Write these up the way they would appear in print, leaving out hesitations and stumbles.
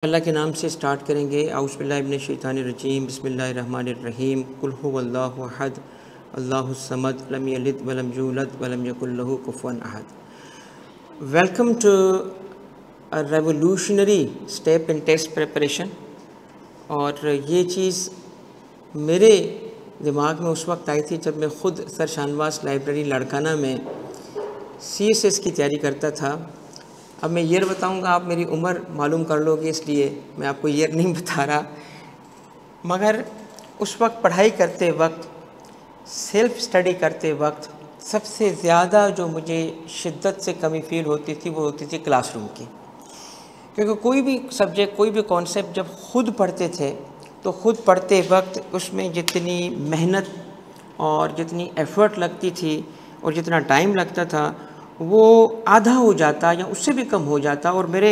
अल्लाह के नाम से स्टार्ट करेंगे। औज़ु बिल्लाहि मिनश शैतानिर रजीम, बिस्मिल्लाहिर रहमानिर रहीम। कुल हुवल्लाहु अहद, अल्लाहुस समद, लम यलिद वलम यूलद वलम यकुल लहू कुफुवन अहद। Welcome to a revolutionary step in test preparation. और ये चीज़ मेरे दिमाग में उस वक्त आई थी जब मैं ख़ुद सर शानवास लाइब्रेरी लाड़काना में CSS की तैयारी करता था। अब मैं ईयर बताऊंगा, आप मेरी उम्र मालूम कर लोगे, इसलिए मैं आपको ईयर नहीं बता रहा। मगर उस वक्त पढ़ाई करते वक्त, सेल्फ़ स्टडी करते वक्त सबसे ज़्यादा जो मुझे शिद्दत से कमी फ़ील होती थी वो होती थी क्लासरूम की। क्योंकि कोई भी सब्जेक्ट, कोई भी कॉन्सेप्ट जब ख़ुद पढ़ते थे तो ख़ुद पढ़ते वक्त उसमें जितनी मेहनत और जितनी एफ़र्ट लगती थी और जितना टाइम लगता था वो आधा हो जाता या उससे भी कम हो जाता। और मेरे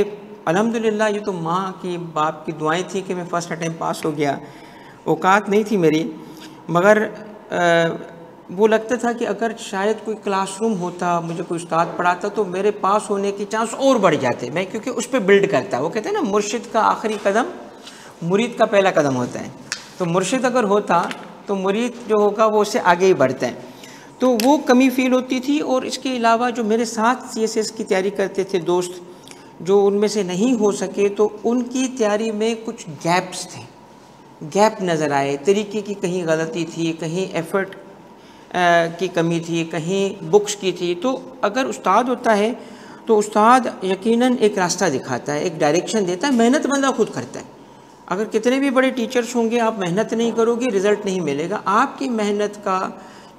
अल्हम्दुलिल्लाह ये तो माँ की बाप की दुआएं थी कि मैं फ़र्स्ट अटैम्प्ट पास हो गया। औकात नहीं थी मेरी, मगर वो लगता था कि अगर शायद कोई क्लासरूम होता, मुझे कोई उस्ताद पढ़ाता तो मेरे पास होने के चांस और बढ़ जाते। मैं क्योंकि उस पर बिल्ड करता। वो कहते हैं ना, मुर्शिद का आखिरी कदम मुरीद का पहला कदम होता है। तो मुर्शिद अगर होता तो मुरीद जो होगा वो उससे आगे ही बढ़ता है। तो वो कमी फ़ील होती थी। और इसके अलावा जो मेरे साथ CSS की तैयारी करते थे दोस्त, जो उनमें से नहीं हो सके तो उनकी तैयारी में कुछ गैप्स थे, गैप नज़र आए। तरीके की कहीं गलती थी, कहीं एफ़र्ट की कमी थी, कहीं बुक्स की थी। तो अगर उस्ताद होता है तो उस्ताद यकीनन एक रास्ता दिखाता है, एक डायरेक्शन देता है। मेहनत बंदा खुद करता है। अगर कितने भी बड़े टीचर्स होंगे, आप मेहनत नहीं करोगे, रिज़ल्ट नहीं मिलेगा। आपकी मेहनत का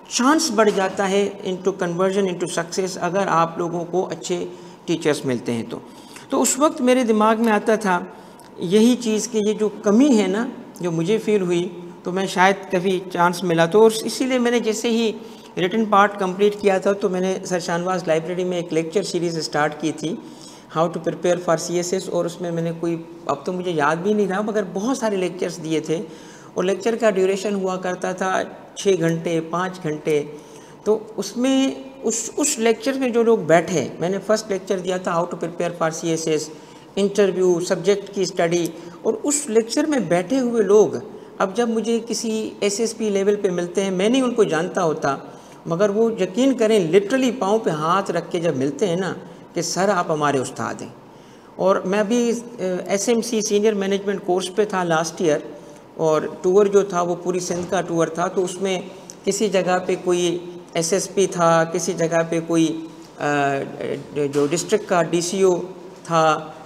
चांस बढ़ जाता है इनटू कन्वर्जन इनटू सक्सेस, अगर आप लोगों को अच्छे टीचर्स मिलते हैं तो उस वक्त मेरे दिमाग में आता था यही चीज़ कि ये जो कमी है ना, जो मुझे फ़ील हुई, तो मैं शायद कभी चांस मिला तो। और इसीलिए मैंने जैसे ही रिटन पार्ट कंप्लीट किया था तो मैंने सर शानवास लाइब्रेरी में एक लेक्चर सीरीज़ स्टार्ट की थी, how to prepare for CSS। और उसमें मैंने कोई, अब तो मुझे याद भी नहीं रहा, मगर बहुत सारे लेक्चर्स दिए थे। और लेक्चर का ड्यूरेशन हुआ करता था 6 घंटे 5 घंटे। तो उसमें उस लेक्चर में जो लोग बैठे, मैंने फ़र्स्ट लेक्चर दिया था how to prepare for CSS, interview, subject की स्टडी। और उस लेक्चर में बैठे हुए लोग अब जब मुझे किसी SSP लेवल पे मिलते हैं, मैं नहीं उनको जानता होता, मगर वो यकीन करें लिटरली पाँव पे हाथ रख के जब मिलते हैं ना कि सर आप हमारे उस्ताद हैं। और मैं भी SMC सीनियर मैनेजमेंट कोर्स पे था लास्ट ईयर, और टूर जो था वो पूरी सिंध का टूर था। तो उसमें किसी जगह पे कोई SSP था, किसी जगह पे कोई जो डिस्ट्रिक्ट का DCO था।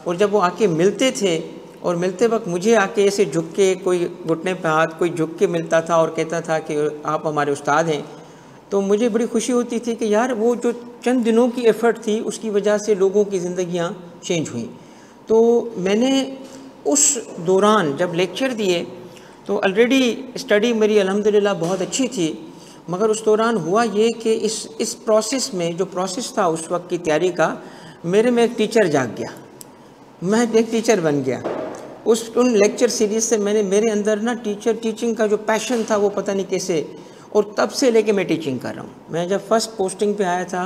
और जब वो आके मिलते थे और मिलते वक्त मुझे आके ऐसे झुक के, कोई घुटने पे हाथ, कोई झुक के मिलता था और कहता था कि आप हमारे उस्ताद हैं, तो मुझे बड़ी खुशी होती थी कि यार वो जो चंद दिनों की एफ़र्ट थी उसकी वजह से लोगों की ज़िंदगियाँ चेंज हुई। तो मैंने उस दौरान जब लेक्चर दिए तो ऑलरेडी स्टडी मेरी अल्हम्दुलिल्लाह बहुत अच्छी थी, मगर उस दौरान हुआ ये कि इस प्रोसेस में, जो प्रोसेस था उस वक्त की तैयारी का, मेरे में एक टीचर जाग गया। मैं एक टीचर बन गया। उन लेक्चर सीरीज़ से मेरे अंदर ना टीचिंग का जो पैशन था वो पता नहीं कैसे, और तब से लेके मैं टीचिंग कर रहा हूँ। मैं जब फर्स्ट पोस्टिंग पे आया था,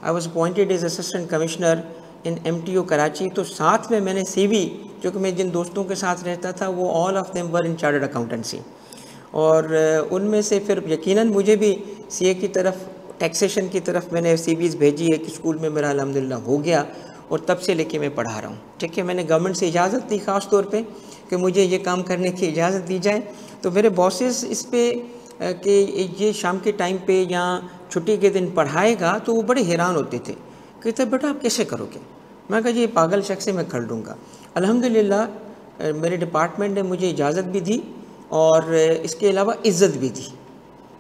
I was appointed as assistant commissioner in MTO Karachi. तो साथ में मैंने CV, जो कि मैं जिन दोस्तों के साथ रहता था वो all of them were in chartered accountancy. और उनमें से फिर यकीनन मुझे भी CA की तरफ, टैक्सेशन की तरफ मैंने CVs भेजी है कि स्कूल में मेरा अल्हम्दुलिल्लाह हो गया, और तब से लेके मैं पढ़ा रहा हूँ। ठीक है, मैंने गवर्नमेंट से इजाज़त दी ख़ास तौर पे कि मुझे ये काम करने की इजाज़त दी जाए। तो मेरे बॉसेस इस पे कि ये शाम के टाइम पे या छुट्टी के दिन पढ़ाएगा, तो वो बड़े हैरान होते थे, कहते बेटा आप कैसे करोगे। मैं कहा ये पागल शख्स से मैं कर लूँगा। अल्हम्दुलिल्लाह मेरे डिपार्टमेंट ने मुझे इजाज़त भी दी और इसके अलावा इज़्ज़त भी दी,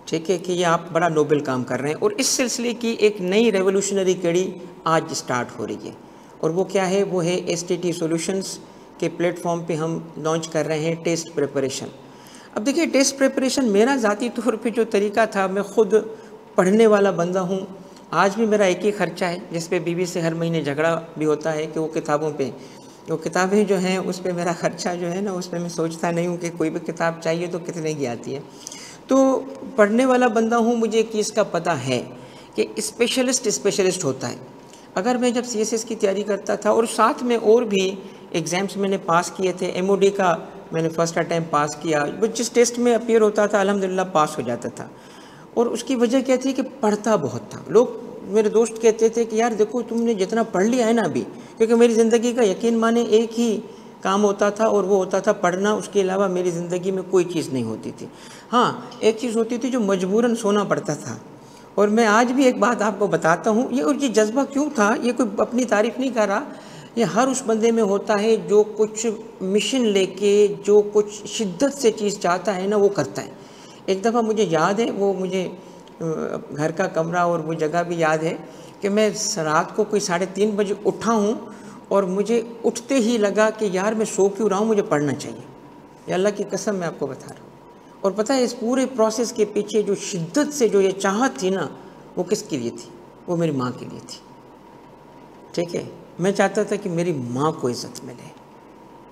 ठीक है, कि ये आप बड़ा नोबल काम कर रहे हैं। और इस सिलसिले की एक नई रेवोल्यूशनरी कड़ी आज स्टार्ट हो रही है, और वो क्या है, वो है STT सॉल्यूशंस के प्लेटफॉर्म पे हम लॉन्च कर रहे हैं टेस्ट प्रिपरेशन। अब देखिए, टेस्ट प्रिपरेशन मेरा ज़ाती तौर पे जो तरीका था, मैं ख़ुद पढ़ने वाला बंदा हूँ। आज भी मेरा एक ही ख़र्चा है, जिस पे बीवी से हर महीने झगड़ा भी होता है कि वो किताबों पे, वो किताबें जो हैं उस पे मेरा ख़र्चा जो है ना, उस पर मैं सोचता नहीं हूँ कि कोई भी किताब चाहिए तो कितने की आती है। तो पढ़ने वाला बंदा हूँ, मुझे एक चीज़ का पता है कि स्पेशलिस्ट होता है। अगर मैं जब CSS की तैयारी करता था और साथ में और भी एग्ज़ाम्स मैंने पास किए थे, MOD का मैंने फ़र्स्ट अटैम्प्ट पास किया, वो जिस टेस्ट में अपीयर होता था अल्हम्दुलिल्लाह पास हो जाता था। और उसकी वजह क्या थी कि पढ़ता बहुत था। लोग, मेरे दोस्त कहते थे कि यार देखो तुमने जितना पढ़ लिया है ना अभी, क्योंकि मेरी ज़िंदगी का यकीन माने एक ही काम होता था और वो होता था पढ़ना, उसके अलावा मेरी ज़िंदगी में कोई चीज़ नहीं होती थी। हाँ, एक चीज़ होती थी जो मजबूरन सोना पड़ता था। और मैं आज भी एक बात आपको बताता हूँ, ये और ये जज्बा क्यों था, ये कोई अपनी तारीफ़ नहीं कर रहा, ये हर उस बंदे में होता है जो कुछ मिशन लेके, जो कुछ शिद्दत से चीज़ चाहता है ना, वो करता है। एक दफ़ा मुझे याद है, वो मुझे घर का कमरा और वो जगह भी याद है कि मैं रात को कोई 3:30 बजे उठा हूँ और मुझे उठते ही लगा कि यार मैं सो क्यों रहा हूँ, मुझे पढ़ना चाहिए। ये अल्लाह की कसम मैं आपको बता रहा हूँ। और पता है इस पूरे प्रोसेस के पीछे जो शिद्दत से जो ये चाहत थी ना, वो किसके लिए थी? वो मेरी माँ के लिए थी। ठीक है, मैं चाहता था कि मेरी माँ को इज़्ज़त मिले।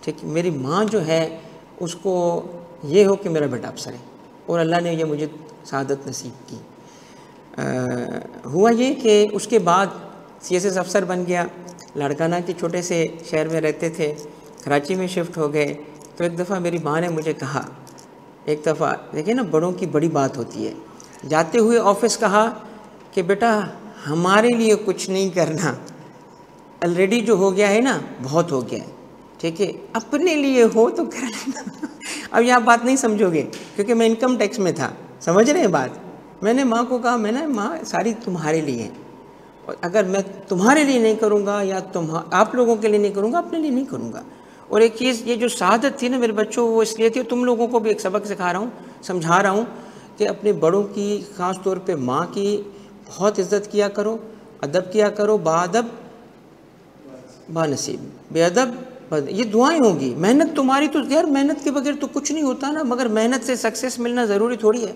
ठीक है, मेरी माँ जो है उसको ये हो कि मेरा बेटा अफसर है, और अल्लाह ने ये मुझे सआदत नसीब की। हुआ ये कि उसके बाद CSS अफसर बन गया। लाड़काना के छोटे से शहर में रहते थे, कराची में शिफ्ट हो गए। तो एक दफ़ा मेरी माँ ने मुझे कहा, एक दफ़ा देखिए ना बड़ों की बड़ी बात होती है, जाते हुए ऑफिस कहा कि बेटा हमारे लिए कुछ नहीं करना, ऑलरेडी जो हो गया है ना बहुत हो गया है, ठीक है, अपने लिए हो तो कर लेना। अब यहाँ बात नहीं समझोगे क्योंकि मैं इनकम टैक्स में था, समझ रहे हैं बात। मैंने माँ को कहा, मैंने माँ सारी तुम्हारे लिए है, और अगर मैं तुम्हारे लिए नहीं करूँगा या आप लोगों के लिए नहीं करूँगा, अपने लिए नहीं करूँगा। और एक चीज़, ये जो शहादत थी ना मेरे बच्चों, वो इसलिए थी, तुम लोगों को भी एक सबक सिखा रहा हूँ, समझा रहा हूँ कि अपने बड़ों की, ख़ास तौर पे माँ की बहुत इज़्ज़त किया करो, अदब किया करो, बाअदब बानसीब, बेअदब ये दुआएं होंगी। मेहनत तुम्हारी तो यार, मेहनत के बगैर तो कुछ नहीं होता ना, मगर मेहनत से सक्सेस मिलना ज़रूरी थोड़ी है।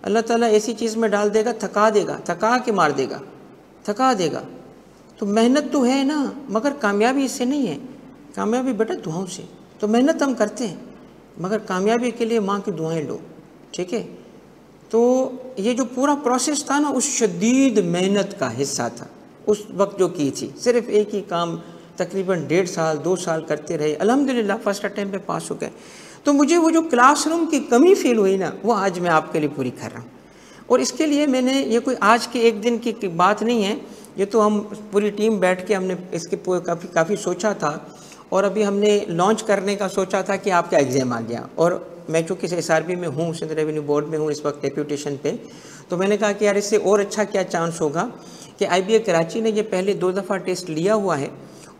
अल्लाह ताला ऐसी चीज़ में डाल देगा, थका देगा, थका के मार देगा, थका देगा। तो मेहनत तो है ना, मगर कामयाबी इससे नहीं है। कामयाबी बेटा दुआओं से। तो मेहनत हम करते हैं, मगर कामयाबी के लिए माँ की दुआएं लो, ठीक है। तो ये जो पूरा प्रोसेस था ना, उस शदीद मेहनत का हिस्सा था उस वक्त जो की थी। सिर्फ एक ही काम तकरीबन 1.5 साल 2 साल करते रहे, अल्हम्दुलिल्लाह फर्स्ट अटैम्प्ट पे पास हो गए। तो मुझे वो जो क्लासरूम की कमी फील हुई ना, वो आज मैं आपके लिए पूरी कर रहा हूँ। और इसके लिए मैंने, ये कोई आज के एक दिन की बात नहीं है, ये तो हम पूरी टीम बैठ के हमने इसके काफ़ी सोचा था, और अभी हमने लॉन्च करने का सोचा था कि आपका एग्ज़ाम आ गया। और मैं चूँकि SRB में हूँ, सिंध रेवेन्यू बोर्ड में हूँ इस वक्त डेप्यूटेशन पे, तो मैंने कहा कि यार इससे और अच्छा क्या चांस होगा कि IBA कराची ने ये पहले 2 दफ़ा टेस्ट लिया हुआ है,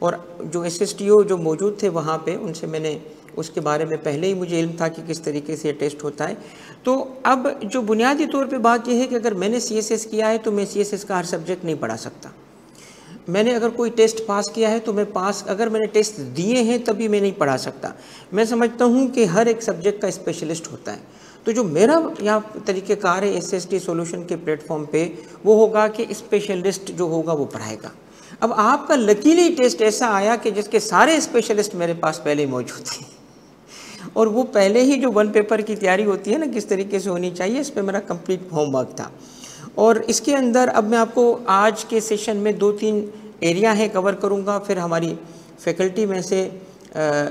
और जो SSTO जो मौजूद थे वहाँ पे, उनसे मैंने उसके बारे में पहले ही मुझे इल्म था कि किस तरीके से ये टेस्ट होता है। तो अब जो बुनियादी तौर पे बात यह है कि अगर मैंने CSS किया है तो मैं CSS का हर सब्जेक्ट नहीं पढ़ा सकता। मैंने अगर कोई टेस्ट पास किया है तो मैं पास, अगर मैंने टेस्ट दिए हैं तभी मैं नहीं पढ़ा सकता। मैं समझता हूँ कि हर एक सब्जेक्ट का स्पेशलिस्ट होता है। तो जो मेरा यहाँ तरीक़ेकार है SST सॉल्यूशन के प्लेटफॉर्म पे, वो होगा कि स्पेशलिस्ट जो होगा वो पढ़ाएगा। अब आपका लकीली टेस्ट ऐसा आया कि जिसके सारे स्पेशलिस्ट मेरे पास पहले ही मौजूद थे, और वो पहले ही जो 1 पेपर की तैयारी होती है ना, किस तरीके से होनी चाहिए, इस पर मेरा कंप्लीट होमवर्क था। और इसके अंदर अब मैं आपको आज के सेशन में 2-3 एरिया हैं कवर करूँगा। फिर हमारी फैकल्टी में से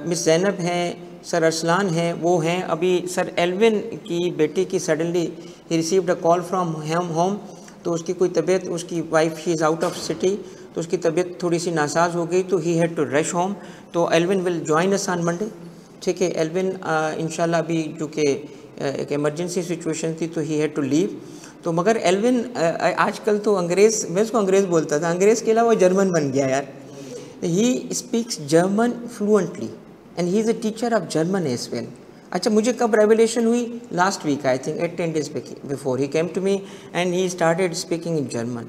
मिस ज़ैनब हैं, सर अरसलान हैं, वो हैं। अभी सर एल्विन की बेटी की सडनली ही received a call from home, तो उसकी कोई तबीयत, उसकी wife she is out of city, तो उसकी तबीयत थोड़ी सी नासाज हो गई, तो he had to rush home. तो Alvin will join us on Monday, ठीक है। एल्विन इंशाल्लाह अभी जो कि एक इमरजेंसी सिचुएशन थी तो ही हैड टू लीव। तो मगर एल्विन आजकल तो अंग्रेज़, मैं उसको अंग्रेज़ बोलता था, अंग्रेज़ के अलावा जर्मन बन गया यार। He speaks German fluently and he is a teacher of German as well. अच्छा, मुझे कब रेवलेशन हुई? Last week I think, 8-10 days before he came to me and he started speaking in German.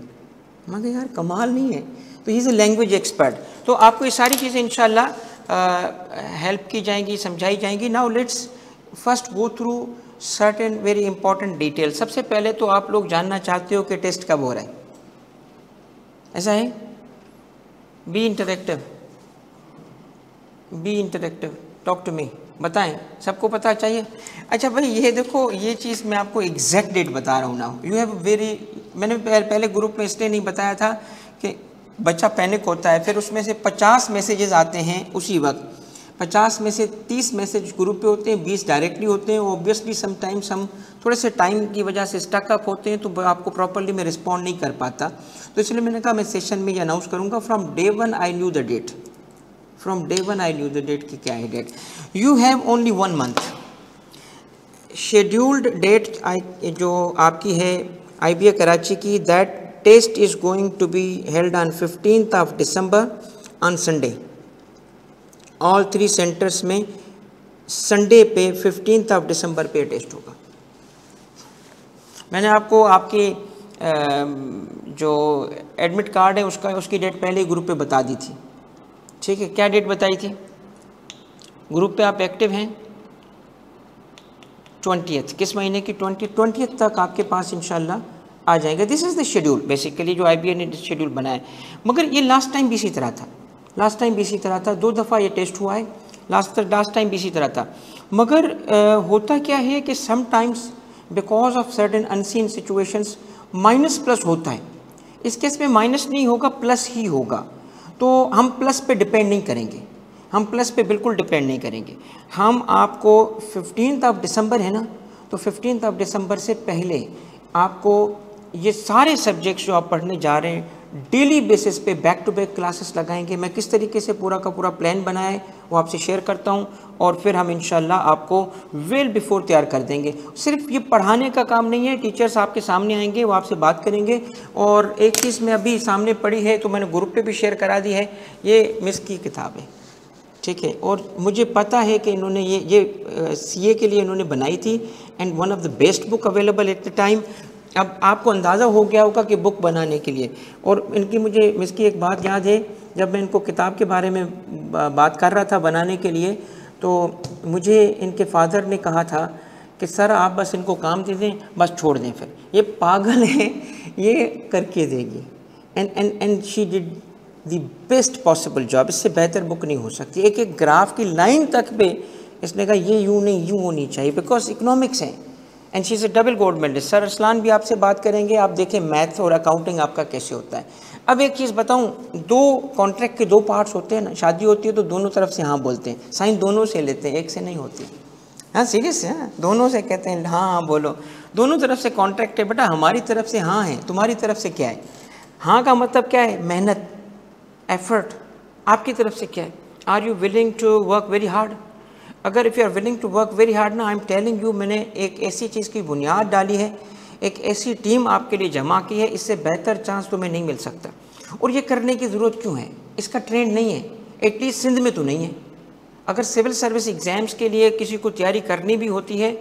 मगर यार कमाल नहीं है। तो he is a language expert. तो आपको ये सारी चीज़ें इंशाल्लाह हेल्प की जाएंगी, समझाई जाएंगी। Now let's first go through certain very important detail. सबसे पहले तो आप लोग जानना चाहते हो कि टेस्ट कब हो रहा है, ऐसा है? Be interactive, talk to me, बताएं, सबको पता चाहिए। अच्छा भाई, ये देखो, ये चीज़ मैं आपको एग्जैक्ट डेट बता रहा हूँ ना। यू हैव वेरी, मैंने पहले ग्रुप में इसलिए नहीं बताया था कि बच्चा पैनिक होता है, फिर उसमें से 50 मैसेजेस आते हैं उसी वक्त, 50 में से 30 मैसेज ग्रुप पे होते हैं, 20 डायरेक्टली होते हैं। ऑब्वियसली समटाइम्स हम थोड़े से टाइम की वजह से स्टक अप होते हैं, तो आपको प्रॉपर्ली मैं रिस्पॉन्ड नहीं कर पाता। तो इसलिए मैंने कहा मैं सेशन में ये अनाउंस करूँगा, from day one I knew the date, from day one I knew the date की क्या है date. You have only 1 month scheduled date जो आपकी है IBA कराची की, that test is going to be held on 15th of December on Sunday. All 3 centres में Sunday पे 15th of December पे टेस्ट होगा। मैंने आपको आपके जो एडमिट कार्ड है उसकी डेट पहले ही ग्रुप पे बता दी थी, ठीक है। क्या डेट बताई थी ग्रुप पे? आप एक्टिव हैं 20th, किस महीने की? 20th तक आपके पास इंशाल्लाह आ जाएगा। This is the schedule basically जो IBA ने शेड्यूल बनाया है। मगर ये लास्ट टाइम भी इसी तरह था, लास्ट टाइम भी इसी तरह था, 2 दफ़ा ये टेस्ट हुआ है, लास्ट टाइम भी इसी तरह था। मगर होता क्या है कि sometimes because of certain unseen situations minus plus होता है। इस केस में माइनस नहीं होगा, प्लस ही होगा। तो हम प्लस पे डिपेंड नहीं करेंगे, हम प्लस पे बिल्कुल डिपेंड नहीं करेंगे। हम आपको 15th of December है ना, तो 15th of December से पहले आपको ये सारे सब्जेक्ट्स जो आप पढ़ने जा रहे हैं डेली बेसिस पे बैक टू बैक क्लासेस लगाएंगे। मैं किस तरीके से पूरा का पूरा प्लान बनाया है वो आपसे शेयर करता हूँ, और फिर हम इंशाल्लाह आपको वेल बिफोर तैयार कर देंगे। सिर्फ ये पढ़ाने का काम नहीं है, टीचर्स आपके सामने आएंगे, वो आपसे बात करेंगे। और एक चीज़ मैं अभी सामने पढ़ी है तो मैंने ग्रुप पे भी शेयर करा दी है, ये मिस की किताब है, ठीक है। और मुझे पता है कि इन्होंने ये CA के लिए इन्होंने बनाई थी, and one of the best book available at the time. अब आपको अंदाज़ा हो गया होगा कि बुक बनाने के लिए, और इनकी मुझे मिस की एक बात याद है, जब मैं इनको किताब के बारे में बात कर रहा था बनाने के लिए, तो मुझे इनके फादर ने कहा था कि सर आप बस इनको काम दे दें, बस छोड़ दें, फिर ये पागल है, ये करके देगी। And she did the best possible job. इससे बेहतर बुक नहीं हो सकती। एक एक ग्राफ की लाइन तक पे इसने कहा ये यूँ नहीं यूँ होनी चाहिए, बिकॉज इकोनॉमिक्स है। And she is a double gold medallist. Sir Arsalan भी आपसे बात करेंगे, आप देखें मैथ और अकाउंटिंग आपका कैसे होता है। अब एक चीज़ बताऊं, 2 कॉन्ट्रैक्ट के 2 पार्ट्स होते हैं ना, शादी होती है तो दोनों तरफ से हाँ बोलते हैं, साइन दोनों से लेते हैं, एक से नहीं होती। हाँ सीरियस है, दोनों से कहते हैं हाँ हाँ बोलो, दोनों तरफ से कॉन्ट्रैक्ट है बेटा। हमारी तरफ से हाँ है, तुम्हारी तरफ से क्या है? हाँ का मतलब क्या है? मेहनत, एफर्ट। आपकी तरफ से क्या है? Are you willing to work very hard? अगर if you are willing to work very hard ना, आई एम टेलिंग यू, मैंने एक ऐसी चीज़ की बुनियाद डाली है, एक ऐसी टीम आपके लिए जमा की है, इससे बेहतर चांस तुम्हें नहीं मिल सकता। और ये करने की ज़रूरत क्यों है? इसका ट्रेंड नहीं है, एटलीस्ट सिंध में तो नहीं है। अगर सिविल सर्विस एग्ज़ाम्स के लिए किसी को तैयारी करनी भी होती है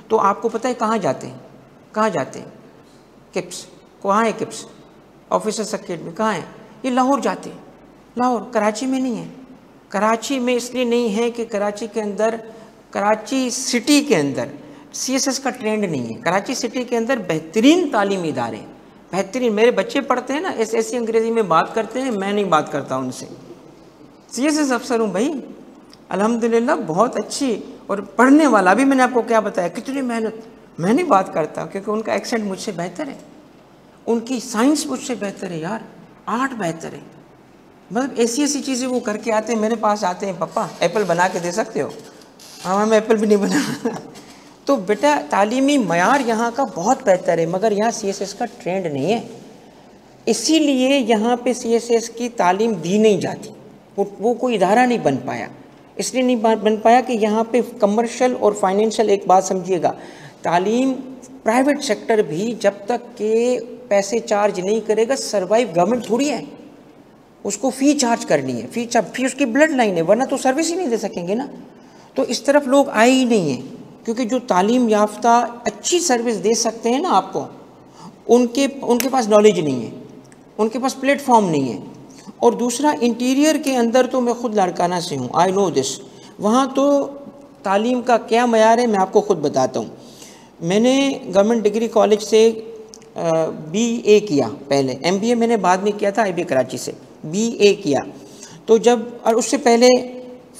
तो आपको पता है कहाँ जाते हैं? कहाँ जाते हैं? किप्स। कहाँ है किप्स? ऑफिसर्स अकेडमी कहाँ है? ये लाहौर जाते हैं, लाहौर, कराची में नहीं है। कराची में इसलिए नहीं है कि कराची के अंदर, कराची सिटी के अंदर CSS का ट्रेंड नहीं है। कराची सिटी के अंदर बेहतरीन तालीमी इदारे हैं, बेहतरीन। मेरे बच्चे पढ़ते हैं ना, ऐसी अंग्रेज़ी में बात करते हैं, मैं नहीं बात करता उनसे। CSS अफसर हूँ भाई, अल्हम्दुलिल्लाह, बहुत अच्छी। और पढ़ने वाला भी, मैंने आपको क्या बताया, कितनी मेहनत। मैं नहीं बात करता क्योंकि उनका एक्सेंट मुझसे बेहतर है, उनकी साइंस मुझसे बेहतर है यार, आर्ट बेहतर है। मतलब ऐसी चीज़ें वो करके आते हैं, मेरे पास आते हैं, पापा एप्पल बना के दे सकते हो? हाँ, मैं एप्पल भी नहीं बना। तो बेटा तालीमी मयार यहाँ का बहुत बेहतर है, मगर यहाँ CSS का ट्रेंड नहीं है, इसीलिए यहाँ पे CSS की तालीम दी नहीं जाती। वो कोई इदारा नहीं बन पाया, इसलिए नहीं बन पाया कि यहाँ पे कमर्शियल और फाइनेंशियल, एक बात समझिएगा, तालीम प्राइवेट सेक्टर भी जब तक के पैसे चार्ज नहीं करेगा सर्वाइव, गवर्नमेंट थोड़ी है, उसको फ़ी चार्ज करनी है, फ़ी उसकी ब्लड लाइन है, वरना तो सर्विस ही नहीं दे सकेंगे ना। तो इस तरफ लोग आए ही नहीं हैं, क्योंकि जो तालीम याफ्ता अच्छी सर्विस दे सकते हैं ना आपको, उनके पास नॉलेज नहीं है, उनके पास प्लेटफॉर्म नहीं है। और दूसरा, इंटीरियर के अंदर तो मैं ख़ुद लाड़काना से हूँ, आई नो दिस, वहाँ तो तालीम का क्या मयार है मैं आपको ख़ुद बताता हूँ। मैंने गवर्नमेंट डिग्री कॉलेज से BA किया पहले, MBA मैंने बाद में किया था IBA कराची से, BA किया। तो जब, और उससे पहले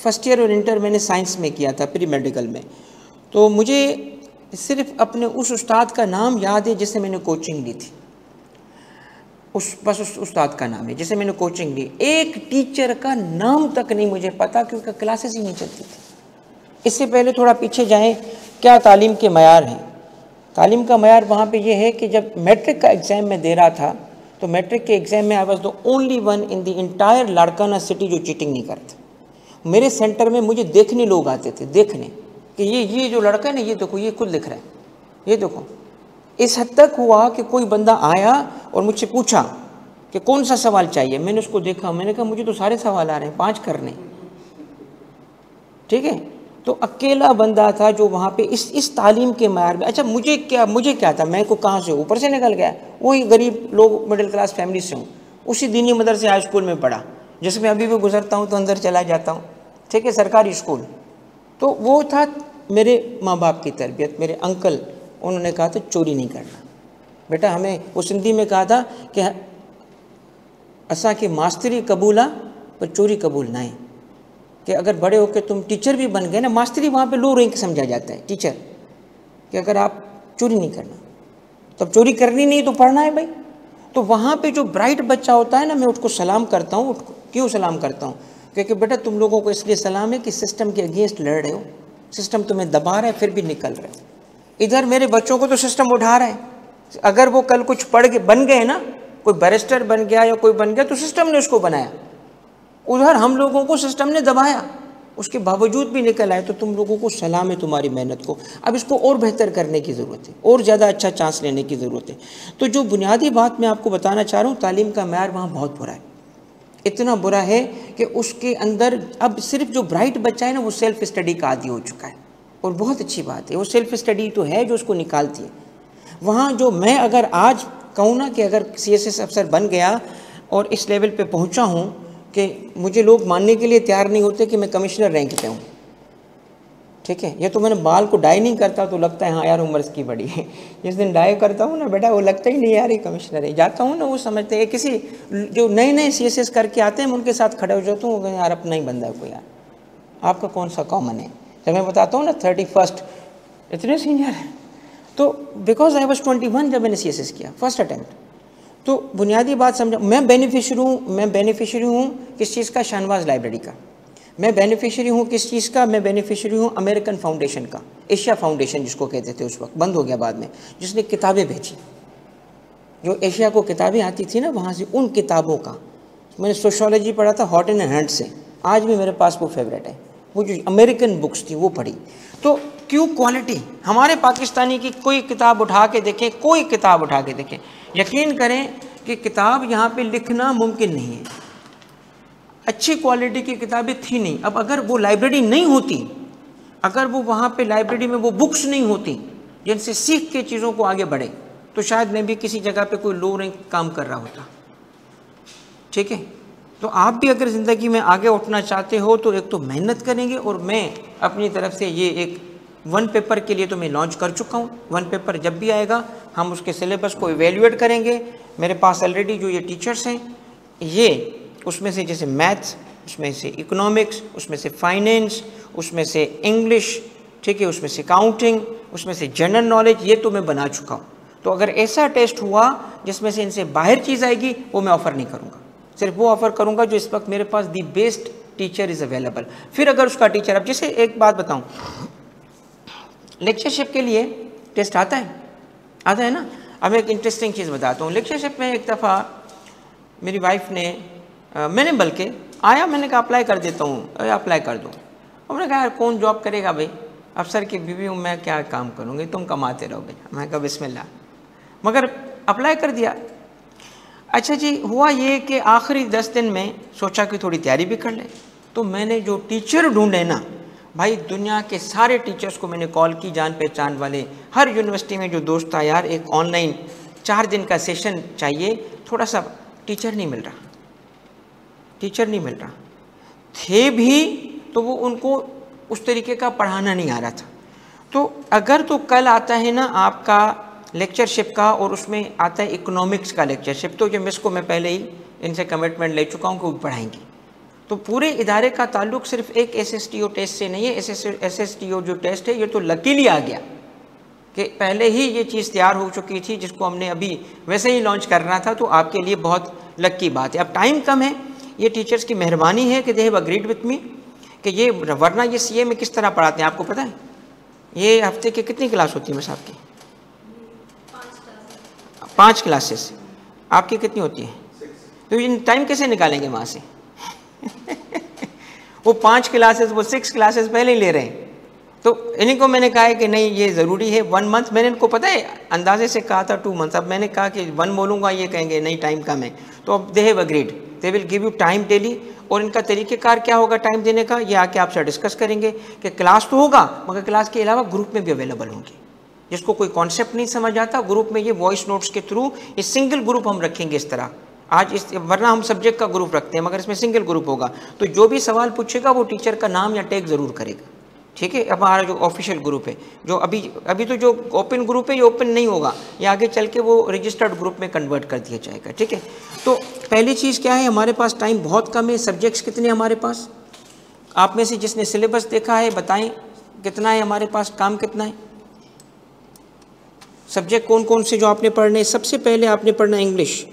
फर्स्ट ईयर और इंटर मैंने साइंस में किया था, प्री मेडिकल में। तो मुझे सिर्फ अपने उस उस्ताद का नाम याद है जिससे मैंने कोचिंग ली थी। उस उस्ताद का नाम है, जैसे मैंने कोचिंग ली, एक टीचर का नाम तक नहीं मुझे पता क्योंकि क्लासेस ही नहीं चलती थी। इससे पहले थोड़ा पीछे जाएं, क्या तालीम के मयार हैं। तालीम का मयार वहाँ पे ये है कि जब मैट्रिक का एग्ज़ाम में दे रहा था तो मैट्रिक के एग्ज़ाम में I was the only one in the entire Larkana city जो चीटिंग नहीं करता। मेरे सेंटर में मुझे देखने लोग आते थे, देखने कि ये जो लड़का है ना, ये देखो ये खुद लिख रहा है, ये देखो। इस हद तक हुआ कि कोई बंदा आया और मुझसे पूछा कि कौन सा सवाल चाहिए। मैंने उसको देखा, मैंने कहा मुझे तो सारे सवाल आ रहे हैं, 5 करने, ठीक है। तो अकेला बंदा था जो वहाँ पे इस तालीम के मार में। अच्छा मुझे क्या था, मैं को कहाँ से ऊपर से निकल गया, वही गरीब लोग मिडिल क्लास फैमिली से हूँ, उसी दीनी मदरसे हाई स्कूल में पढ़ा जिसमें अभी भी गुजरता हूँ तो अंदर चला जाता हूँ, ठीक है, सरकारी स्कूल। तो वो था मेरे माँ बाप की तरबियत। मेरे अंकल उन्होंने कहा था चोरी नहीं करना बेटा, हमें वो सिंधी में कहा था कि असा की मास्तरी कबूला पर चोरी कबूल ना है, कि अगर बड़े होकर तुम टीचर भी बन गए ना, मास्तरी वहाँ पे लो रैंक समझा जाता है टीचर, कि अगर आप चोरी नहीं करना, तब चोरी करनी नहीं तो पढ़ना है भाई। तो वहाँ पे जो ब्राइट बच्चा होता है ना, मैं उसको सलाम करता हूँ। क्यों सलाम करता हूँ? क्योंकि बेटा तुम लोगों को इसलिए सलाम है कि सिस्टम के अगेंस्ट लड़ रहे हो, सिस्टम तुम्हें दबा रहा है फिर भी निकल रहे हो। इधर मेरे बच्चों को तो सिस्टम उठा रहा है, अगर वो कल कुछ पढ़ के बन गए ना, कोई बैरिस्टर बन गया या कोई बन गया तो सिस्टम ने उसको बनाया, उधर हम लोगों को सिस्टम ने दबाया, उसके बावजूद भी निकल आए। तो तुम लोगों को सलाम है तुम्हारी मेहनत को। अब इसको और बेहतर करने की ज़रूरत है, और ज़्यादा अच्छा चांस लेने की ज़रूरत है। तो जो बुनियादी बात मैं आपको बताना चाह रहा हूँ, तालीम का मेयार वहाँ बहुत बुरा है। इतना बुरा है कि उसके अंदर अब सिर्फ जो ब्राइट बच्चा है ना, वो सेल्फ स्टडी का आदी हो चुका है। और बहुत अच्छी बात है, वो सेल्फ स्टडी तो है जो उसको निकालती है। वहाँ जो मैं अगर आज कहूँ ना कि अगर CSS अफसर बन गया और इस लेवल पे पहुँचा हूँ कि मुझे लोग मानने के लिए तैयार नहीं होते कि मैं कमिश्नर रैंक पे हूँ, ठीक है। ये तो मैंने बाल को डाई नहीं करता तो लगता है हाँ यार उम्र इसकी बड़ी है। जिस दिन डाई करता हूँ ना बेटा, वो लगता ही नहीं यार ये कमिश्नर है। जाता हूँ ना, वो समझते हैं किसी जो नए CSS करके आते हैं, मैं उनके साथ खड़े हो जाता हूँ, यार अपना ही बंदा है कोई, यार आपका कौन सा कॉमन है। जब मैं बताता हूँ ना 31 इतने सीनियर हैं, तो बिकॉज आई वॉज 21 जब मैंने CSS किया फर्स्ट अटैम्प्ट। तो बुनियादी बात समझा, मैं बेनिफिशरी हूँ किस चीज़ का? शाहनवाज लाइब्रेरी का। मैं बेनिफिशरी हूँ किस चीज़ का? मैं बेनिफिशरी हूँ अमेरिकन फाउंडेशन का, एशिया फाउंडेशन जिसको कहते थे, उस वक्त बंद हो गया बाद में, जिसने किताबें भेजी, जो एशिया को किताबें आती थी ना वहाँ से, उन किताबों का मैंने सोशोलॉजी पढ़ा था हॉट एंड हैंड से, आज भी मेरे पास वो फेवरेट है। वो जो अमेरिकन बुक्स थी वो पढ़ी। तो क्यों? क्वालिटी। हमारे पाकिस्तानी की कोई किताब उठा के देखें, कोई किताब उठा के देखें, यकीन करें कि किताब यहाँ पे लिखना मुमकिन नहीं है। अच्छी क्वालिटी की किताबें थी नहीं। अब अगर वो लाइब्रेरी नहीं होती, अगर वो वहाँ पे लाइब्रेरी में वो बुक्स नहीं होती जिनसे सीख के चीज़ों को आगे बढ़े, तो शायद मैं भी किसी जगह पे कोई लो रैंक काम कर रहा होता, ठीक है। तो आप भी अगर ज़िंदगी में आगे उठना चाहते हो तो एक तो मेहनत करेंगे, और मैं अपनी तरफ से ये एक 1 पेपर के लिए तो मैं लॉन्च कर चुका हूँ। 1 पेपर जब भी आएगा हम उसके सिलेबस को इवेल्युएट करेंगे। मेरे पास ऑलरेडी जो ये टीचर्स हैं, ये उसमें से जैसे मैथ्स, उसमें से इकोनॉमिक्स, उसमें से फाइनेंस, उसमें से इंग्लिश, ठीक है, उसमें से काउंटिंग, उसमें से जनरल नॉलेज, ये तो मैं बना चुका हूँ। तो अगर ऐसा टेस्ट हुआ जिसमें से इनसे बाहर चीज़ आएगी, वो मैं ऑफ़र नहीं करूँगा, सिर्फ वो ऑफ़र करूँगा जो इस वक्त मेरे पास the best teacher is available. फिर अगर उसका टीचर, अब जैसे एक बात बताऊँ, लेक्चरशिप के लिए टेस्ट आता है ना। अब एक इंटरेस्टिंग चीज़ बताता हूँ। लेक्चरशिप में एक दफ़ा मेरी वाइफ ने मैंने बल्कि आया, मैंने कहा अप्लाई कर देता हूँ, अप्लाई कर दो। उन्होंने कहा यार कौन जॉब करेगा भाई, अफसर की बीवी हूँ मैं, क्या काम करूँगी, तुम कमाते रहो भाई। मैं कहा बिस्मिल्लाह, मगर अप्लाई कर दिया। अच्छा जी, हुआ ये कि आखिरी 10 दिन में सोचा कि थोड़ी तैयारी भी कर ले। तो मैंने जो टीचर ढूंढे ना भाई, दुनिया के सारे टीचर्स को मैंने कॉल की, जान पहचान वाले, हर यूनिवर्सिटी में जो दोस्त था, यार एक ऑनलाइन 4 दिन का सेशन चाहिए, थोड़ा सा टीचर नहीं मिल रहा थे भी, तो वो उनको उस तरीके का पढ़ाना नहीं आ रहा था। तो अगर तो कल आता है ना आपका लेक्चरशिप का, और उसमें आता है इकोनॉमिक्स का लेक्चरशिप, तो जो इसको मैं पहले ही इनसे कमिटमेंट ले चुका हूँ कि वो पढ़ाएंगे। तो पूरे इदारे का ताल्लुक सिर्फ एक SSTO टेस्ट से नहीं है। SSTO जो टेस्ट है ये तो लकीली आ गया, कि पहले ही ये चीज़ तैयार हो चुकी थी जिसको हमने अभी वैसे ही लॉन्च करना था, तो आपके लिए बहुत लक की बात है। अब टाइम कम है, ये टीचर्स की मेहरबानी है कि they have agreed with me कि ये, वरना ये सीए में किस तरह पढ़ाते हैं आपको पता है? ये हफ्ते की कितनी क्लास होती है बस आपकी? 5 क्लासेस। आपकी कितनी होती है? तो इन टाइम कैसे निकालेंगे वहाँ से? वो 5 क्लासेस, वो 6 क्लासेस पहले ही ले रहे हैं। तो इन्हीं को मैंने कहा है कि नहीं ये ज़रूरी है 1 मंथ। मैंने इनको पता है अंदाजे से कहा था 2 मंथ, अब मैंने कहा कि 1 बोलूँगा, ये कहेंगे नहीं टाइम कम है। तो अब they have agreed, they will give you time daily. और इनका तरीक़ेकार क्या होगा टाइम देने का, ये आके आपसे डिस्कस करेंगे कि क्लास तो होगा मगर क्लास के अलावा ग्रुप में भी अवेलेबल होंगे। जिसको कोई कॉन्सेप्ट नहीं समझ आता, ग्रुप में ये वॉइस नोट्स के थ्रू, ये सिंगल ग्रुप हम रखेंगे इस तरह आज इस, वरना हम सब्जेक्ट का ग्रुप रखते हैं मगर इसमें सिंगल ग्रुप होगा। तो जो भी सवाल पूछेगा वो टीचर का नाम या टैग ज़रूर करेगा, ठीक है। अब हमारा जो ऑफिशियल ग्रुप है, जो अभी तो जो ओपन ग्रुप है ये ओपन नहीं होगा, ये आगे चल के वो रजिस्टर्ड ग्रुप में कन्वर्ट कर दिया जाएगा, ठीक है। तो पहली चीज़ क्या है, हमारे पास टाइम बहुत कम है। सब्जेक्ट्स कितने हमारे पास? आप में से जिसने सिलेबस देखा है बताएं कितना है हमारे पास, काम कितना है? सब्जेक्ट कौन कौन से जो आपने पढ़ने? सबसे पहले आपने पढ़ना इंग्लिश।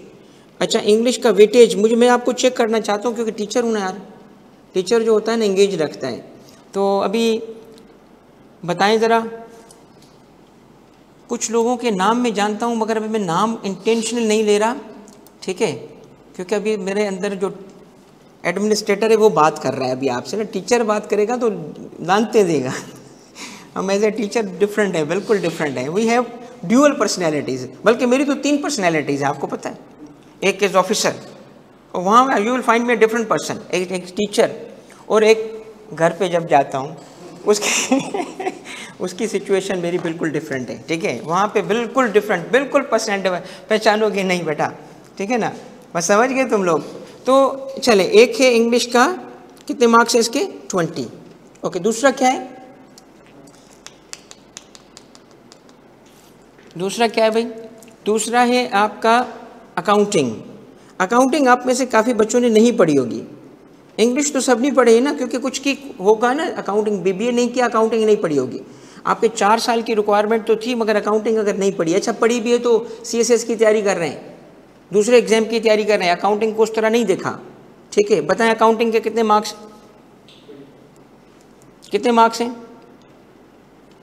अच्छा, इंग्लिश का वेटेज मैं आपको चेक करना चाहता हूँ क्योंकि टीचर हूँ ना यार, टीचर जो होता है ना एंगेज रखता है। तो अभी बताएं ज़रा, कुछ लोगों के नाम मैं जानता हूँ मगर अभी मैं नाम इंटेंशनल नहीं ले रहा, ठीक है, क्योंकि अभी मेरे अंदर जो एडमिनिस्ट्रेटर है वो बात कर रहा है अभी आपसे ना। टीचर बात करेगा तो लानते देगा। हम एज ए टीचर डिफरेंट है, बिल्कुल डिफरेंट है। वी हैव ड्यूअल पर्सनैलिटीज़, बल्कि मेरी तो 3 पर्सनैलिटीज़ है, आपको पता है। एक इज़ ऑफिसर, और वहाँ you will find me different person, एक टीचर, और एक घर पे जब जाता हूँ उसकी उसकी सिचुएशन मेरी बिल्कुल डिफरेंट है, ठीक है। वहाँ पे बिल्कुल डिफरेंट, बिल्कुल पर्सनैलिटी पहचानोगे नहीं बेटा, ठीक है ना, बस समझ गए तुम लोग। तो चले, एक है इंग्लिश का, कितने मार्क्स है इसके? 20। ओके, दूसरा क्या है? दूसरा क्या है भाई? दूसरा है आपका अकाउंटिंग। अकाउंटिंग आप में से काफ़ी बच्चों ने नहीं पढ़ी होगी। इंग्लिश तो सब नहीं पढ़े है ना, क्योंकि कुछ की होगा ना, अकाउंटिंग बीबीए नहीं किया, अकाउंटिंग नहीं पढ़ी होगी। आपके 4 साल की रिक्वायरमेंट तो थी मगर अकाउंटिंग अगर नहीं पढ़ी, अच्छा पढ़ी भी है तो सीएसएस की तैयारी कर रहे हैं, दूसरे एग्जाम की तैयारी कर रहे हैं, अकाउंटिंग को उस तरह नहीं देखा, ठीक है। बताएं अकाउंटिंग के कितने मार्क्स, कितने मार्क्स हैं?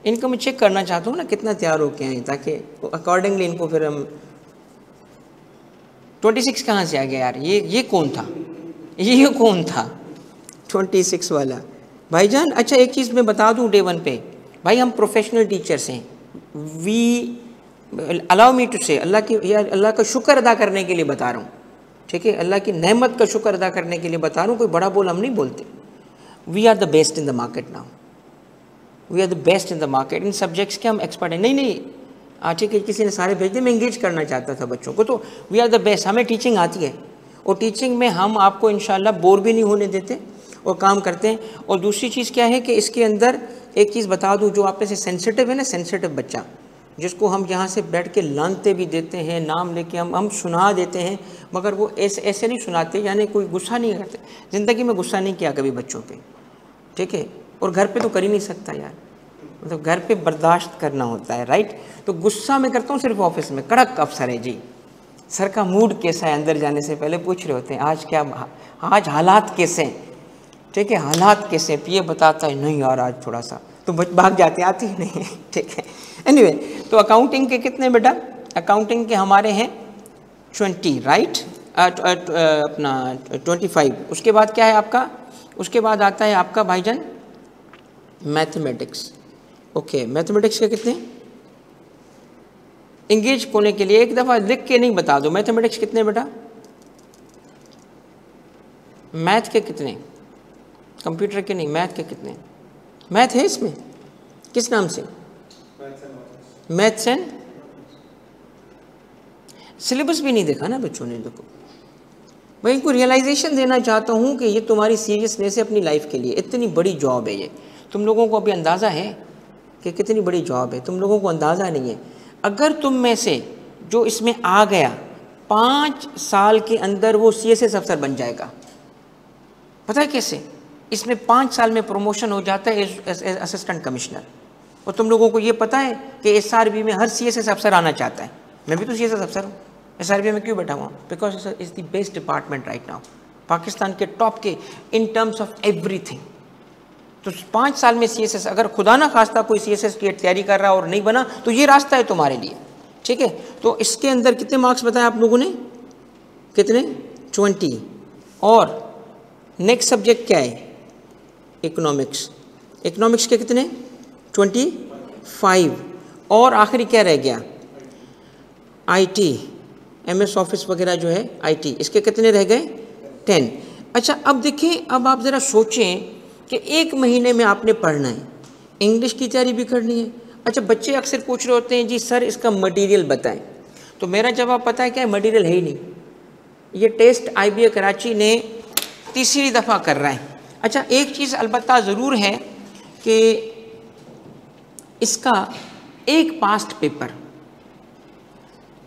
इनको मैं चेक करना चाहता हूँ ना कितना तैयार हो के आए, ताकि अकॉर्डिंगली इनको फिर हम। 26 कहाँ से आ गया यार? ये कौन था? ये कौन था 26 वाला भाईजान? अच्छा एक चीज़ मैं बता दूं, डे 1 पे भाई हम प्रोफेशनल टीचर्स हैं। वी अलाउ मी टू से, अल्लाह का शुक्र अदा करने के लिए बता रहा हूँ, ठीक है। अल्लाह की नेमत का शुक्र अदा करने के लिए बता रहा हूँ, कोई बड़ा बोल हम नहीं बोलते। We are the best in the market now, we are the best in the market. इन सब्जेक्ट्स के हम एक्सपर्ट हैं। नहीं ठीक है, किसी ने सारे भेज दिए, मैं इंगेज करना चाहता था बच्चों को। तो वी आर द बेस्ट, हमें टीचिंग आती है और टीचिंग में हम आपको इंशाल्लाह बोर भी नहीं होने देते और काम करते हैं। और दूसरी चीज़ क्या है कि इसके अंदर एक चीज़ बता दूं, जो आप में से सेंसिटिव है ना, सेंसिटिव बच्चा, जिसको हम यहाँ से बैठ के लानते भी देते हैं, नाम लेके हम सुना देते हैं, मगर वो ऐसे नहीं सुनाते, यानी कोई गुस्सा नहीं करते। ज़िंदगी में गुस्सा नहीं किया कभी बच्चों पे, ठीक है। और घर पे तो कर ही नहीं सकता यार, मतलब घर पे बर्दाश्त करना होता है, राइट। तो गुस्सा मैं करता हूँ सिर्फ ऑफिस में, कड़क अफसर है जी, सर का मूड कैसा है, अंदर जाने से पहले पूछ रहे होते हैं आज क्या, आज हालात कैसे हैं, ठीक है, हालात कैसे हैं। ये बताता है नहीं यार आज थोड़ा सा, तो भाग जाते, आती ही नहीं है, ठीक है। एनीवे, तो अकाउंटिंग के कितने बेटा? अकाउंटिंग के हमारे हैं 20, राइट, अपना 25। उसके बाद क्या है आपका? उसके बाद आता है आपका भाईजान मैथमेटिक्स। ओके, मैथमेटिक्स के कितने? इंगेज होने के लिए एक दफ़ा लिख के नहीं बता दो, मैथमेटिक्स कितने बेटा? मैथ के कितने? कंप्यूटर के नहीं, मैथ के कितने? मैथ है इसमें किस नाम से? मैथ्स एंड सिलेबस भी नहीं देखा ना बच्चों ने। देखो मैं इनको रियलाइजेशन देना चाहता हूँ कि ये तुम्हारी सीरियसनेस है अपनी लाइफ के लिए, इतनी बड़ी जॉब है ये। तुम लोगों को अभी अंदाज़ा है कि कितनी बड़ी जॉब है, तुम लोगों को अंदाज़ा नहीं है। अगर तुम में से जो इसमें आ गया 5 साल के अंदर वो सीएसएस अफसर बन जाएगा। पता है कैसे? इसमें 5 साल में प्रमोशन हो जाता है एज असिस्टेंट कमिश्नर। और तुम लोगों को ये पता है कि SRB में हर CSS अफसर आना चाहता है। मैं भी तो CSS अफसर हूँ, SRB में क्यों बैठा हुआ? Because is the best department right now, Pakistan के टॉप के इन टर्म्स ऑफ एवरीथिंग। तो 5 साल में CSS, अगर खुदा ना खास्ता कोई CSS की तैयारी कर रहा और नहीं बना तो ये रास्ता है तुम्हारे लिए, ठीक है। तो इसके अंदर कितने मार्क्स बताए आप लोगों ने? कितने? 20। और नेक्स्ट सब्जेक्ट क्या है? इकोनॉमिक्स। इकोनॉमिक्स के कितने? 25। और आखिरी क्या रह गया? IT, MS ऑफिस वगैरह जो है IT, इसके कितने रह गए? 10। अच्छा अब देखिए, अब आप ज़रा सोचें कि 1 महीने में आपने पढ़ना है, इंग्लिश की तैयारी भी करनी है। अच्छा बच्चे अक्सर पूछ रहे होते हैं जी सर इसका मटेरियल बताएं, तो मेरा जवाब पता है क्या है? मटेरियल है ही नहीं। ये टेस्ट IBA कराची ने तीसरी दफ़ा कर रहा है। अच्छा एक चीज़ अलबत्ता ज़रूर है कि इसका एक पास्ट पेपर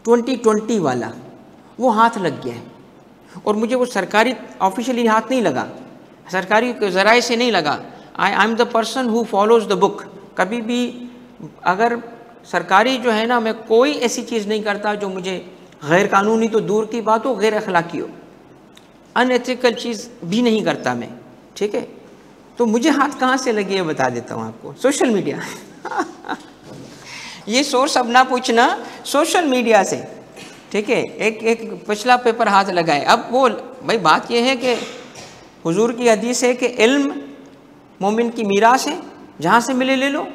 2020 वाला वो हाथ लग गया है, और मुझे वो सरकारी ऑफिशियली हाथ नहीं लगा, सरकारी ज़राए से नहीं लगा। I am the person who follows the book. कभी भी अगर सरकारी जो है ना, मैं कोई ऐसी चीज़ नहीं करता जो मुझे गैर कानूनी तो दूर की बात हो, गैर अखलाकी हो, अनएथिकल चीज़ भी नहीं करता मैं, ठीक है। तो मुझे हाथ कहाँ से लगे ये बता देता हूँ आपको, सोशल मीडिया ये सोर्स अब ना पूछना, सोशल मीडिया से, ठीक है। एक पिछला पेपर हाथ लगाए। अब वो भाई बात ये है कि हुजूर की हदीस है कि इल्म मोमिन की मीरास है, जहाँ से मिले ले लो।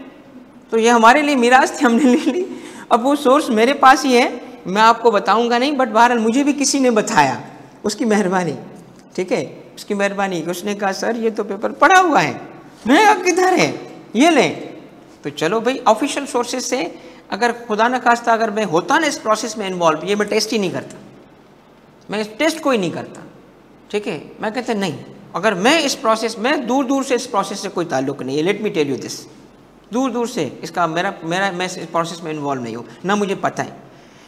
तो ये हमारे लिए मीरास थी, हमने ले ली। अब वो सोर्स मेरे पास ही है, मैं आपको बताऊंगा नहीं, बट बहरहाल मुझे भी किसी ने बताया, उसकी मेहरबानी, ठीक है, उसकी मेहरबानी। उसने कहा सर ये तो पेपर पड़ा हुआ है। मैं अब किधर है, ये लें। तो चलो भाई ऑफिशियल सोर्सेज से, अगर खुदा न खास्ता अगर मैं होता ना इस प्रोसेस में इन्वॉल्व, ये मैं टेस्ट ही नहीं करता, मैं टेस्ट कोई नहीं करता, ठीक है। मैं कहता नहीं, अगर मैं इस प्रोसेस में दूर दूर से, इस प्रोसेस से कोई ताल्लुक नहीं है, let me tell you this, दूर दूर से इसका मैं इस प्रोसेस में इन्वॉल्व नहीं हूँ, ना मुझे पता है।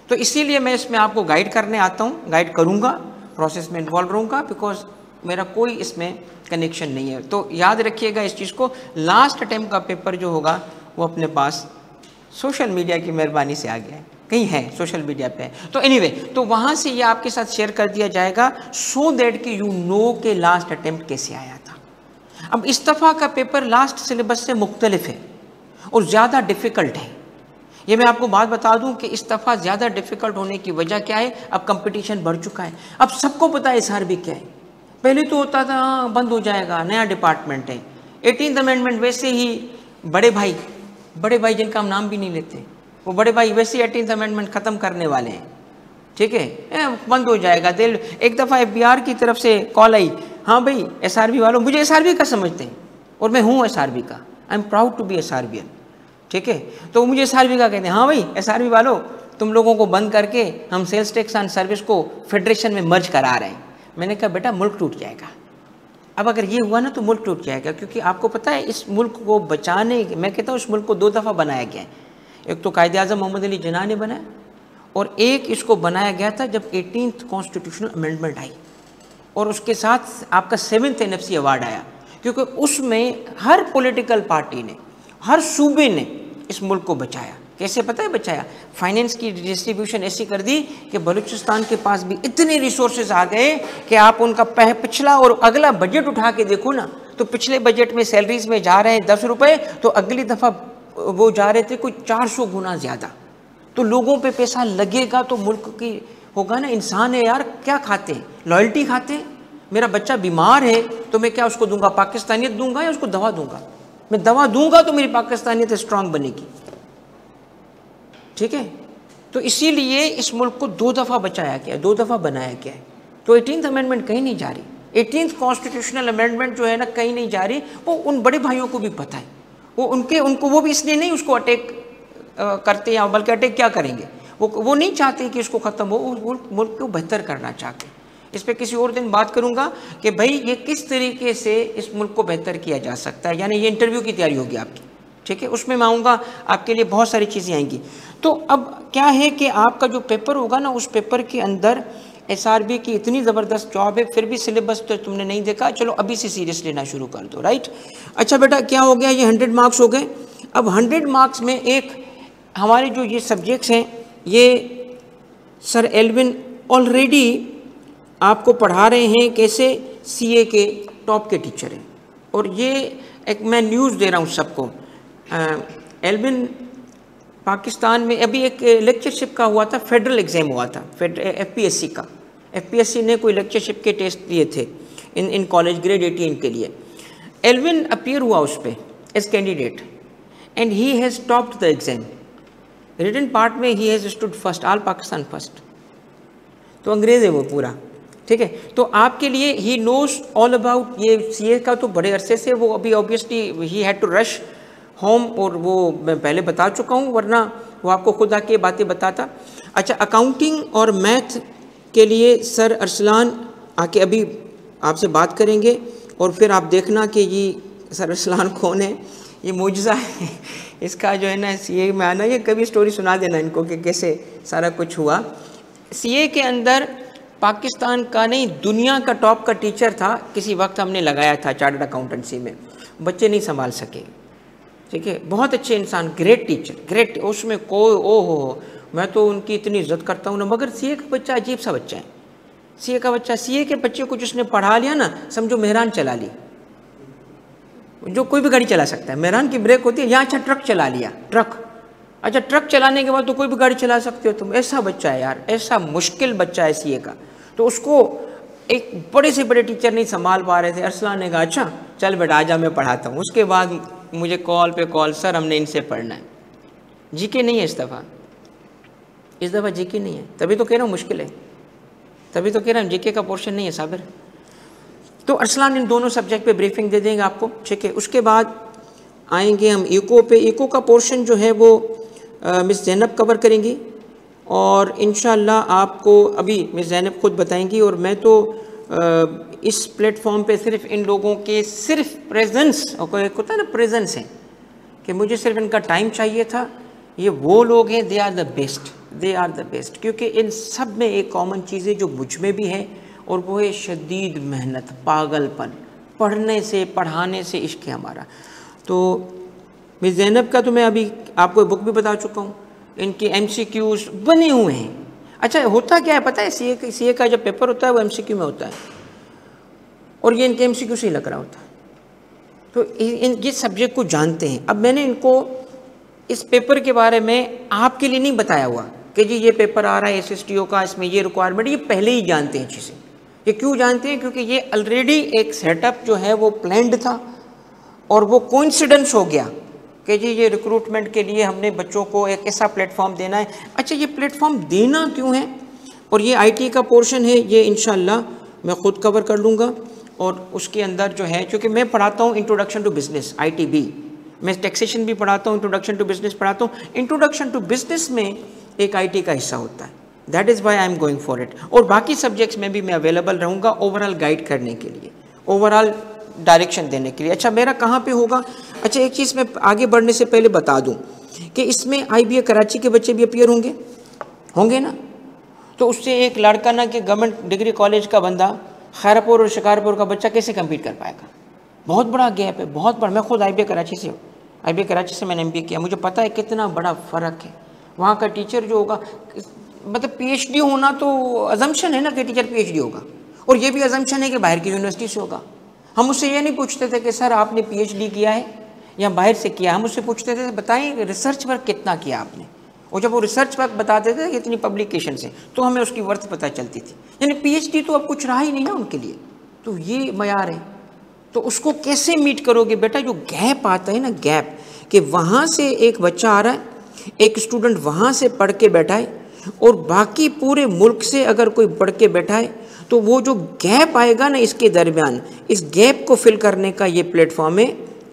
तो इसीलिए मैं इसमें आपको गाइड करने आता हूँ, गाइड करूँगा, प्रोसेस में इन्वॉल्व रहूँगा, बिकॉज मेरा कोई इसमें कनेक्शन नहीं है। तो याद रखिएगा इस चीज़ को, लास्ट अटैम्प्ट का पेपर जो होगा वो अपने पास सोशल मीडिया की मेहरबानी से आ गया है, कहीं है सोशल मीडिया पे। तो एनीवे, तो वहाँ से ये आपके साथ शेयर कर दिया जाएगा, सो दैट कि यू नो के लास्ट अटैम्प्ट कैसे आया था। अब इस दफ़ा का पेपर लास्ट सिलेबस से मुख्तलिफ है और ज़्यादा डिफ़िकल्ट है। ये मैं आपको बात बता दूं कि इस दफ़ा ज़्यादा डिफ़िकल्ट होने की वजह क्या है? अब कंपटीशन बढ़ चुका है, अब सबको पता है SRB क्या है। पहले तो होता था हाँ बंद हो जाएगा, नया डिपार्टमेंट है। 18th अमेंडमेंट वैसे ही बड़े भाई जिनका हम नाम भी नहीं लेते, वो बड़े भाई वैसे ही 18th अमेंडमेंट ख़त्म करने वाले हैं, ठीक है, बंद हो जाएगा। दिल एक दफ़ा FBR की तरफ से कॉल आई, हाँ भाई SRB वालों, मुझे SRB का समझते हैं और मैं हूँ SRB का, I am proud to be SRBN, ठीक है। तो मुझे SRB का कहते हैं, हाँ भाई SRB वालों तुम लोगों को बंद करके हम सेल्स टैक्स एंड सर्विस को फेडरेशन में मर्ज करा रहे हैं। मैंने कहा बेटा मुल्क टूट जाएगा। अब अगर ये हुआ ना तो मुल्क टूट जाएगा, क्योंकि आपको पता है इस मुल्क को बचाने, मैं कहता हूँ इस मुल्क को 2 दफ़ा बनाया गया है। एक तो कायदे आज़म मोहम्मद अली जिन्ना ने बनाया, और एक इसको बनाया गया था जब 18th कॉन्स्टिट्यूशनल अमेंडमेंट आई, और उसके साथ आपका 7th NFC अवार्ड आया, क्योंकि उसमें हर पॉलिटिकल पार्टी ने, हर सूबे ने इस मुल्क को बचाया। कैसे पता है बचाया? फाइनेंस की डिस्ट्रीब्यूशन ऐसी कर दी कि बलूचिस्तान के पास भी इतने रिसोर्सेज आ गए कि आप उनका पिछला और अगला बजट उठा के देखो ना, तो पिछले बजट में सैलरीज में जा रहे हैं 10 रुपये, तो अगली दफ़ा वो जा रहे थे कोई 400 गुना ज़्यादा। तो लोगों पे पैसा लगेगा तो मुल्क की होगा ना। इंसान है यार, क्या खाते हैं? लॉयल्टी खाते हैं। मेरा बच्चा बीमार है तो मैं क्या उसको दूंगा? पाकिस्तानियत दूंगा या उसको दवा दूंगा? मैं दवा दूंगा तो मेरी पाकिस्तानियत स्ट्रांग बनेगी, ठीक है। तो इसीलिए इस मुल्क को 2 दफ़ा बचाया गया, 2 दफ़ा बनाया गया है। तो 18th अमेंडमेंट कहीं नहीं जा रही, 18th कॉन्स्टिट्यूशनल अमेंडमेंट जो है ना कहीं नहीं जा रही। वो उन बड़े भाइयों को भी पता है, उनको वो भी इसलिए नहीं उसको अटैक करते हैं, बल्कि अटैक क्या करेंगे, वो नहीं चाहते कि इसको ख़त्म हो, वो मुल्क को बेहतर करना चाहते हैं। इस पर किसी और दिन बात करूँगा कि भाई ये किस तरीके से इस मुल्क को बेहतर किया जा सकता है। यानी ये इंटरव्यू की तैयारी होगी आपकी, ठीक है, उसमें मैं आऊँगा, आपके लिए बहुत सारी चीज़ें आएंगी। तो अब क्या है कि आपका जो पेपर होगा ना, उस पेपर के अंदर SRB की इतनी ज़बरदस्त जॉब है, फिर भी सिलेबस तो तुमने नहीं देखा, चलो अभी से सीरियस लेना शुरू कर दो, राइट। अच्छा बेटा क्या हो गया, ये 100 मार्क्स हो गए। अब 100 मार्क्स में एक हमारे जो ये सब्जेक्ट्स हैं, ये सर एल्विन ऑलरेडी आपको पढ़ा रहे हैं, कैसे सीए के टॉप के टीचर हैं। और ये एक मैं न्यूज़ दे रहा हूँ सबको, एल्विन पाकिस्तान में अभी एक लेक्चरशिप का हुआ था, फेडरल एग्ज़ाम हुआ था एफपीएससी का। एफपीएससी ने कोई लेक्चरशिप के टेस्ट दिए थे इन कॉलेज ग्रेड 18 के लिए। एल्विन अपीयर हुआ उस पर as candidate and he has topped the exam. Written part में he has stood first, all Pakistan first. तो अंग्रेज़ है वो पूरा, ठीक है। तो आपके लिए ही नोज ऑल अबाउट ये सीए का, तो बड़े अरसे से वो अभी obviously he had to rush home, और वो मैं पहले बता चुका हूँ, वरना वो आपको खुद आके बातें बताता। अच्छा, अकाउंटिंग और मैथ के लिए सर अरसलान आके अभी आपसे बात करेंगे, और फिर आप देखना कि ये सर अरसलान कौन है। ये मुआजिज़ा है इसका जो है ना सीए में आना। ये कभी स्टोरी सुना देना इनको कि कैसे सारा कुछ हुआ। सीए के अंदर पाकिस्तान का नहीं, दुनिया का टॉप का टीचर था, किसी वक्त हमने लगाया था चार्टर्ड अकाउंटेंसी में, बच्चे नहीं संभाल सके, ठीक है। बहुत अच्छे इंसान, ग्रेट टीचर, ग्रेट, उसमें कोई ओ हो, मैं तो उनकी इतनी इज्जत करता हूँ ना। मगर सीए का बच्चा अजीब सा बच्चा है। सीए का बच्चा, सीए के बच्चे को जिसने पढ़ा लिया ना, समझो मेहरान चला ली, जो कोई भी गाड़ी चला सकता है। मेहरान की ब्रेक होती है, यहाँ अच्छा ट्रक चला लिया, ट्रक, अच्छा ट्रक चलाने के बाद तो कोई भी गाड़ी चला सकते हो तुम। ऐसा बच्चा है यार, ऐसा मुश्किल बच्चा है सीए का। तो उसको एक बड़े से बड़े टीचर नहीं संभाल पा रहे थे। अरसलान ने कहा अच्छा चल बेटा आजा मैं पढ़ाता हूँ। उसके बाद मुझे कॉल पे कॉल, सर हमने इनसे पढ़ना है। जीके नहीं है इस दफ़ा जीके नहीं है, तभी तो कह रहा हूँ मुश्किल है, तभी तो कह रहा हूँ जीके का पोर्शन नहीं है साबिर। तो अरसलान इन दोनों सब्जेक्ट पे ब्रीफिंग दे देंगे आपको, ठीक है। उसके बाद आएंगे हम इको पे। इको का पोर्शन जो है वो मिस ज़ैनब कवर करेंगी, और इंशाअल्लाह आपको अभी मिस ज़ैनब खुद बताएंगी। और मैं तो इस प्लेटफॉर्म पे सिर्फ इन लोगों के सिर्फ प्रेजेंस, और एक होता है ना प्रेजेंस है, कि मुझे सिर्फ इनका टाइम चाहिए था। ये वो लोग हैं, they are the best, they are the best, क्योंकि इन सब में एक कॉमन चीज़ है जो मुझ में भी है, और वो है शदीद मेहनत, पागलपन, पढ़ने से पढ़ाने से इश्क है हमारा। तो मिस ज़ैनब का तो मैं अभी आपको बुक भी बता चुका हूँ, इनके MCQs बने हुए हैं। अच्छा होता क्या है पता है, सीए का जब पेपर होता है वो MCQ में होता है, और ये इनके MCQ से ही लग रहा होता है। तो ये सब्जेक्ट को जानते हैं। अब मैंने इनको इस पेपर के बारे में आपके लिए नहीं बताया हुआ कि जी ये पेपर आ रहा है SSTO का, इसमें ये रिक्वायरमेंट, ये पहले ही जानते हैं चीज़ें। ये क्यों जानते हैं? क्योंकि ये ऑलरेडी एक सेटअप जो है वो प्लान्ड था, और वो कोइंसिडेंस हो गया कि जी ये रिक्रूटमेंट के लिए हमने बच्चों को एक ऐसा प्लेटफॉर्म देना है। अच्छा ये प्लेटफॉर्म देना क्यों है? और ये IT का पोर्शन है, ये इंशाल्लाह मैं ख़ुद कवर कर लूँगा। और उसके अंदर जो है, क्योंकि मैं पढ़ाता हूँ इंट्रोडक्शन टू बिज़नेस, ITB, मैं टैक्सेशन भी पढ़ाता हूँ, इंट्रोडक्शन टू बिज़नेस पढ़ाता हूँ। इंट्रोडक्शन टू बिज़नेस में एक IT का हिस्सा होता है, that is why I am going for it. और बाकी सब्जेक्ट्स में भी मैं अवेलेबल रहूँगा ओवरऑल गाइड करने के लिए, ओवरऑल डायरेक्शन देने के लिए। अच्छा मेरा कहाँ पे होगा? अच्छा एक चीज़ मैं आगे बढ़ने से पहले बता दूँ कि इसमें IBA कराची के बच्चे भी अपीयर होंगे ना। तो उससे एक लड़का ना कि गवर्नमेंट डिग्री कॉलेज का बंदा खैरपुर और शिकारपुर का बच्चा कैसे कम्पीट कर पाएगा? बहुत बड़ा गैप है, बहुत बड़ा। मैं खुद IBA कराची से हूँ, IBA कराची से मैंने MBA किया, मुझे पता है कितना बड़ा फ़र्क है। वहाँ का टीचर जो होगा, मतलब PhD होना तो अजम्पशन है ना कि टीचर PhD होगा, और ये भी अजम्पशन है कि बाहर की यूनिवर्सिटी से होगा। हम उससे ये नहीं पूछते थे कि सर आपने PhD किया है या बाहर से किया, हम उससे पूछते थे बताएं रिसर्च वर्क कितना किया आपने। और जब वो रिसर्च वर्क बताते थे कि इतनी पब्लिकेशन से, तो हमें उसकी वर्थ पता चलती थी। यानी PhD तो अब कुछ रहा ही नहीं ना उनके लिए, तो ये मयार है। तो उसको कैसे मीट करोगे बेटा? जो गैप आता है ना, गैप, कि वहाँ से एक बच्चा आ रहा है, एक स्टूडेंट वहाँ से पढ़ के बैठा है, और बाकी पूरे मुल्क से अगर कोई पढ़ के बैठा है, तो वो जो गैप आएगा ना इसके दरमियान, इस गैप को फिल करने का ये प्लेटफॉर्म है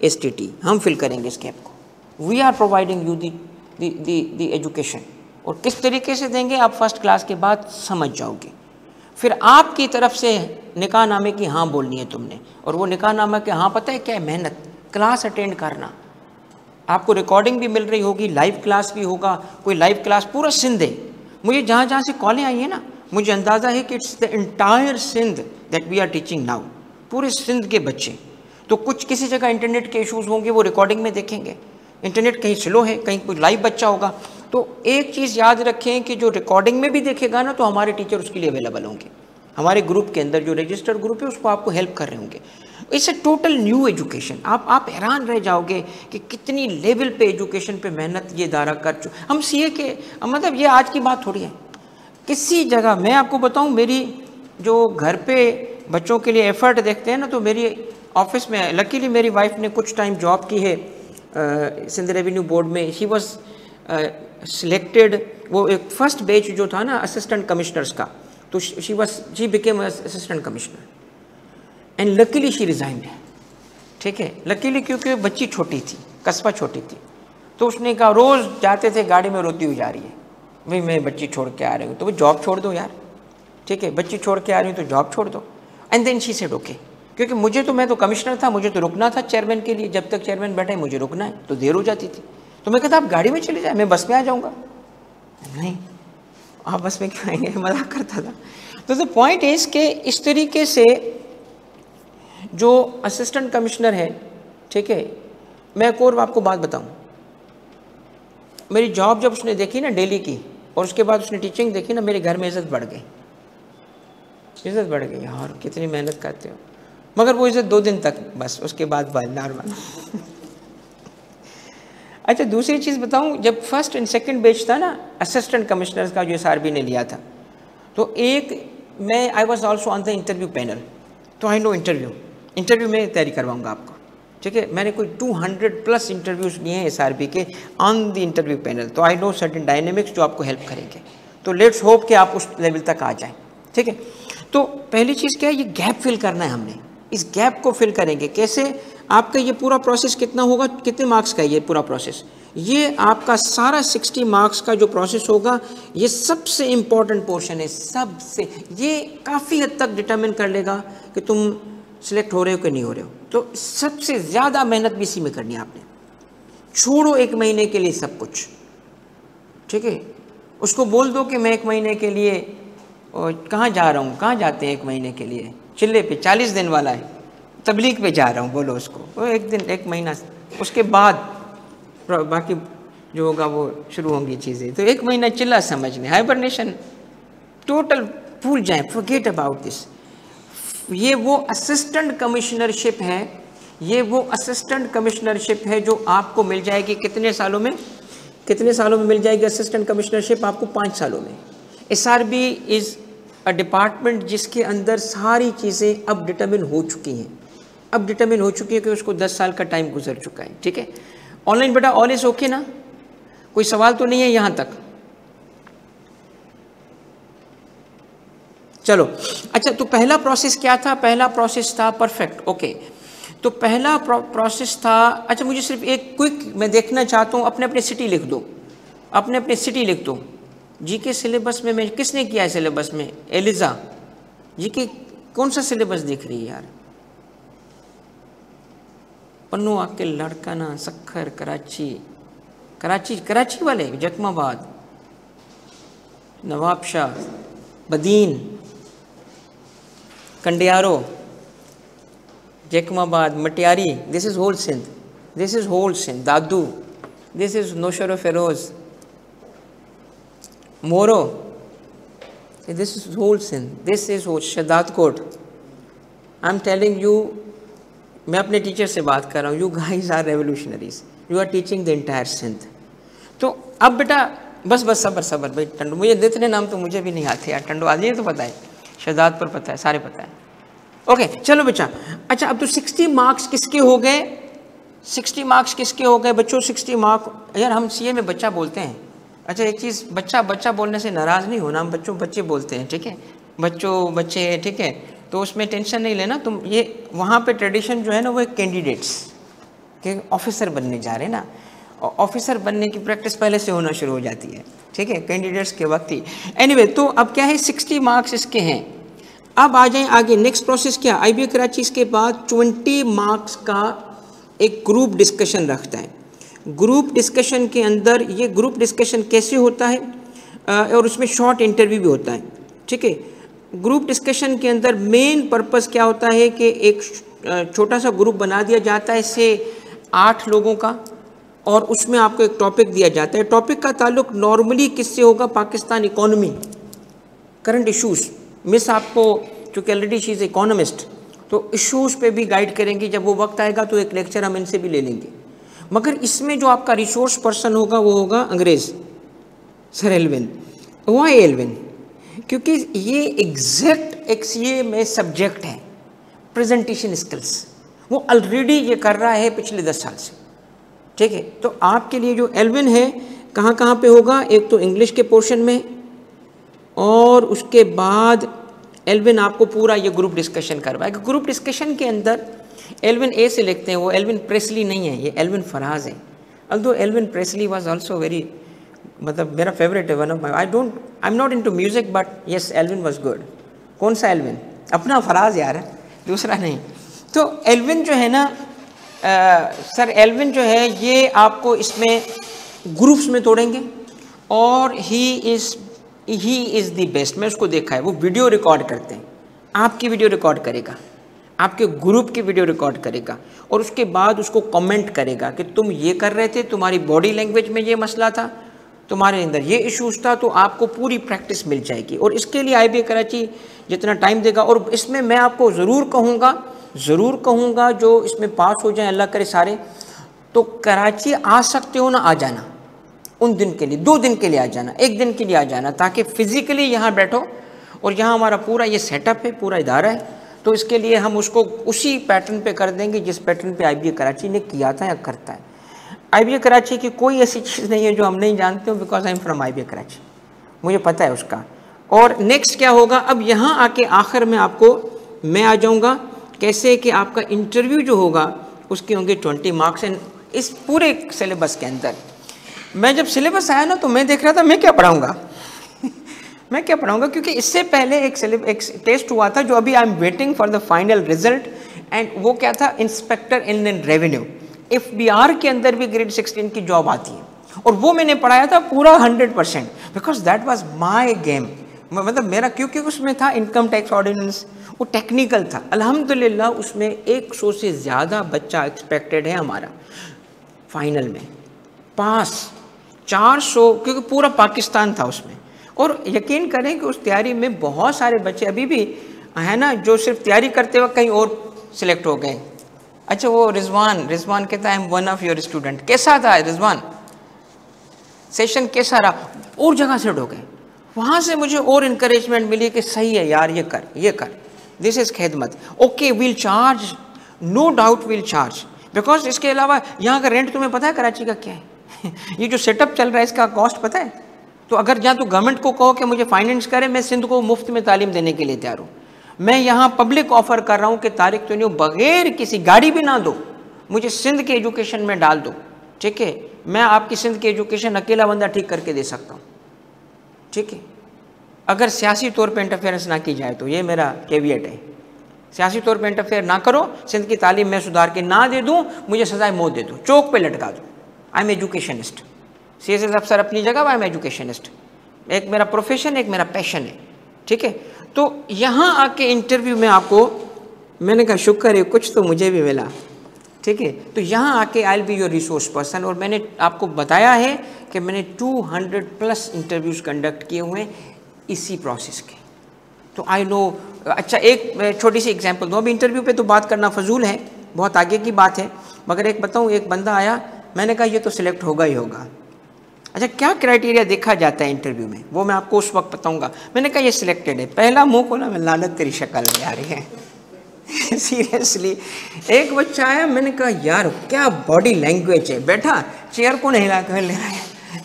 STT। हम फिल करेंगे इस गैप को। We are providing you the education. और किस तरीके से देंगे आप फर्स्ट क्लास के बाद समझ जाओगे। फिर आपकी तरफ से निकाह नामे की हाँ बोलनी है तुमने, और वो निकाह नामा के हाँ पता है क्या है? मेहनत, क्लास अटेंड करना। आपको रिकॉर्डिंग भी मिल रही होगी, लाइव क्लास भी होगा। कोई लाइव क्लास पूरा सिंध है, मुझे जहाँ जहाँ से कॉलें आई हैं ना, मुझे अंदाज़ा है कि it's the entire Sindh that we are teaching now, पूरे सिंध के बच्चे। तो कुछ किसी जगह इंटरनेट के इश्यूज़ होंगे, वो रिकॉर्डिंग में देखेंगे, इंटरनेट कहीं स्लो है, कहीं कोई लाइव बच्चा होगा। तो एक चीज़ याद रखें कि जो रिकॉर्डिंग में भी देखेगा ना, तो हमारे टीचर उसके लिए अवेलेबल होंगे। हमारे ग्रुप के अंदर जो रजिस्टर्ड ग्रुप है उसको आपको हेल्प कर रहे होंगे। It's a total new education. आप हैरान रह जाओगे कि कितनी लेवल पे एजुकेशन पे मेहनत ये इदारा कर चुके। हम सीए के मतलब ये आज की बात थोड़ी है, किसी जगह मैं आपको बताऊं, मेरी जो घर पे बच्चों के लिए एफर्ट देखते हैं ना, तो मेरी ऑफिस में लकीली मेरी वाइफ ने कुछ टाइम जॉब की है सिंध रेवेन्यू बोर्ड में। शी वॉज सिलेक्टेड, वो एक फर्स्ट बैच जो था ना असिस्टेंट कमिश्नर्स का, तो she became assistant commissioner and luckily she resigned. ठीक है, लकीली क्योंकि बच्ची छोटी थी, कस्बा छोटी थी, तो उसने कहा, रोज़ जाते थे गाड़ी में रोती हुई जा रही है, भाई मैं बच्ची छोड़ के आ रही हूँ, तो वो जॉब छोड़ दो यार। ठीक है, बच्ची छोड़ के आ रही हूँ तो जॉब छोड़ दो। And then she said okay, क्योंकि मैं तो कमिश्नर था, मुझे तो रुकना था चेयरमैन के लिए, जब तक चेयरमैन बैठे मुझे रुकना है, तो देर हो जाती थी। तो मैं कहता आप गाड़ी में चले जाए, मैं बस में आ जाऊँगा। नहीं, आप बस में क्यों आएंगे, मजाक करता था। तो द पॉइंट इज कि इस तरीके से जो असिस्टेंट कमिश्नर है, ठीक है, मैं एक और आपको बात बताऊं, मेरी जॉब जब उसने देखी ना डेली की, और उसके बाद उसने टीचिंग देखी ना, मेरे घर में इज़्ज़त बढ़ गई, इज़्ज़त बढ़ गई। यार कितनी मेहनत करते हो, मगर वो इज़्ज़त 2 दिन तक, बस उसके बाद नॉर्मल। अच्छा, दूसरी चीज़ बताऊं, जब फर्स्ट एंड सेकंड बैच था ना असिस्टेंट कमिश्नर्स का जो SRB ने लिया था, तो I was also on the interview panel, तो आई नो इंटरव्यू में तैयारी करवाऊंगा आपको। ठीक है, मैंने कोई 200+ इंटरव्यूज़ लिए हैं SRB के ऑन द इंटरव्यू पैनल, तो आई नो सर्टेन डायनेमिक्स जो आपको हेल्प करेंगे। तो लेट्स होप कि आप उस लेवल तक आ जाएं। ठीक है, तो पहली चीज़ क्या है, ये गैप फिल करना है हमने। इस गैप को फिल करेंगे कैसे? आपका ये पूरा प्रोसेस कितना होगा, कितने मार्क्स का है ये पूरा प्रोसेस? ये आपका सारा 60 मार्क्स का जो प्रोसेस होगा, ये सबसे इम्पॉर्टेंट पोर्शन है। सबसे ये काफ़ी हद तक डिटरमिन कर लेगा कि तुम सिलेक्ट हो रहे हो कि नहीं हो रहे हो। तो सबसे ज़्यादा मेहनत भी इसी में करनी है आपने। छोड़ो 1 महीने के लिए सब कुछ, ठीक है, उसको बोल दो कि मैं 1 महीने के लिए कहाँ जा रहा हूँ, कहाँ जाते हैं 1 महीने के लिए, चिल्ले पे 40 दिन वाला है, तबलीग पे जा रहा हूँ, बोलो उसको, वो 1 दिन 1 महीना, उसके बाद बाकी जो होगा वो शुरू होंगी चीज़ें। तो 1 महीना चिल्ला समझने, हाइबरनेशन टोटल भूल जाएं, फॉरगेट अबाउट दिस। ये वो असिस्टेंट कमिश्नरशिप है, ये वो असिस्टेंट कमिश्नरशिप है जो आपको मिल जाएगी कितने सालों में मिल जाएगी असिस्टेंट कमिश्नरशिप आपको? 5 सालों में। SRB इज़ अ डिपार्टमेंट जिसके अंदर सारी चीज़ें अब डिटरमिन हो चुकी हैं, कि उसको 10 साल का टाइम गुजर चुका है। ठीक है, ऑनलाइन बेटा ऑल इज ओके ना, कोई सवाल तो नहीं है यहाँ तक? चलो, अच्छा, तो पहला प्रोसेस क्या था? पहला प्रोसेस था परफेक्ट, ओके। तो पहला प्रोसेस था, अच्छा मुझे सिर्फ एक क्विक मैं देखना चाहता हूँ, अपने सिटी लिख दो, अपने सिटी लिख दो। जीके सिलेबस में मैं किसने किया है सिलेबस में? एलिजा। जीके कौन सा सिलेबस दिख रही है यार? पन्नू आके लड़काना, सक्खर, कराची वाले, जखमाबाद, नवाबशाह, बदीन, कंडियारो, जखमाबाद, Matiari, this is whole Sindh, Dadu, this is Naushahro Feroze, Moro, this is whole Sindh, this is Shahdadkot. I am telling you, मैं अपने टीचर से बात कर रहा हूँ, you guys are revolutionaries, you are teaching the entire Sindh. तो अब बेटा बस सबर भाई, टंडो, मुझे इतने नाम तो मुझे भी नहीं आते यार, टंडो आदि तो पता है, शहजाद पर पता है, सारे पता है। ओके, चलो बच्चा। अच्छा, अब तो 60 मार्क्स किसके हो गए? 60 मार्क्स किसके हो गए बच्चों? 60 मार्क, यार हम सीए में बच्चा बोलते हैं। अच्छा, एक चीज़, बच्चा बोलने से नाराज़ नहीं होना, हम बच्चे बोलते हैं, ठीक है, बच्चे, ठीक है, तो उसमें टेंशन नहीं लेना तुम। ये वहाँ पे ट्रेडिशन जो है ना, वो कैंडिडेट्स के ऑफिसर बनने जा रहे हैं ना, ऑफिसर बनने की प्रैक्टिस पहले से होना शुरू हो जाती है, ठीक है, कैंडिडेट्स के वक्त ही। एनीवे, तो अब क्या है, 60 मार्क्स इसके हैं। अब आ जाएं आगे, नेक्स्ट प्रोसेस क्या? IBA कराची इसके बाद 20 मार्क्स का एक ग्रुप डिस्कशन रखता है। ग्रुप डिस्कशन के अंदर, ये ग्रुप डिस्कशन कैसे होता है, और उसमें शॉर्ट इंटरव्यू भी होता है, ठीक है। ग्रुप डिस्कशन के अंदर मेन पर्पस क्या होता है कि एक छोटा सा ग्रुप बना दिया जाता है, इससे 8 लोगों का, और उसमें आपको एक टॉपिक दिया जाता है। टॉपिक का ताल्लुक नॉर्मली किससे होगा? Pakistan economy, current issues. Miss आपको चूँकि ऑलरेडी शी इज़ इकोनॉमिस्ट, तो इश्यूज़ पे भी गाइड करेंगी। जब वो वक्त आएगा तो एक लेक्चर हम इनसे भी ले लेंगे। मगर इसमें जो आपका रिसोर्स पर्सन होगा वो होगा अंग्रेज़, सर एल्विन। Y Alvin? क्योंकि ये एग्जैक्ट XCA में सब्जेक्ट है, प्रेजेंटेशन स्किल्स। वो ऑलरेडी ये कर रहा है पिछले 10 साल से, ठीक है। तो आपके लिए जो एल्विन है कहाँ कहाँ पे होगा? एक तो इंग्लिश के पोर्शन में, और उसके बाद एल्विन आपको पूरा ये ग्रुप डिस्कशन करवाएगा। ग्रुप डिस्कशन के अंदर एल्विन ए से लिखते हैं, वो एल्विन प्रेस्ली नहीं है, ये एल्विन फराज है। Although Alvin Presley was also very, मतलब मेरा फेवरेट है, one of my, I am not into music but yes Alvin was good. कौन सा एल्विन? अपना फराज यार है, दूसरा नहीं। तो एल्विन जो है ना, सर एल्विन जो है ये आपको इसमें ग्रुप्स में तोड़ेंगे, और ही इज़ द बेस्ट। मैं उसको देखा है, वो वीडियो रिकॉर्ड करते हैं, आपकी वीडियो रिकॉर्ड करेगा, आपके ग्रुप की वीडियो रिकॉर्ड करेगा, और उसके बाद उसको कमेंट करेगा कि तुम ये कर रहे थे, तुम्हारी बॉडी लैंग्वेज में ये मसला था, तुम्हारे अंदर ये इश्यूज था, तो आपको पूरी प्रैक्टिस मिल जाएगी। और इसके लिए IBA कराची जितना टाइम देगा, और इसमें मैं आपको ज़रूर कहूँगा जो इसमें पास हो जाए, अल्लाह करे सारे, तो कराची आ सकते हो ना, आ जाना उन दिन के लिए, 2 दिन के लिए आ जाना, 1 दिन के लिए आ जाना, ताकि फ़िज़िकली यहाँ बैठो। और यहाँ हमारा पूरा ये सेटअप है, पूरा इदारा है, तो इसके लिए हम उसको उसी पैटर्न पे कर देंगे जिस पैटर्न पे IBA कराची ने किया था या करता है। IBA कराची की कोई ऐसी चीज़ नहीं है जो हम नहीं जानते हो, because I am from IBA Karachi, मुझे पता है उसका। और नेक्स्ट क्या होगा? अब यहाँ आके आखिर में आपको मैं आ जाऊँगा कैसे कि आपका इंटरव्यू जो होगा उसके होंगे 20 मार्क्स। एंड इस पूरे सिलेबस के अंदर मैं जब सिलेबस आया ना, तो मैं देख रहा था मैं क्या पढ़ाऊँगा मैं क्या पढ़ाऊँगा, क्योंकि इससे पहले एक टेस्ट हुआ था जो अभी I am waiting for the final result, and वो क्या था? Inspector inland revenue. FBR के अंदर भी ग्रेड 16 की जॉब आती है, और वो मैंने पढ़ाया था पूरा 100%, because that was my game. मतलब मेरा, क्योंकि उसमें था इनकम टैक्स ऑर्डिनेंस, वो टेक्निकल था। अल्हम्दुलिल्लाह उसमें 100 से ज़्यादा बच्चा एक्सपेक्टेड है हमारा फाइनल में पास, 400, क्योंकि पूरा पाकिस्तान था उसमें। और यकीन करें कि उस तैयारी में बहुत सारे बच्चे अभी भी है ना, जो सिर्फ तैयारी करते वक्त कहीं और सिलेक्ट हो गए। अच्छा, वो रिजवान कहता है I am one of your student. कैसा था रिजवान? सेशन कैसा रहा? और जगह सेट हो गए, वहाँ से मुझे और इनकरेजमेंट मिली कि सही है यार, ये कर, दिस इज़ खिदमत। Okay, will charge, no doubt will charge, because इसके अलावा यहाँ का रेंट तुम्हें पता है कराची का क्या है ये जो सेटअप चल रहा है इसका कॉस्ट पता है? तो अगर जहाँ तो गवर्नमेंट को कहो कि मुझे फाइनेंस करे, मैं सिंध को मुफ्त में तालीम देने के लिए तैयार हूँ। मैं यहाँ पब्लिक ऑफर कर रहा हूँ कि तारिक तो नहीं, बगैर किसी गाड़ी भी ना दो, मुझे सिंध के एजुकेशन में डाल दो, ठीक है। मैं आपकी सिंध की एजुकेशन अकेला बंदा ठीक करके दे सकता हूँ, ठीक है, अगर सियासी तौर पे इंटरफेरेंस ना की जाए तो। ये मेरा कैविएट है, सियासी तौर पे इंटरफेयर ना करो, सिंध की तालीम में सुधार के ना दे दूँ, मुझे सजाए मौत दे दो, चौक पे लटका दो। आई एम एजुकेशनिस्ट, CSS अफसर अपनी जगह, आई एम एजुकेशनिस्ट। एक मेरा प्रोफेशन, एक मेरा पैशन है, ठीक है। तो यहाँ आके इंटरव्यू में आपको, मैंने कहा शुक्र है कुछ तो मुझे भी मिला, ठीक है। तो यहाँ आके I will be your resource person, और मैंने आपको बताया है कि मैंने 200+ इंटरव्यूज़ कंडक्ट किए हुए हैं इसी प्रोसेस के, तो आई नो। अच्छा, एक छोटी सी एग्जांपल दूँ, अभी इंटरव्यू पे तो बात करना फजूल है, बहुत आगे की बात है, मगर एक बताऊँ, एक बंदा आया, मैंने कहा ये तो सिलेक्ट होगा ही होगा। अच्छा, क्या क्राइटेरिया देखा जाता है इंटरव्यू में, वो मैं आपको उस वक्त बताऊंगा। मैंने कहा ये सिलेक्टेड है, पहला मुंह खोला, मैं लानत तेरी शक्ल में आ रही है सीरियसली। एक बच्चा आया, मैंने कहा यार क्या बॉडी लैंग्वेज है, बैठा चेयर को नहीं हिला कर ले रहा है,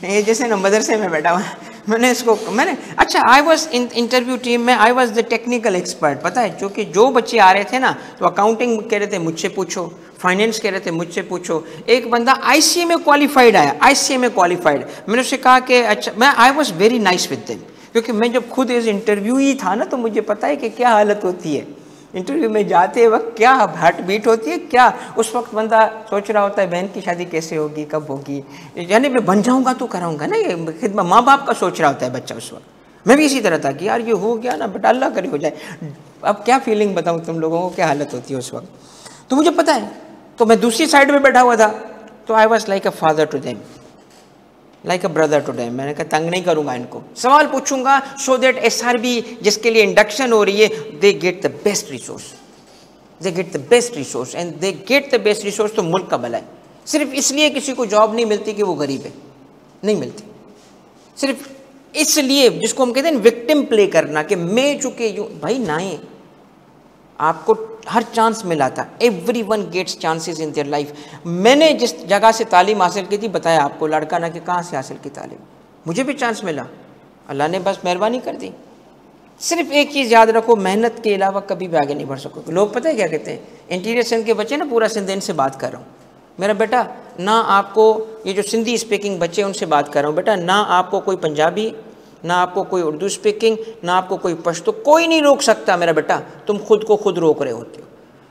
ये जैसे ना मदरसे में बैठा हुआ। मैंने अच्छा, आई वॉज इंटरव्यू टीम में, I was the technical expert, पता है, क्योंकि जो बच्चे आ रहे थे ना, तो अकाउंटिंग कह रहे थे मुझसे पूछो, फाइनेंस कह रहे थे मुझसे पूछो। एक बंदा ICA में क्वालिफाइड आया, ICA में क्वालिफाइड, मैंने उससे कहा कि अच्छा, मैं I was very nice with them, क्योंकि मैं जब खुद इस इंटरव्यू ही था ना, तो मुझे पता है कि क्या हालत होती है इंटरव्यू में जाते वक्त, क्या हार्ट बीट होती है, क्या उस वक्त बंदा सोच रहा होता है बहन की शादी कैसे होगी, कब होगी, यानी मैं बन जाऊँगा तो कराऊँगा ना, ये खिदमत माँ बाप का सोच रहा होता है बच्चा उस वक्त। मैं भी इसी तरह था कि यार ये हो गया ना बेटा, अल्लाह करे हो जाए। अब क्या फीलिंग बताऊँ तुम लोगों को, क्या हालत होती है उस वक्त, तो मुझे पता है। तो मैं दूसरी साइड में बैठा हुआ था, तो I was like a father to them, like a brother to them. मैंने कहा तंग नहीं करूँगा इनको, सवाल पूछूंगा सो दैट SRB जिसके लिए इंडक्शन हो रही है they get the best resource, they get the best resource and they get the best resource. तो मुल्क का भला है। सिर्फ इसलिए किसी को जॉब नहीं मिलती कि वो गरीब है, नहीं मिलती। सिर्फ इसलिए जिसको हम कहते हैं विक्टिम प्ले करना कि मैं चुके यूँ, भाई ना है, आपको हर चांस मिला था। Everyone gets chances in their life. मैंने जिस जगह से तालीम हासिल की थी, बताया आपको, लड़का ना कि कहाँ से हासिल की तालीम, मुझे भी चांस मिला, अल्लाह ने बस मेहरबानी कर दी। सिर्फ एक चीज़ याद रखो, मेहनत के अलावा कभी भी आगे नहीं बढ़ सकोगे। लोग पता है क्या कहते हैं, इंटीरियर सिंध के बच्चे ना, पूरा सिंध इनसे बात कर रहा हूँ, मेरा बेटा ना आपको, ये जो सिंधी स्पीकिंग बच्चे उनसे बात कर रहा हूँ, बेटा ना आपको कोई पंजाबी, ना आपको कोई उर्दू स्पीकिंग, ना आपको कोई पश्तो, कोई नहीं रोक सकता मेरा बेटा, तुम खुद को खुद रोक रहे होते हो।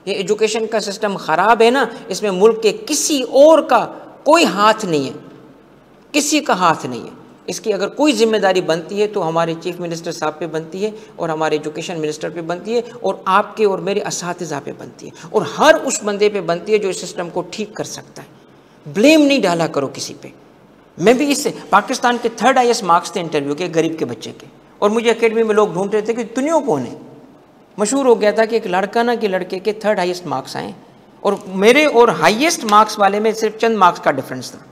ये एजुकेशन का सिस्टम ख़राब है ना, इसमें मुल्क के किसी और का कोई हाथ नहीं है, किसी का हाथ नहीं है। इसकी अगर कोई जिम्मेदारी बनती है तो हमारे चीफ मिनिस्टर साहब पे बनती है, और हमारे एजुकेशन मिनिस्टर पे बनती है, और आपके और मेरे असातिज़ा पे बनती है, और हर उस बंदे पे बनती है जो इस सिस्टम को ठीक कर सकता है। ब्लेम नहीं डाला करो किसी पे। मैं भी इससे, पाकिस्तान के 3rd हाईएस्ट मार्क्स थे इंटरव्यू के, गरीब के बच्चे के, और मुझे एकेडमी में लोग ढूंढ रहे थे कि दुनिया कौन है। मशहूर हो गया था कि एक लड़का ना कि लड़के के 3rd हाईएस्ट मार्क्स आए, और मेरे और हाईएस्ट मार्क्स वाले में सिर्फ चंद मार्क्स का डिफरेंस था,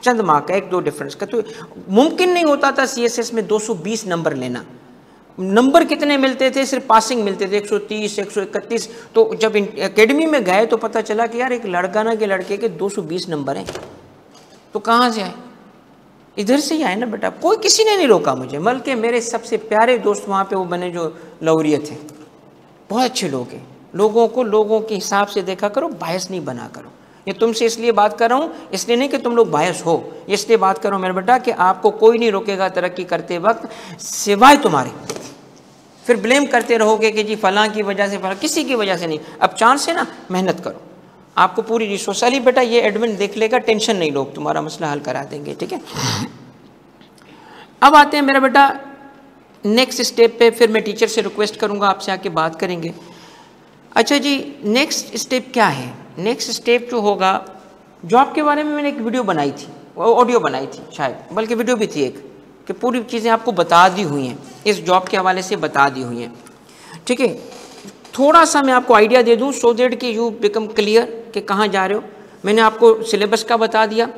चंद मार्क का, 1-2 डिफरेंस का। तो मुमकिन नहीं होता था CSS में 220 नंबर लेना। नंबर कितने मिलते थे, सिर्फ पासिंग मिलते थे 130, 131। तो जब एकेडमी में गए तो पता चला कि यार एक लड़का ना के लड़के के 220 नंबर हैं। तो कहाँ से आए, इधर से ही आए ना बेटा। कोई किसी ने नहीं रोका मुझे, बल्कि मेरे सबसे प्यारे दोस्त वहाँ पे वो बने जो लौरियत थे, बहुत अच्छे लोग हैं। लोगों को लोगों के हिसाब से देखा करो, बायस नहीं बना करो। ये तुमसे इसलिए बात कर रहा हूँ, इसलिए नहीं कि तुम लोग बायस हो, इसलिए बात करो मेरे बेटा कि आपको कोई नहीं रोकेगा तरक्की करते वक्त सिवाय तुम्हारे। फिर ब्लेम करते रहोगे कि जी फलां की वजह से, फलां, किसी की वजह से नहीं। अब चांस है ना, मेहनत करो, आपको पूरी रिसोर्स। अली बेटा ये एडमिन देख लेगा, टेंशन नहीं, लोग तुम्हारा मसला हल करा देंगे, ठीक है। अब आते हैं मेरा बेटा नेक्स्ट स्टेप पे, फिर मैं टीचर से रिक्वेस्ट करूँगा आपसे आके बात करेंगे। अच्छा जी, नेक्स्ट स्टेप क्या है? नेक्स्ट स्टेप जो होगा, जॉब के बारे में मैंने एक वीडियो बनाई थी, ऑडियो बनाई थी शायद, बल्कि वीडियो भी थी एक, कि पूरी चीज़ें आपको बता दी हुई हैं, इस जॉब के हवाले से बता दी हुई हैं, ठीक है। थोड़ा सा मैं आपको आइडिया दे दूं सो दैट कि यू बिकम क्लियर कि कहाँ जा रहे हो। मैंने आपको सिलेबस का बता दिया,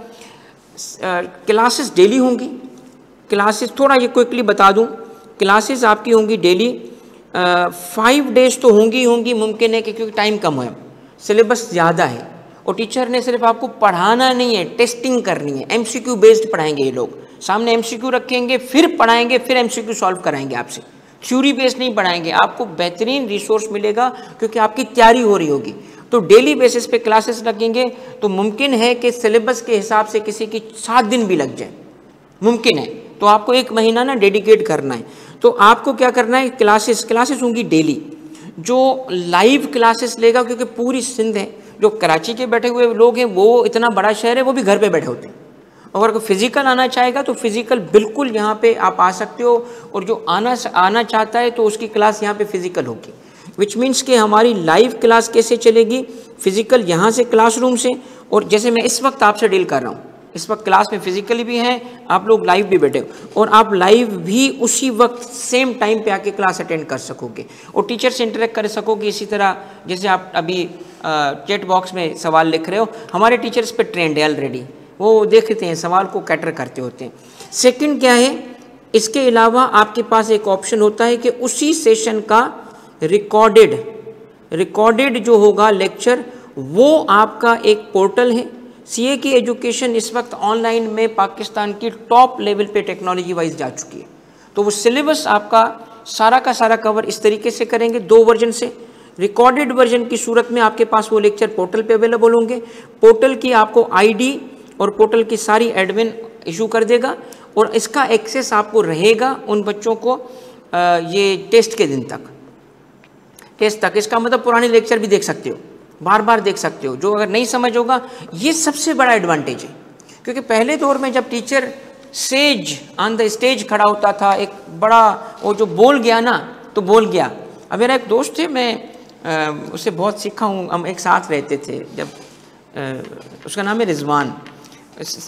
क्लासेस डेली होंगी, क्लासेस थोड़ा ये क्विकली बता दूं, क्लासेस आपकी होंगी डेली, 5 डेज तो होंगी, मुमकिन है कि क्योंकि टाइम कम है, सिलेबस ज़्यादा है, और टीचर ने सिर्फ आपको पढ़ाना नहीं है, टेस्टिंग करनी है। MCQ बेस्ड पढ़ाएंगे ये लोग, सामने MCQ रखेंगे, फिर पढ़ाएंगे, फिर MCQ सॉल्व कराएंगे आपसे, थ्योरी बेस्ड नहीं पढ़ाएंगे। आपको बेहतरीन रिसोर्स मिलेगा क्योंकि आपकी तैयारी हो रही होगी। तो डेली बेसिस पे क्लासेस लगेंगे, तो मुमकिन है कि सिलेबस के हिसाब से किसी की 7 दिन भी लग जाए, मुमकिन है। तो आपको 1 महीना ना डेडिकेट करना है। तो आपको क्या करना है, क्लासेस होंगी डेली, जो लाइव क्लासेस लेगा, क्योंकि पूरी सिंध है, जो कराची के बैठे हुए लोग हैं, वो इतना बड़ा शहर है, वो भी घर पे बैठे होते हैं। अगर फिज़िकल आना चाहेगा तो फिज़िकल बिल्कुल यहाँ पे आप आ सकते हो, और जो आना चाहता है तो उसकी क्लास यहाँ पे फिज़िकल होगी। विच मीन्स कि हमारी लाइव क्लास कैसे चलेगी, फिज़िकल यहाँ से क्लासरूम से, और जैसे मैं इस वक्त आपसे डील कर रहा हूँ, इस वक्त क्लास में फिजिकली भी हैं, आप लोग लाइव भी बैठे हो, और आप लाइव भी उसी वक्त सेम टाइम पे आके क्लास अटेंड कर सकोगे, और टीचर से इंटरेक्ट कर सकोगे। इसी तरह जैसे आप अभी चैट बॉक्स में सवाल लिख रहे हो, हमारे टीचर्स पे ट्रेंड है ऑलरेडी, वो देखते हैं, सवाल को कैटर करते होते हैं। सेकंड क्या है, इसके अलावा आपके पास एक ऑप्शन होता है कि उसी सेशन का रिकॉर्डेड जो होगा लेक्चर, वो आपका एक पोर्टल है। CA की एजुकेशन इस वक्त ऑनलाइन में पाकिस्तान की टॉप लेवल पे टेक्नोलॉजी वाइज जा चुकी है। तो वो सिलेबस आपका सारा का सारा कवर इस तरीके से करेंगे, 2 वर्जन से। रिकॉर्डेड वर्जन की सूरत में आपके पास वो लेक्चर पोर्टल पे अवेलेबल होंगे। पोर्टल की आपको ID और पोर्टल की सारी एडमिन इशू कर देगा, और इसका एक्सेस आपको रहेगा उन बच्चों को ये टेस्ट के दिन तक, इसका मतलब पुराने लेक्चर भी देख सकते हो, बार बार देख सकते हो। जो अगर नहीं समझ होगा, ये सबसे बड़ा एडवांटेज है, क्योंकि पहले दौर में जब teacher says on the stage खड़ा होता था, एक बड़ा वो जो बोल गया ना तो बोल गया। अब मेरा एक दोस्त थे, मैं उससे बहुत सीखा हूँ, हम एक साथ रहते थे, जब उसका नाम है रिजवान,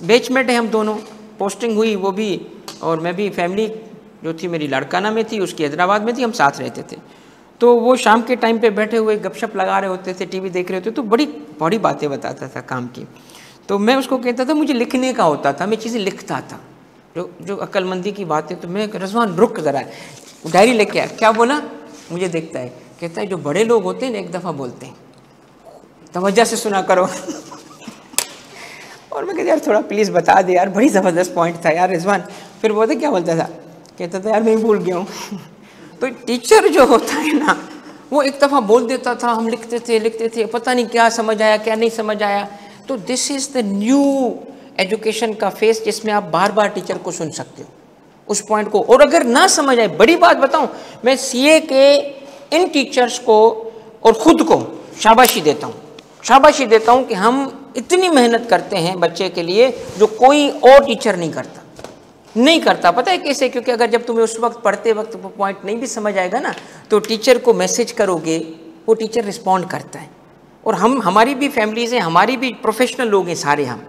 बैचमेट है हम दोनों, पोस्टिंग हुई वो भी और मैं भी, फैमिली जो थी मेरी लाड़काना में थी, उसकी हैदराबाद में थी, हम साथ रहते थे। तो वो शाम के टाइम पे बैठे हुए गपशप लगा रहे होते थे, टीवी देख रहे होते, तो बड़ी बड़ी बातें बताता था काम की। तो मैं उसको कहता था मुझे लिखने का होता था, मैं चीज़ें लिखता था, जो अक्लमंदी की बातें। तो मैं रिजवान रुक ज़रा, डायरी लेके आया, क्या बोला, मुझे देखता है, कहता है जो बड़े लोग होते हैं ना एक दफ़ा बोलते हैं, तवज्जो से सुना करो। और मैं कहता यार थोड़ा प्लीज़ बता दे यार, बड़ी ज़बरदस्त पॉइंट था यार रिजवान। फिर बोलते क्या बोलता था, कहता था यार मैं भूल गया हूँ। तो टीचर जो होता है ना, वो एक दफ़ा बोल देता था, हम लिखते थे, पता नहीं क्या समझ आया क्या नहीं समझ आया। तो this is the new education का फेस, जिसमें आप बार बार टीचर को सुन सकते हो उस पॉइंट को। और अगर ना समझ आए, बड़ी बात बताऊं, मैं सीए के इन टीचर्स को और ख़ुद को शाबाशी देता हूं कि हम इतनी मेहनत करते हैं बच्चे के लिए जो कोई और टीचर नहीं करता। पता है कैसे? क्योंकि अगर जब तुम्हें उस वक्त पढ़ते वक्त वो पॉइंट नहीं भी समझ आएगा ना, तो टीचर को मैसेज करोगे, वो टीचर रिस्पॉन्ड करता है। और हमारी भी फैमिलीज़ हैं, हमारी भी प्रोफेशनल लोग हैं सारे हम,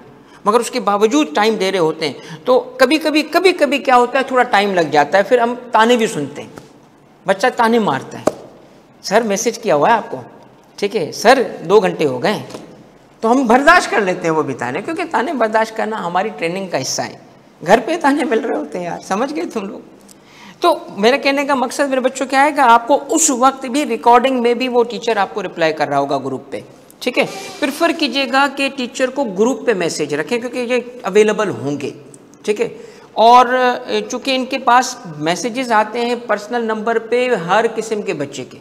मगर उसके बावजूद टाइम दे रहे होते हैं। तो कभी कभी क्या होता है, थोड़ा टाइम लग जाता है, फिर हम ताने भी सुनते हैं, बच्चा ताने मारता है, सर मैसेज किया हुआ है आपको, ठीक है सर 2 घंटे हो गए। तो हम बर्दाश्त कर लेते हैं वो भी ताने, क्योंकि ताने बर्दाश्त करना हमारी ट्रेनिंग का हिस्सा है। घर पे ताने मिल रहे होते हैं यार, समझ गए तुम लोग। तो मेरे कहने का मकसद मेरे बच्चों क्या है कि आपको उस वक्त भी रिकॉर्डिंग में भी वो टीचर आपको रिप्लाई कर रहा होगा ग्रुप पे, ठीक है। प्रेफर कीजिएगा कि टीचर को ग्रुप पे मैसेज रखें, क्योंकि ये अवेलेबल होंगे, ठीक है। और चूँकि इनके पास मैसेजेस आते हैं पर्सनल नंबर पे हर किस्म के बच्चे के,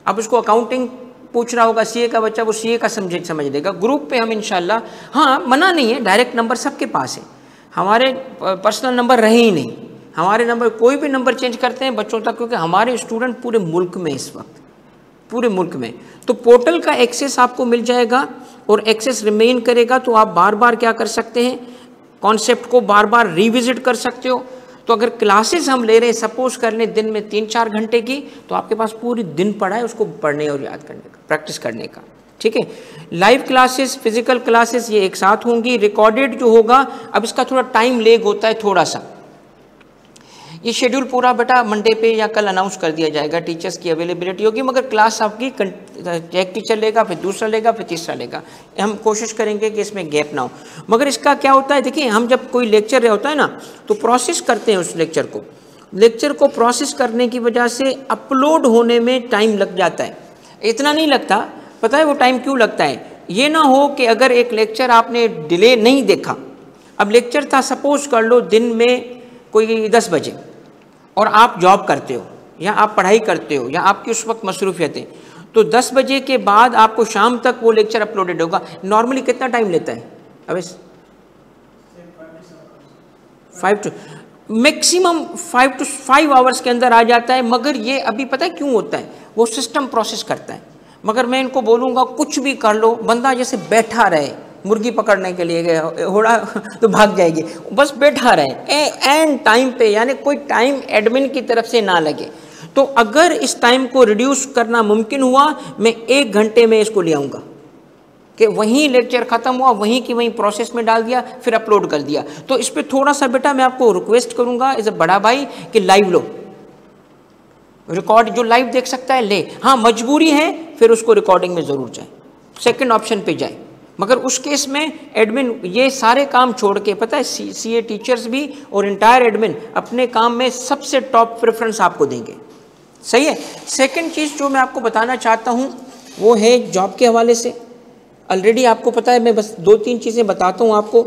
अब उसको अकाउंटिंग पूछ रहा होगा सीए का बच्चा, वो सीए का समझ लेगा। ग्रुप पे हम इंशाल्लाह, हाँ मना नहीं है, डायरेक्ट नंबर सबके पास है, हमारे पर्सनल नंबर रहे ही नहीं, हमारे नंबर कोई भी नंबर चेंज करते हैं बच्चों तक, क्योंकि हमारे स्टूडेंट पूरे मुल्क में इस वक्त, पूरे मुल्क में। तो पोर्टल का एक्सेस आपको मिल जाएगा और एक्सेस रिमेन करेगा, तो आप बार बार क्या कर सकते हैं, कॉन्सेप्ट को बार बार रिविजिट कर सकते हो। तो अगर क्लासेस हम ले रहे हैं, सपोज कर लें दिन में 3-4 घंटे की, तो आपके पास पूरी दिन पड़ा है उसको पढ़ने और याद करने का, प्रैक्टिस करने का, ठीक है। लाइव क्लासेस, फिजिकल क्लासेस ये एक साथ होंगी। रिकॉर्डेड जो होगा, अब इसका थोड़ा टाइम लेग होता है थोड़ा सा, ये शेड्यूल पूरा बेटा मंडे पे या कल अनाउंस कर दिया जाएगा, टीचर्स की अवेलेबिलिटी होगी, मगर क्लास आपकी एक टीचर लेगा, फिर दूसरा लेगा, फिर तीसरा लेगा। हम कोशिश करेंगे कि इसमें गैप ना हो। मगर इसका क्या होता है, देखिए हम जब कोई लेक्चर होता है ना, तो प्रोसेस करते हैं उस लेक्चर को प्रोसेस करने की वजह से अपलोड होने में टाइम लग जाता है। इतना नहीं लगता, पता है वो टाइम क्यों लगता है? ये ना हो कि अगर एक लेक्चर आपने डिले नहीं देखा, अब लेक्चर था सपोज कर लो दिन में कोई 10 बजे, और आप जॉब करते हो या आप पढ़ाई करते हो या आपकी उस वक्त मसरूफियत है, तो 10 बजे के बाद आपको शाम तक वो लेक्चर अपलोडेड होगा। नॉर्मली कितना टाइम लेता है? अब 5 to 5 आवर्स के अंदर आ जाता है। मगर ये अभी पता है क्यों होता है? वो सिस्टम प्रोसेस करता है। मगर मैं इनको बोलूँगा कुछ भी कर लो, बंदा जैसे बैठा रहे, मुर्गी पकड़ने के लिए गए घोड़ा तो भाग जाएगी, बस बैठा रहे एंड टाइम पे, यानी कोई टाइम एडमिन की तरफ से ना लगे। तो अगर इस टाइम को रिड्यूस करना मुमकिन हुआ, मैं 1 घंटे में इसको ले आऊँगा कि वहीं लेक्चर ख़त्म हुआ, वहीं की वहीं प्रोसेस में डाल दिया, फिर अपलोड कर दिया। तो इस पर थोड़ा सा बेटा मैं आपको रिक्वेस्ट करूँगा एज अ बड़ा भाई कि लाइव लो, रिकॉर्ड जो लाइव देख सकता है ले। हाँ मजबूरी है फिर उसको रिकॉर्डिंग में ज़रूर जाए, सेकंड ऑप्शन पे जाए। मगर उस केस में एडमिन ये सारे काम छोड़ के, पता है सीए टीचर्स भी और इंटायर एडमिन अपने काम में सबसे टॉप प्रेफरेंस आपको देंगे, सही है। सेकंड चीज़ जो मैं आपको बताना चाहता हूँ वो है जॉब के हवाले से। ऑलरेडी आपको पता है, मैं बस 2-3 चीज़ें बताता हूँ आपको।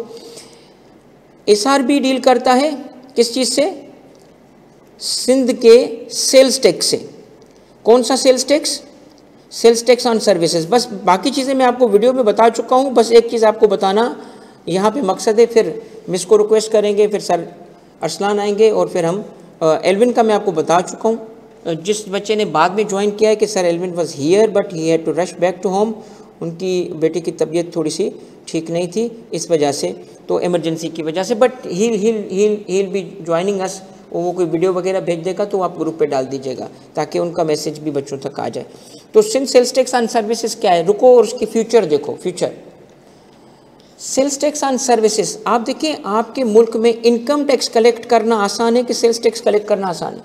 एसआरबी डील करता है किस चीज़ से? सिंध के सेल्स टैक्स से। कौन सा sales tax? Sales tax on services. बस बाकी चीज़ें मैं आपको वीडियो में बता चुका हूँ, बस एक चीज़ आपको बताना यहाँ पे मकसद है। फिर मिस को रिक्वेस्ट करेंगे, फिर सर अरसलान आएंगे और फिर हम एल्विन का मैं आपको बता चुका हूँ। जिस बच्चे ने बाद में ज्वाइन किया है कि sir Alvin was here but he had to rush back to home, उनकी बेटी की तबीयत थोड़ी सी ठीक नहीं थी इस वजह से, तो इमरजेंसी की वजह से, but he'll be joining us. वो कोई वीडियो वगैरह भेज देगा तो आप ग्रुप पे डाल दीजिएगा ताकि उनका मैसेज भी बच्चों तक आ जाए। तो Sindh sales tax on services क्या है? रुको और उसकी फ्यूचर देखो। Future sales tax on services, आप देखिए आपके मुल्क में इनकम टैक्स कलेक्ट करना आसान है कि सेल्स टैक्स कलेक्ट करना आसान है?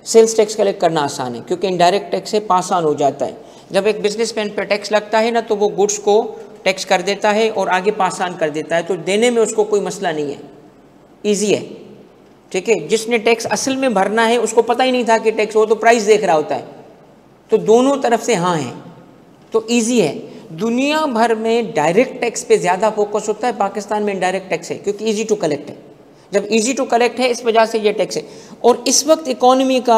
सेल्स टैक्स कलेक्ट करना आसान है क्योंकि इनडायरेक्ट टैक्स से पास ऑन हो जाता है। जब एक बिजनेसमैन पे टैक्स लगता है ना तो वो गुड्स को टैक्स कर देता है और आगे पास ऑन कर देता है, तो देने में उसको कोई मसला नहीं है, ईजी है। ठीक है, जिसने टैक्स असल में भरना है उसको पता ही नहीं था कि टैक्स, वो तो प्राइस देख रहा होता है। तो दोनों तरफ से हाँ है तो ईजी है। दुनिया भर में डायरेक्ट टैक्स पे ज़्यादा फोकस होता है, पाकिस्तान में इनडायरेक्ट टैक्स है क्योंकि ईजी टू कलेक्ट है। जब ईजी टू कलेक्ट है इस वजह से ये टैक्स है। और इस वक्त इकॉनमी का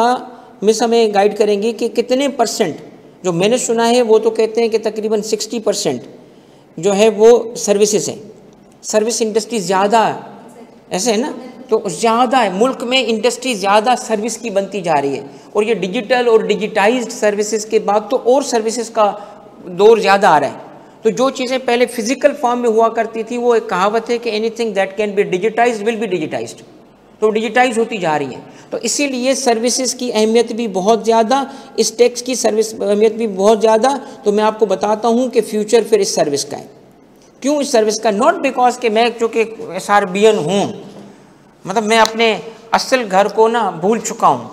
मिस हमें गाइड करेंगी कि कितने परसेंट, जो मैंने सुना है वो तो कहते हैं कि तकरीबन 60% जो है वो सर्विसेज है। सर्विस इंडस्ट्री ज़्यादा ऐसे है ना, तो ज़्यादा है मुल्क में इंडस्ट्री ज़्यादा सर्विस की बनती जा रही है। और ये डिजिटल और डिजिटाइज्ड सर्विसेज के बाद तो और सर्विसेज का दौर ज़्यादा आ रहा है। तो जो चीज़ें पहले फिजिकल फॉर्म में हुआ करती थी, वो एक कहावत है कि anything that can be digitised will be digitised, तो डिजिटाइज होती जा रही है। तो इसीलिए सर्विसेज की अहमियत भी बहुत ज़्यादा, इस टैक्स की सर्विस अहमियत भी बहुत ज़्यादा। तो मैं आपको बताता हूँ कि फ्यूचर फिर इस सर्विस का है। क्यों इस सर्विस का? नॉट बिकॉज कि मैं चूँकि SRBN हूँ, मतलब मैं अपने असल घर को ना भूल चुका हूँ।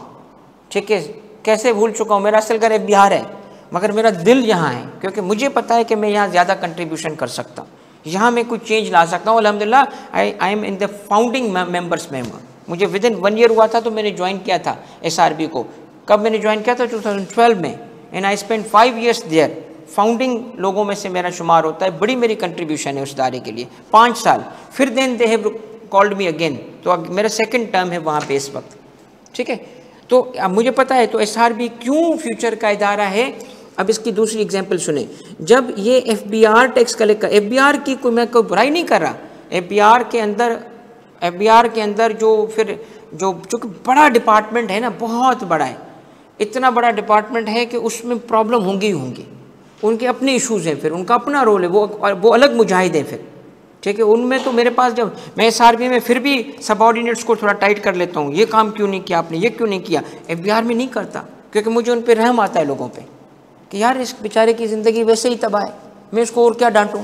ठीक है, कैसे भूल चुका हूँ? मेरा असल घर बिहार है मगर मेरा दिल यहाँ है क्योंकि मुझे पता है कि मैं यहाँ ज़्यादा कंट्रीब्यूशन कर सकता हूँ, यहाँ मैं कुछ चेंज ला सकता हूँ। अल्हम्दुलिल्लाह I am in the founding members में। मुझे विदिन 1 ईयर हुआ था तो मैंने ज्वाइन किया था SRB को। कब मैंने ज्वाइन किया था? 2012 में। And I spend 5 years there. Founding लोगों में से मेरा शुमार होता है, बड़ी मेरी कंट्रीब्यूशन है उस दायरे के लिए, 5 साल। फिर then they have called me again, तो अब मेरा 2nd टर्म है वहाँ पे इस वक्त। ठीक है, तो अब मुझे पता है। तो SRB क्यों फ्यूचर का इदारा है? अब इसकी दूसरी एग्जांपल सुने। जब ये FBR टैक्स कलेक्ट कर, FBR की कोई मैं कोई बुराई नहीं कर रहा, FBR के अंदर जो फिर जो चूँकि बड़ा डिपार्टमेंट है ना, बहुत बड़ा है, इतना बड़ा डिपार्टमेंट है कि उसमें प्रॉब्लम होंगी ही होंगी। उनके अपने इश्यूज़ हैं, फिर उनका अपना रोल है, वो अलग मुजाहिद हैं फिर। ठीक है, उनमें तो मेरे पास जब मैं SRB में फिर भी सबऑर्डिनेट्स को थोड़ा टाइट कर लेता हूँ, ये काम क्यों नहीं किया आपने, ये क्यों नहीं किया। FBR में नहीं करता क्योंकि मुझे उन पर रहम आता है लोगों पे कि यार इस बेचारे की ज़िंदगी वैसे ही तबाह है, मैं उसको और क्या डांटूँ,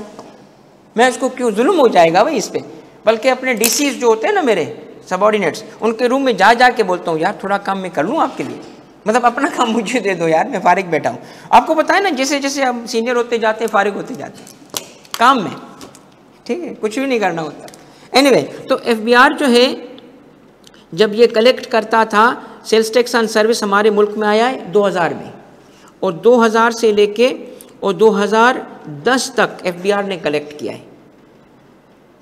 मैं उसको क्यों, जुल्म हो जाएगा भाई इस पर। बल्कि अपने DCs जो होते हैं ना मेरे सबऑर्डिनेट्स, उनके रूम में जा के बोलता हूँ यार थोड़ा काम मैं कर लूँ आपके लिए, मतलब अपना काम मुझे दे दो यार, मैं फारिग बैठा हूँ। आपको पता है ना, जैसे जैसे हम सीनियर होते जाते हैं फारिग होते जाते हैं काम में। ठीक है, कुछ भी नहीं करना होता। एनीवे, तो FBR जो है जब ये कलेक्ट करता था, सेल्स टैक्स ऑन सर्विस हमारे मुल्क में आया है 2000 में, और 2000 से लेके और 2010 तक FBR ने कलेक्ट किया है।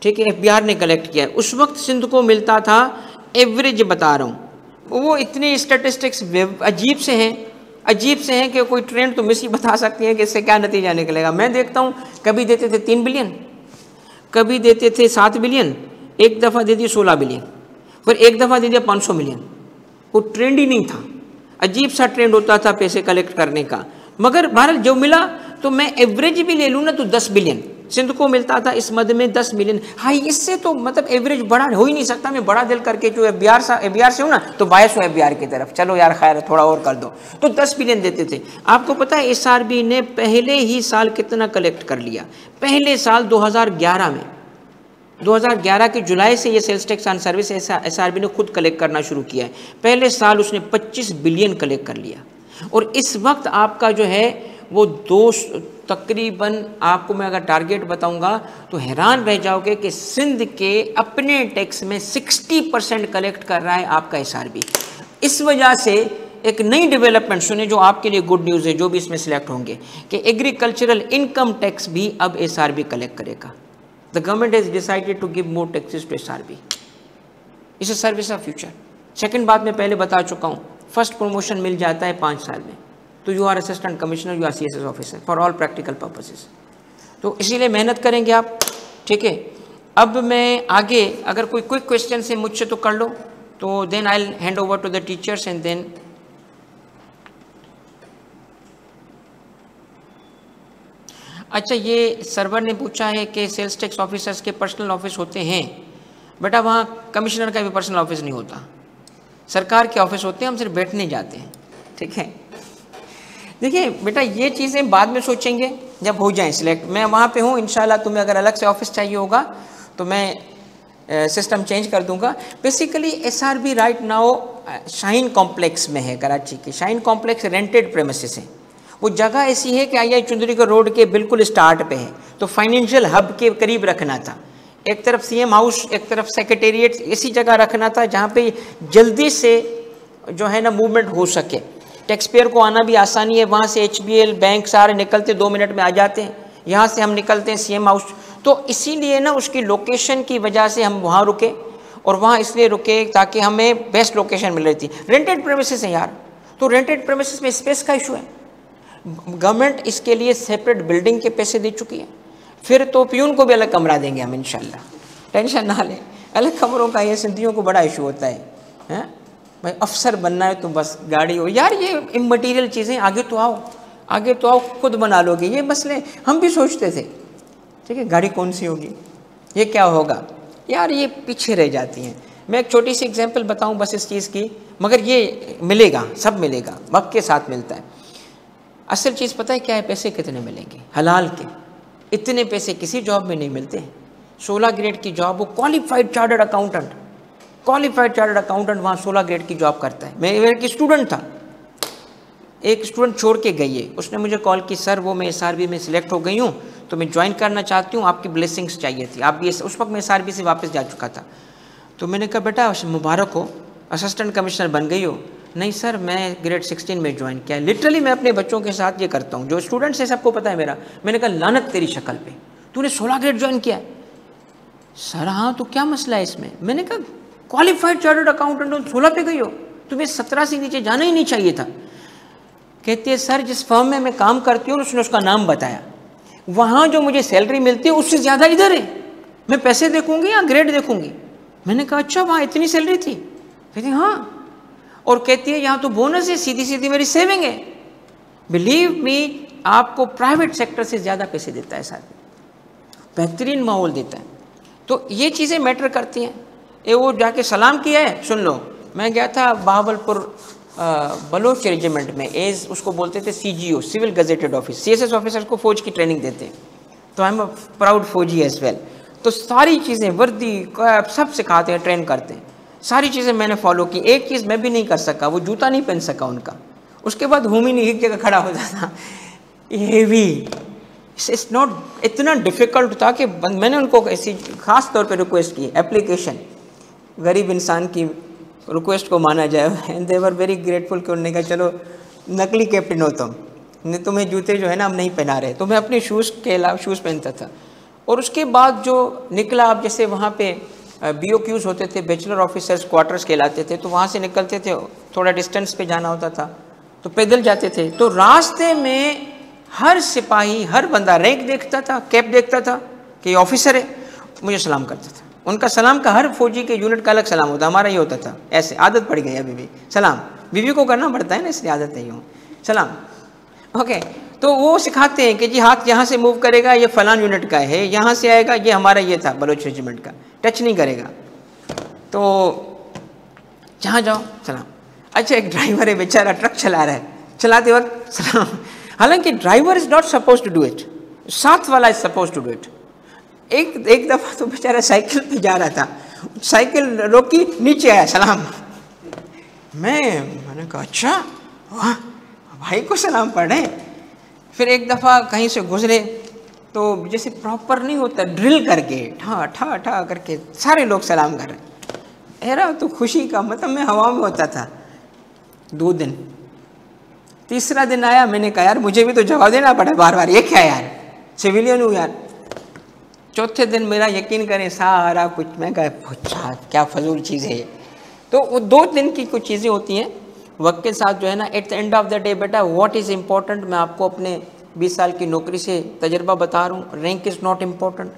ठीक है, FBR ने कलेक्ट किया है। उस वक्त सिंध को मिलता था, एवरेज बता रहा हूँ, वो इतने स्टैटिस्टिक्स अजीब से हैं कि कोई ट्रेंड तो मिस ही बता सकती है कि इससे क्या नतीजा निकलेगा। मैं देखता हूँ कभी देते थे 3 बिलियन, कभी देते थे 7 बिलियन, एक दफ़ा दे दिए 16 बिलियन, फिर एक दफ़ा दे दिया 500 मिलियन। वो ट्रेंड ही नहीं था, अजीब सा ट्रेंड होता था पैसे कलेक्ट करने का। मगर बहरहाल जो मिला, तो मैं एवरेज भी ले लूँ ना तो 10 बिलियन सिंध को मिलता था इस मद में, 10 मिलियन। हाँ, इससे तो मतलब एवरेज बड़ा हो ही नहीं सकता। मैं बड़ा दिल करके जो FBR से हूँ ना, तो बायस हूँ FBR की तरफ, चलो यार खैर थोड़ा और कर दो, तो 10 बिलियन देते थे। आपको पता है SRB ने पहले ही साल कितना कलेक्ट कर लिया? पहले साल 2011 में, 2011 के जुलाई से ये sales tax on service SRB ने खुद कलेक्ट करना शुरू किया है। पहले साल उसने 25 बिलियन कलेक्ट कर लिया। और इस वक्त आपका जो है वो तकरीबन, आपको मैं अगर टारगेट बताऊंगा तो हैरान रह जाओगे कि सिंध के अपने टैक्स में 60% कलेक्ट कर रहा है आपका SRB। इस वजह से एक नई डेवलपमेंट सुने जो आपके लिए गुड न्यूज़ है, जो भी इसमें सिलेक्ट होंगे, कि एग्रीकल्चरल इनकम टैक्स भी अब SRB कलेक्ट करेगा। The government has decided to give more taxes to SRB। इस सर्विस ऑफ फ्यूचर। सेकंड बात मैं पहले बता चुका हूँ, फर्स्ट प्रमोशन मिल जाता है 5 साल में, तो you are assistant commissioner, you are CSS officer for all practical purposes. तो इसीलिए मेहनत करेंगे आप। ठीक है, अब मैं आगे अगर कोई क्विक क्वेश्चन है मुझसे तो कर लो, तो then I will hand over to the teachers and then अच्छा, ये सर्वर ने पूछा है कि सेल्स टैक्स ऑफिसर्स के पर्सनल ऑफिस होते हैं। बेटा वहाँ कमिश्नर का भी पर्सनल ऑफिस नहीं होता, सरकार के ऑफिस होते हैं, हम सिर्फ बैठने जाते हैं। ठीक है, देखिए बेटा ये चीज़ें बाद में सोचेंगे, जब हो जाए सिलेक्ट, मैं वहाँ पे हूँ इंशाल्लाह। तुम्हें अगर अलग से ऑफिस चाहिए होगा तो मैं सिस्टम चेंज कर दूंगा। Basically SRB right now Shaheen complex में है, कराची के शाहीन कॉम्प्लेक्स रेंटेड प्रेमिसेस है। वो जगह ऐसी है कि IIT चुंदरी का रोड के बिल्कुल स्टार्ट पे है, तो फाइनेंशियल हब के करीब रखना था। एक तरफ CM हाउस, एक तरफ सेक्रेटेरिएट, इसी जगह रखना था जहाँ पे जल्दी से जो है ना मूवमेंट हो सके। टैक्स पेयर को आना भी आसानी है, वहाँ से HBL बैंक सारे निकलते 2 मिनट में आ जाते हैं, यहाँ से हम निकलते हैं CM हाउस। तो इसीलिए ना उसकी लोकेशन की वजह से हम वहाँ रुके, और वहाँ इसलिए रुके ताकि हमें बेस्ट लोकेशन मिल रही थी। रेंटेड प्रेमिसेस है यार, तो रेंटेड प्रेमिसेस में स्पेस का इशू है। गवर्नमेंट इसके लिए सेपरेट बिल्डिंग के पैसे दे चुकी है, फिर तो प्यून को भी अलग कमरा देंगे हम इंशाल्लाह, टेंशन ना लें। अलग कमरों का ये सिंधियों को बड़ा इशू होता है, हैं भाई अफसर बनना है तो बस गाड़ी हो। यार ये इममटीरियल चीज़ें आगे तो आओ, आगे तो आओ, खुद बना लोगे। ये मसले हम भी सोचते थे, ठीक है, गाड़ी कौन सी होगी, ये क्या होगा, यार ये पीछे रह जाती हैं। मैं एक छोटी सी एग्जांपल बताऊं बस इस चीज़ की, मगर ये मिलेगा, सब मिलेगा, वक्त के साथ मिलता है। असल चीज़ पता है क्या है, पैसे कितने मिलेंगे हलाल के, इतने पैसे किसी जॉब में नहीं मिलते हैं। 16 ग्रेड की जॉब, वो qualified chartered accountant, qualified chartered accountant वहाँ 16 ग्रेड की जॉब करता है। मैं एक स्टूडेंट था, एक स्टूडेंट छोड़ के गई है, उसने मुझे कॉल की, सर वो मैं SRB में सिलेक्ट हो गई हूँ तो मैं ज्वाइन करना चाहती हूँ, आपकी ब्लेसिंग्स चाहिए थी। आप भी, उस वक्त मैं SRB से वापस जा चुका था। तो मैंने कहा बेटा मुबारक हो, असिस्टेंट कमिश्नर बन गई हो। नहीं सर मैं ग्रेड 16 में ज्वाइन किया। लिटरली मैं अपने बच्चों के साथ ये करता हूँ, जो स्टूडेंट्स है सबको पता है मेरा। मैंने कहा लानत तेरी शक्ल पे, तूने 16 ग्रेड ज्वाइन किया। सर हाँ तो क्या मसला है इसमें। मैंने कहा क्वालिफाइड चार्टर्ड अकाउंटेंट हो, 16 पे गई हो, तुम्हें 17 से नीचे जाना ही नहीं चाहिए था। कहती है सर जिस फर्म में मैं काम करती हूँ उसने उसका नाम बताया, वहाँ जो मुझे सैलरी मिलती है उससे ज़्यादा इधर है, मैं पैसे देखूंगी या ग्रेड देखूंगी। मैंने कहा अच्छा वहाँ इतनी सैलरी थी। कहती हाँ, और कहती है यहाँ तो बोनस है, सीधी सीधी मेरी सेविंग है। बिलीव मी, आपको प्राइवेट सेक्टर से ज़्यादा पैसे देता है सर, बेहतरीन माहौल देता है। तो ये चीज़ें मैटर करती हैं। ये वो जाके सलाम किया है, सुन लो। मैं गया था बहावलपुर बलोच रेजिमेंट में, एज उसको बोलते थे CGO, civil gazetted office, CSS officers को फौज की ट्रेनिंग देते हैं। तो आई एम अ प्राउड फौजी एज वेल। तो सारी चीज़ें, वर्दी सब सिखाते हैं, ट्रेन करते हैं, सारी चीज़ें मैंने फॉलो की। एक चीज़ मैं भी नहीं कर सका, वो जूता नहीं पहन सका उनका। उसके बाद घूम ही नहीं, एक जगह खड़ा हो जाता। ये भी इट्स नॉट, इतना डिफ़िकल्ट था कि मैंने उनको ऐसी ख़ास तौर पे रिक्वेस्ट की, एप्लीकेशन, गरीब इंसान की रिक्वेस्ट को माना जाए। And they were very grateful कि उन्होंने कहा चलो नकली कैप्टन हो तुम, नहीं तुम्हें जूते जो है ना हम नहीं पहना रहे। तो मैं अपने शूज़ के अलावा शूज़ पहनता था। और उसके बाद जो निकला, अब जैसे वहाँ पे BOQs होते थे, बैचलर ऑफिसर्स क्वार्टर्स कहलाते थे, तो वहाँ से निकलते थे, थोड़ा डिस्टेंस पे जाना होता था तो पैदल जाते थे। तो रास्ते में हर सिपाही, हर बंदा रैंक देखता था, कैप देखता था कि ऑफिसर है, मुझे सलाम करता था। उनका सलाम का, हर फौजी के यूनिट का अलग सलाम होता, हमारा ये होता था। ऐसे आदत पड़ गई अभी भी, सलाम बीवी को करना पड़ता है ना, इसलिए आदत नहीं हो, सलाम। ओके, तो वो सिखाते हैं कि जी हाथ यहाँ से मूव करेगा, ये फलान यूनिट का है, यहाँ से आएगा, ये हमारा ये था बलोच रेजिमेंट का, टच नहीं करेगा। तो जहाँ जाओ सलाम। अच्छा एक ड्राइवर है बेचारा, ट्रक चला रहा है, चलाते वक्त सलाम। हालांकि driver is not suppose to do it, साथ वाला is suppose to do it. एक दफ़ा तो बेचारा साइकिल पे जा रहा था, साइकिल रोकी, नीचे आया, सलाम। मैंने कहा अच्छा वाह, भाई को सलाम पढ़े। फिर एक दफ़ा कहीं से गुजरे तो जैसे प्रॉपर नहीं होता, ड्रिल करके ठा ठा ठा करके सारे लोग सलाम कर रहे। एरा तो खुशी का मतलब मैं हवा में होता था। 2 दिन, तीसरा दिन आया, मैंने कहा यार मुझे भी तो जवाब देना पड़ा बार बार, ये क्या यार, सिविलियन हूँ यार। चौथे दिन मेरा यकीन करें सारा कुछ, मैं कहा क्या फजूल चीज़ है ये। तो वो 2 दिन की कुछ चीज़ें होती हैं वक्त के साथ जो है ना। Eight the end of the day बेटा व्हाट इज़ इम्पोर्टेंट, मैं आपको अपने 20 साल की नौकरी से तजर्बा बता रहा हूँ। Rank is not important,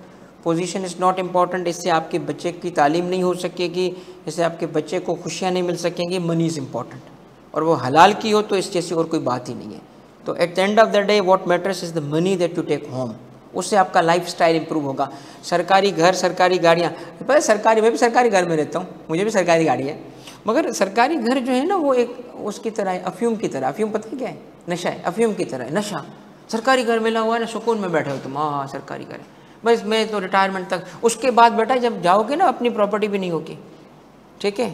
position is not important. इससे आपके बच्चे की तालीम नहीं हो सकेगी, इससे आपके बच्चे को खुशियाँ नहीं मिल सकेंगी। मनी इज़ इम्पॉर्टेंट, और वो हलाल की हो तो इस जैसी और कोई बात ही नहीं है। तो at the end of the day what matters is the money that you take home, उससे आपका लाइफ स्टाइल इंप्रूव होगा। सरकारी घर, सरकारी गाड़ियाँ, पता है सरकारी, मैं भी सरकारी घर में रहता हूँ, मुझे भी सरकारी गाड़ी है, मगर सरकारी घर जो है ना वो एक उसकी तरह है, अफ्यूम की तरह। अफ्यूम पता है क्या है? नशा है, अफ्यूम की तरह है नशा। सरकारी घर मिला हुआ है ना, सुकून में बैठे हो तुम, हाँ सरकारी घर है, बस मैं तो रिटायरमेंट तक। उसके बाद बेटा जब जाओगे ना अपनी प्रॉपर्टी भी नहीं होगी, ठीक है।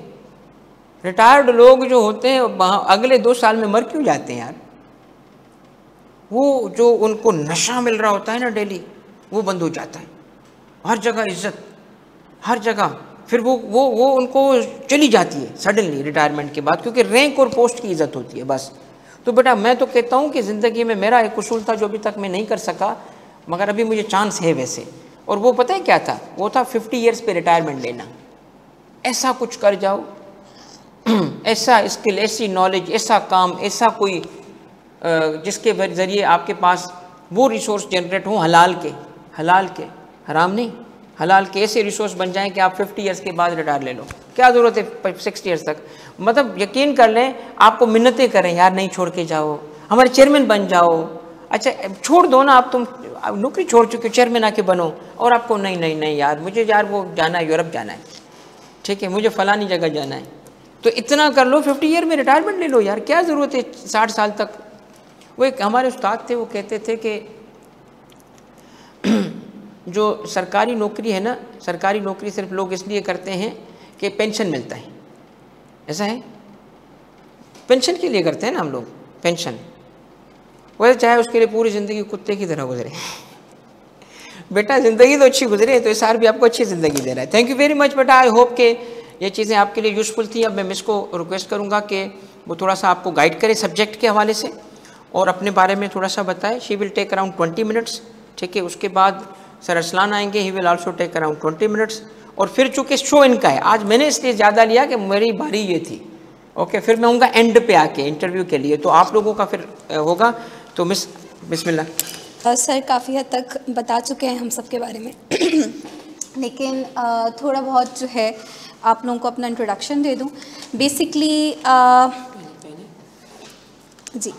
रिटायर्ड लोग जो होते हैं अगले 2 साल में मर क्यों जाते हैं यार? वो जो उनको नशा मिल रहा होता है ना डेली, वो बंद हो जाता है, हर जगह इज्जत, हर जगह। फिर वो उनको चली जाती है सडनली रिटायरमेंट के बाद, क्योंकि रैंक और पोस्ट की इज्जत होती है बस। तो बेटा मैं तो कहता हूँ कि ज़िंदगी में मेरा एक उसूल था जो अभी तक मैं नहीं कर सका, मगर अभी मुझे चांस है वैसे, और वो पता है क्या था? वो था 50 ईयर्स पे रिटायरमेंट लेना। ऐसा कुछ कर जाओ, ऐसा स्किल, ऐसी नॉलेज, ऐसा काम, ऐसा कोई जिसके ज़रिए आपके पास वो रिसोर्स जनरेट हो, हलाल के, हराम नहीं, हलाल के ऐसे रिसोर्स बन जाएं कि आप 50 ईयर्स के बाद रिटायर ले लो। क्या ज़रूरत है 60 ईयर्स तक? मतलब यकीन कर लें, आपको मिन्नतें करें यार नहीं छोड़ के जाओ, हमारे चेयरमैन बन जाओ। अच्छा छोड़ दो ना, आप तुम नौकरी छोड़ चुके हो, चेयरमैन आके बनो, और आपको नहीं यार मुझे यार वो जाना है, यूरोप जाना है, ठीक है, मुझे फलानी जगह जाना है, तो इतना कर लो, 50 ईयर में रिटायरमेंट ले लो यार, क्या ज़रूरत है 60 साल तक। वो एक हमारे उस्ताद थे, वो कहते थे कि जो सरकारी नौकरी है ना, सरकारी नौकरी सिर्फ लोग इसलिए करते हैं कि पेंशन मिलता है, ऐसा है, पेंशन के लिए करते हैं ना हम लोग, पेंशन। वैसे चाहे उसके लिए पूरी ज़िंदगी कुत्ते की तरह गुजरे बेटा, ज़िंदगी तो अच्छी गुजरे, तो इस साल भी आपको अच्छी ज़िंदगी दे रहा है। थैंक यू वेरी मच बेटा, आई होप कि ये चीज़ें आपके लिए यूज़फुल थी। अब मैं मिस को रिक्वेस्ट करूँगा कि वो थोड़ा सा आपको गाइड करे सब्जेक्ट के हवाले से और अपने बारे में थोड़ा सा बताए। She will take around 20 minutes, ठीक है। उसके बाद सर असलान आएंगे, he will also take around 20 minutes. और फिर चूँकि शो इनका है, आज मैंने इसलिए ज़्यादा लिया कि मेरी बारी ये थी, ओके। फिर मैं आऊँगा एंड पे आके इंटरव्यू के लिए, तो आप लोगों का फिर होगा। तो मिस बिस्मिल्लाह। सर काफ़ी हद तक बता चुके हैं हम सब के बारे में लेकिन थोड़ा बहुत जो है आप लोगों को अपना इंट्रोडक्शन दे दूं। बेसिकली जी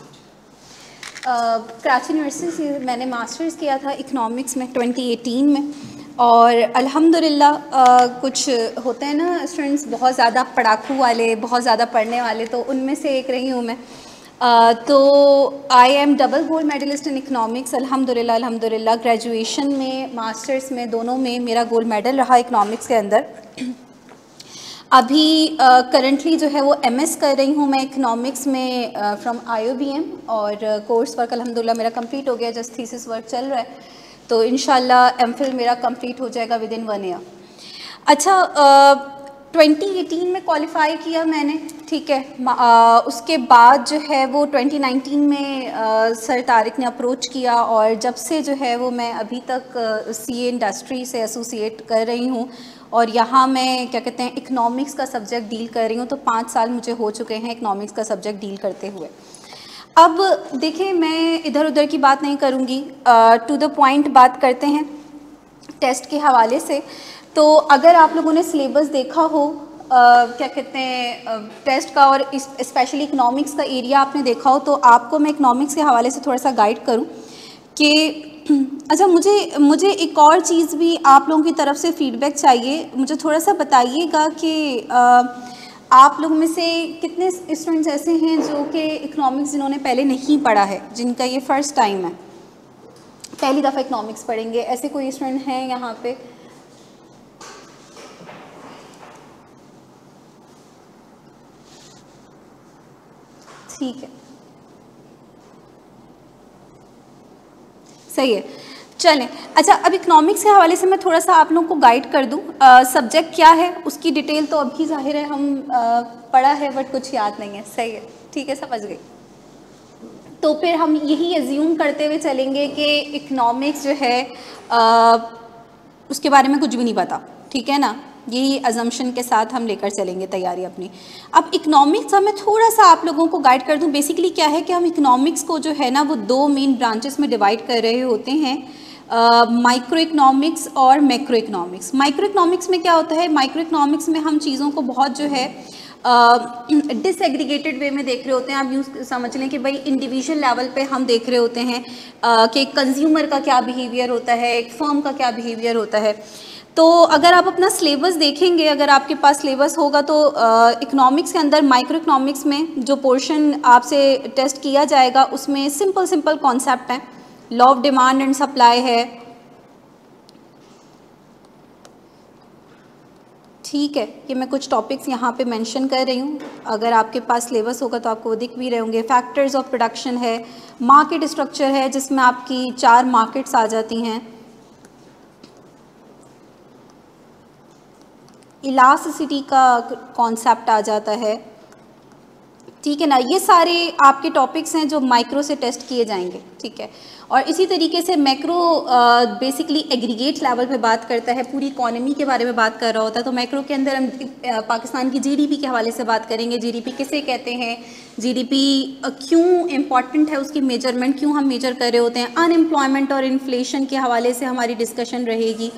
कराची यूनिवर्सिटी से मैंने मास्टर्स किया था इकोनॉमिक्स में 2018 में, और अल्हम्दुलिल्लाह कुछ होते हैं ना स्टूडेंट्स बहुत ज़्यादा पढ़ाकू वाले, बहुत ज़्यादा पढ़ने वाले, तो उनमें से एक रही हूँ मैं। तो I am double gold medallist in economics अल्हम्दुलिल्लाह। ग्रेजुएशन में, मास्टर्स में, दोनों में मेरा गोल्ड मेडल रहा इकनॉमिक्स के अंदर। अभी करंटली जो है वो एमएस कर रही हूँ मैं इकनॉमिक्स में फ्रॉम IOBM, और कोर्स वर्क अल्हम्दुलिल्लाह मेरा कंप्लीट हो गया, जस्ट थीसिस वर्क चल रहा है, तो इंशाल्लाह एमफिल मेरा कंप्लीट हो जाएगा विद इन 1 ईयर। अच्छा 2018 में क्वालिफाई किया मैंने, ठीक है। उसके बाद जो है वो 2019 में सर तारिक ने अप्रोच किया, और जब से जो है वो मैं अभी तक CA इंडस्ट्री से एसोसिएट कर रही हूँ, और यहाँ मैं क्या कहते हैं इकनॉमिक्स का सब्जेक्ट डील कर रही हूँ। तो 5 साल मुझे हो चुके हैं इकनॉमिक्स का सब्जेक्ट डील करते हुए। अब देखिए मैं इधर उधर की बात नहीं करूँगी, टू द पॉइंट बात करते हैं टेस्ट के हवाले से। तो अगर आप लोगों ने सिलेबस देखा हो क्या कहते हैं टेस्ट का, और स्पेशली इकनॉमिक्स का एरिया आपने देखा हो, तो आपको मैं इकनॉमिक्स के हवाले से थोड़ा सा गाइड करूं कि अच्छा मुझे एक और चीज़ भी आप लोगों की तरफ से फीडबैक चाहिए। मुझे थोड़ा सा बताइएगा कि आप लोगों में से कितने स्टूडेंट्स ऐसे हैं जो कि इकनॉमिक्स जिन्होंने पहले नहीं पढ़ा है, जिनका ये फर्स्ट टाइम है, पहली दफ़ा इकनॉमिक्स पढ़ेंगे, ऐसे कोई स्टूडेंट हैं यहाँ पे? ठीक है, सही है, चलें। अच्छा अब इकनॉमिक्स के हवाले से मैं थोड़ा सा आप लोगों को गाइड कर दूं। सब्जेक्ट क्या है उसकी डिटेल तो अभी ज़ाहिर है हम पढ़ा है, बट कुछ याद नहीं है, सही है, ठीक है, समझ गई। तो फिर हम यही एज्यूम करते हुए चलेंगे कि इकनॉमिक्स जो है उसके बारे में कुछ भी नहीं पता, ठीक है ना, यही अजम्पशन के साथ हम लेकर चलेंगे तैयारी अपनी। अब इकनॉमिक्स मैं थोड़ा सा आप लोगों को गाइड कर दूं। बेसिकली क्या है कि हम इकनॉमिक्स को जो है ना वो 2 मेन ब्रांचेस में डिवाइड कर रहे होते हैं, माइक्रो इकनॉमिक्स और मैक्रो इकनॉमिक्स। माइक्रो इकनॉमिक्स में क्या होता है, माइक्रो इकनॉमिक्स में हम चीज़ों को बहुत जो है डिसएग्रीगेटेड वे में देख रहे होते हैं। आप यूँ समझ लें कि भाई इंडिविजुअल लेवल पे हम देख रहे होते हैं कि कंज्यूमर का क्या बिहेवियर होता है, एक फर्म का क्या बिहेवियर होता है। तो अगर आप अपना सिलेबस देखेंगे, अगर आपके पास सिलेबस होगा, तो इकनॉमिक्स के अंदर माइक्रो इकनॉमिक्स में जो पोर्शन आपसे टेस्ट किया जाएगा उसमें सिंपल कॉन्सेप्ट हैं, law of demand and supply है, ठीक है। ये मैं कुछ टॉपिक्स यहाँ पे मेंशन कर रही हूँ, अगर आपके पास सिलेबस होगा तो आपको वो दिख भी रहे होंगे। फैक्टर्स ऑफ प्रोडक्शन है, मार्केट स्ट्रक्चर है जिसमें आपकी 4 मार्केट्स आ जाती हैं, इलास्टिसिटी का कॉन्सेप्ट आ जाता है, ठीक है ना। ये सारे आपके टॉपिक्स हैं जो माइक्रो से टेस्ट किए जाएंगे, ठीक है। और इसी तरीके से मैक्रो बेसिकली एग्रीगेट लेवल पे बात करता है, पूरी इकोनॉमी के बारे में बात कर रहा होता है। तो मैक्रो के अंदर हम पाकिस्तान की जीडीपी के हवाले से बात करेंगे, जीडीपी किसे कहते हैं, जीडीपी क्यों इम्पॉर्टेंट है, उसकी मेजरमेंट क्यों हम मेजर कर रहे होते हैं, अनएम्प्लॉयमेंट और इन्फ्लेशन के हवाले से हमारी डिस्कशन रहेगी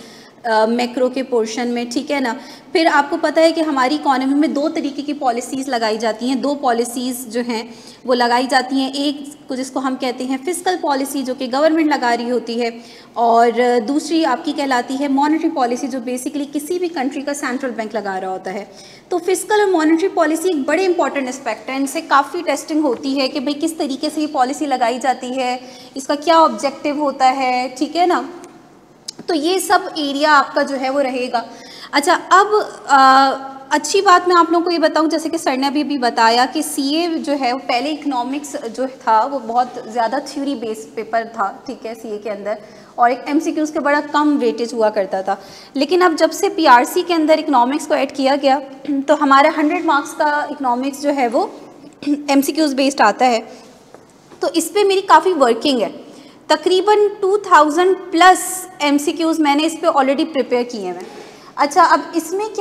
मैक्रो के पोर्शन में, ठीक है ना। फिर आपको पता है कि हमारी इकोनॉमी में 2 तरीके की पॉलिसीज़ लगाई जाती हैं, 2 पॉलिसीज़ जो हैं वो लगाई जाती हैं, एक जिसको हम कहते हैं फिस्कल पॉलिसी जो कि गवर्नमेंट लगा रही होती है, और दूसरी आपकी कहलाती है मॉनेटरी पॉलिसी जो बेसिकली किसी भी कंट्री का सेंट्रल बैंक लगा रहा होता है। तो फिस्कल और मॉनेटरी पॉलिसी एक बड़े इंपॉर्टेंट एस्पेक्ट है, इनसे काफ़ी टेस्टिंग होती है कि भाई किस तरीके से ये पॉलिसी लगाई जाती है, इसका क्या ऑब्जेक्टिव होता है, ठीक है ना। तो ये सब एरिया आपका जो है वो रहेगा। अच्छा, अब अच्छी बात मैं आप लोगों को ये बताऊं, जैसे कि सर ने अभी भी बताया कि सीए जो है वो पहले इकोनॉमिक्स जो था वो बहुत ज़्यादा थ्योरी बेस्ड पेपर था, ठीक है, सीए के अंदर, और एक एमसीक्यूज़ के बड़ा कम वेटेज हुआ करता था। लेकिन अब जब से पीआरसी के अंदर इकोनॉमिक्स को ऐड किया गया तो हमारा 100 मार्क्स का इकोनॉमिक्स जो है वो एमसीक्यूज़ बेस्ड आता है। तो इस पर मेरी काफ़ी वर्किंग है, तकरीबन 2000 प्लस एमसीक्यूज़ मैंने इस पे ऑलरेडी प्रिपेयर किए हैं। अच्छा, अब इसमें